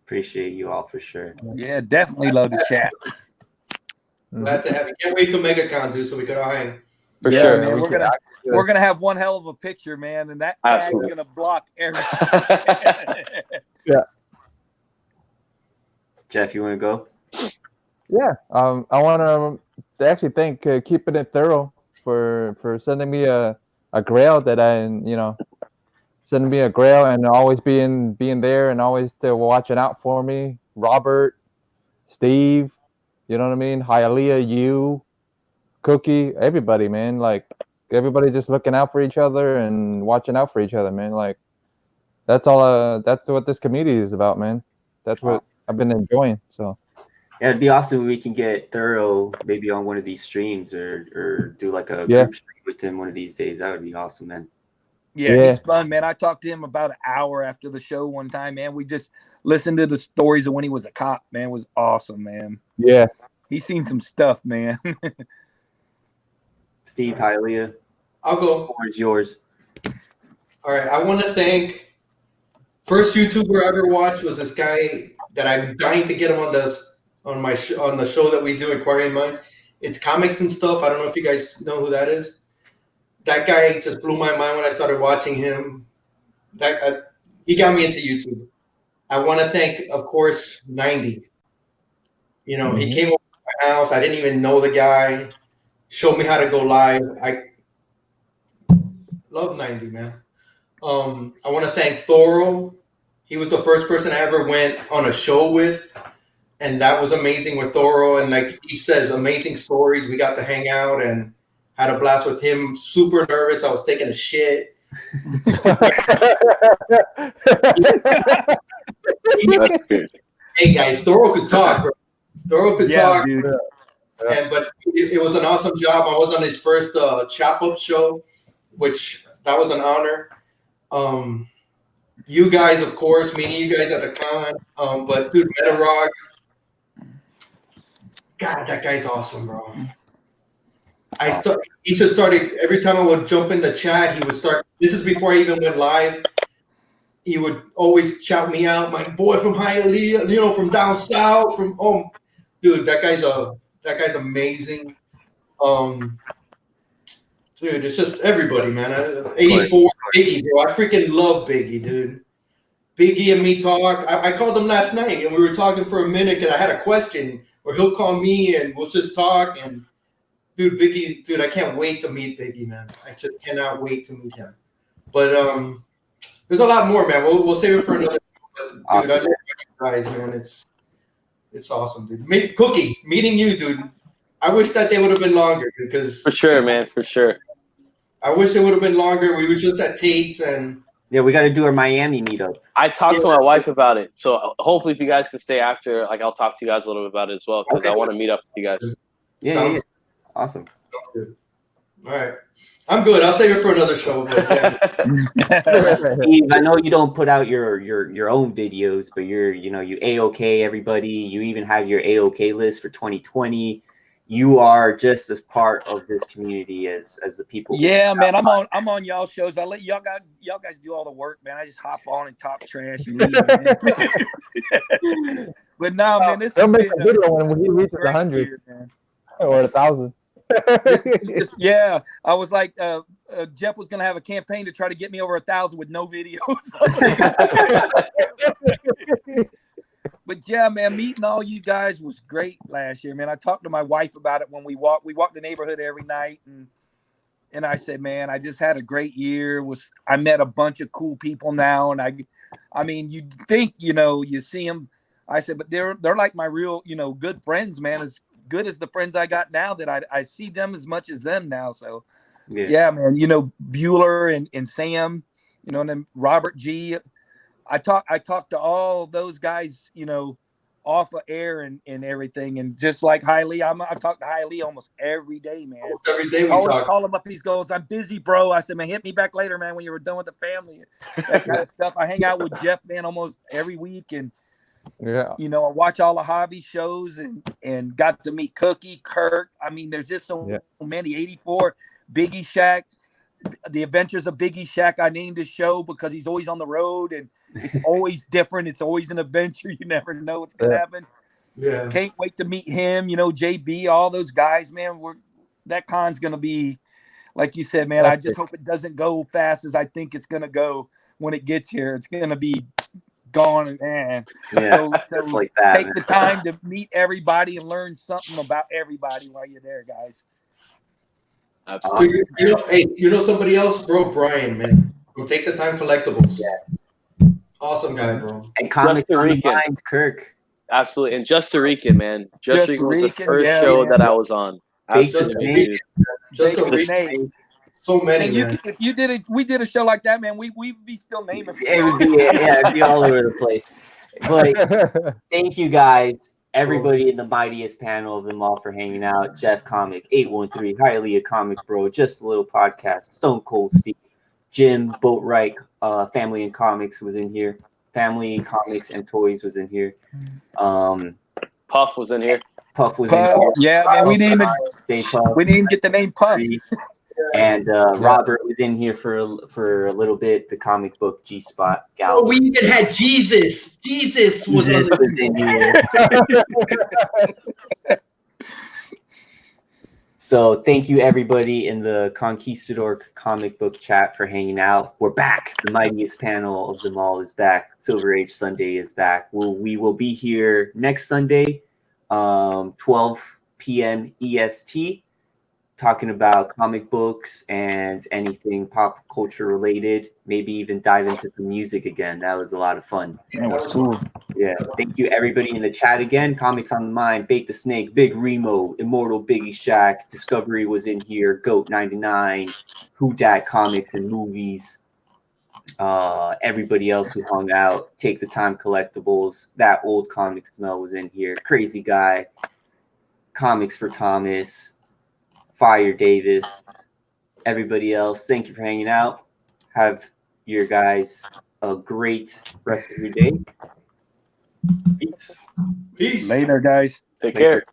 Appreciate you all for sure. Yeah, definitely love the chat. Glad to have you. Can't wait to make a count, dude, so we can all hang. For sure, man. We're gonna have one hell of a picture, man, and that tag's gonna block everything. Yeah. Jeff, you want to go? Yeah. I want to actually thank Keeping It Thorough for sending me a grail that sending me a grail and always being there and always still watching out for me. Robert, Steve, you know what I mean? Hialeah, you, Cookie, everybody, man. Like everybody just looking out for each other and watching out for each other, man. Like that's all. That's what this community is about, man. That's what I've been enjoying. So yeah, it'd be awesome if we can get Thorough maybe on one of these streams or do like a group stream with him one of these days. That would be awesome, man. Yeah, he's fun, man. I talked to him about an hour after the show one time, man. We just listened to the stories of when he was a cop, man. It was awesome, man. Yeah. He's seen some stuff, man. Steve, Hialeah. I'll go. The floor is yours. All right. I want to thank first YouTuber I ever watched was this guy that I'm dying to get him on the show that we do, Aquarium Minds. It's comics and stuff. I don't know if you guys know who that is. That guy just blew my mind when I started watching him. He got me into YouTube. I want to thank, of course, 90. He came over to my house. I didn't even know the guy. Showed me how to go live. I love 90, man. I want to thank Thoro. He was the first person I ever went on a show with, and that was amazing with Thoro. And like Steve says, amazing stories. We got to hang out and had a blast with him. Super nervous. I was taking a shit. Hey guys, Thoro could talk, bro. Thoro could talk. Dude. But it was an awesome job. I was on his first Chop Up show, which that was an honor. You guys, of course, meeting you guys at the con. But dude, Metarog, God, that guy's awesome, bro. He just started every time I would jump in the chat. He would start. This is before I even went live. He would always shout me out, my boy from Hialeah, from down south. Dude, that guy's amazing. Dude, it's just everybody, man. 84 Biggie, bro. I freaking love Biggie, dude. Biggie and me talk. I called him last night, and we were talking for a minute because I had a question, or he'll call me, and we'll just talk. And dude, Biggie, dude, I can't wait to meet Biggie, man. I just cannot wait to meet him. But there's a lot more, man. We'll save it for another. But, dude, awesome. I love you guys, man. It's awesome, dude. Cookie, meeting you, dude. I wish that they would have been longer because for sure, man, for sure. I wish it would have been longer. We were just at Tate's and yeah, we got to do our Miami meetup. I talked to my wife about it, so hopefully, if you guys can stay after, I'll talk to you guys a little bit about it as well because I want to meet up with you guys. Yeah. Awesome. Sounds good. All right. I'm good. I'll save it for another show. But yeah. Steve, I know you don't put out your own videos, but you AOK everybody. You even have your AOK list for 2020. You are just as part of this community as the people. Yeah, man. I'm on y'all shows. I let y'all guys do all the work, man. I just hop on and talk trash and leave, man. But no, man, this they'll make a video when he reaches 100 or 1,000. Yeah, I was like, Jeff was gonna have a campaign to try to get me over 1,000 with no videos. But yeah, man, meeting all you guys was great last year, man. I talked to my wife about it when we walked the neighborhood every night, and I said, man, I just had a great year. I met a bunch of cool people now, and I mean, you think you see them. I said, but they're like my real good friends, man. As good as the friends I got now, that I see them as much as them now. So Yeah, man. You know, Bueller and Sam, you know, and then Robert G. I talked to all those guys, you know, off of air and everything. And just like Hialeah, I talk to Hialeah almost every day, man. Almost every day we I always talk. call him up. He goes, "I'm busy, bro." I said, "Man, hit me back later, man, when you were done with the family." That kind of stuff. I hang out with Jeff, man, almost every week. And, you know, I watch all the hobby shows and got to meet Cookie, Kirk. I mean, there's just so many. 84, Biggie Shack. The Adventures of Biggie Shack. I named his show because he's always on the road and it's always different. It's always an adventure. You never know what's going to happen. Yeah. Can't wait to meet him. You know, JB, all those guys, man. That con's going to be, like you said, man, I just hope it doesn't go fast as I think it's going to go when it gets here. It's going to be gone. Man. Yeah, so like that, take the time to meet everybody and learn something about everybody while you're there, guys. Absolutely. You know somebody else, bro? Brian, man. Go Take the Time Collectibles. Yeah. Awesome guy, bro. And Comics on the Mind, Kirk. Absolutely. And Just Rican, man. Just Rican was the first show that I was on. Absolutely. Just so many, man. If we did a show like that, man, we'd be still naming. It'd be all over the place. But thank you guys, everybody in the Mightiest panel of them all for hanging out. Jeff Comic, 813, Hialeah Comic Bro, Just a Little Podcast, Stone Cold Steve, Jim, Boatwright, Family and Comics was in here. Family Comics and Toys was in here. Puff was in here. Puff was in here. Yeah, man, we didn't even get the name Puff. And Robert was in here for a little bit. The comic book G-Spot Galvin. Oh, we even had Jesus. Jesus was in here. So thank you everybody in the Conquistadork comic book chat for hanging out. We're back. The Mightiest panel of them all is back. Silver Age Sunday is back. We will be here next Sunday, 12 p.m. EST. Talking about comic books and anything pop culture related, maybe even dive into some music again. That was a lot of fun. That was cool. Yeah. Thank you everybody in the chat again. Comics on the Mind, Bake the Snake, Big Remo, Immortal Biggie Shack, Discovery was in here, Goat 99, Who Dat Comics and Movies. Everybody else who hung out, Take the Time Collectibles, That Old Comic Smell was in here, Crazy Guy, Comics for Thomas, Fire Davis, everybody else. Thank you for hanging out. Have your guys a great rest of your day. Peace. Later, guys. Take care.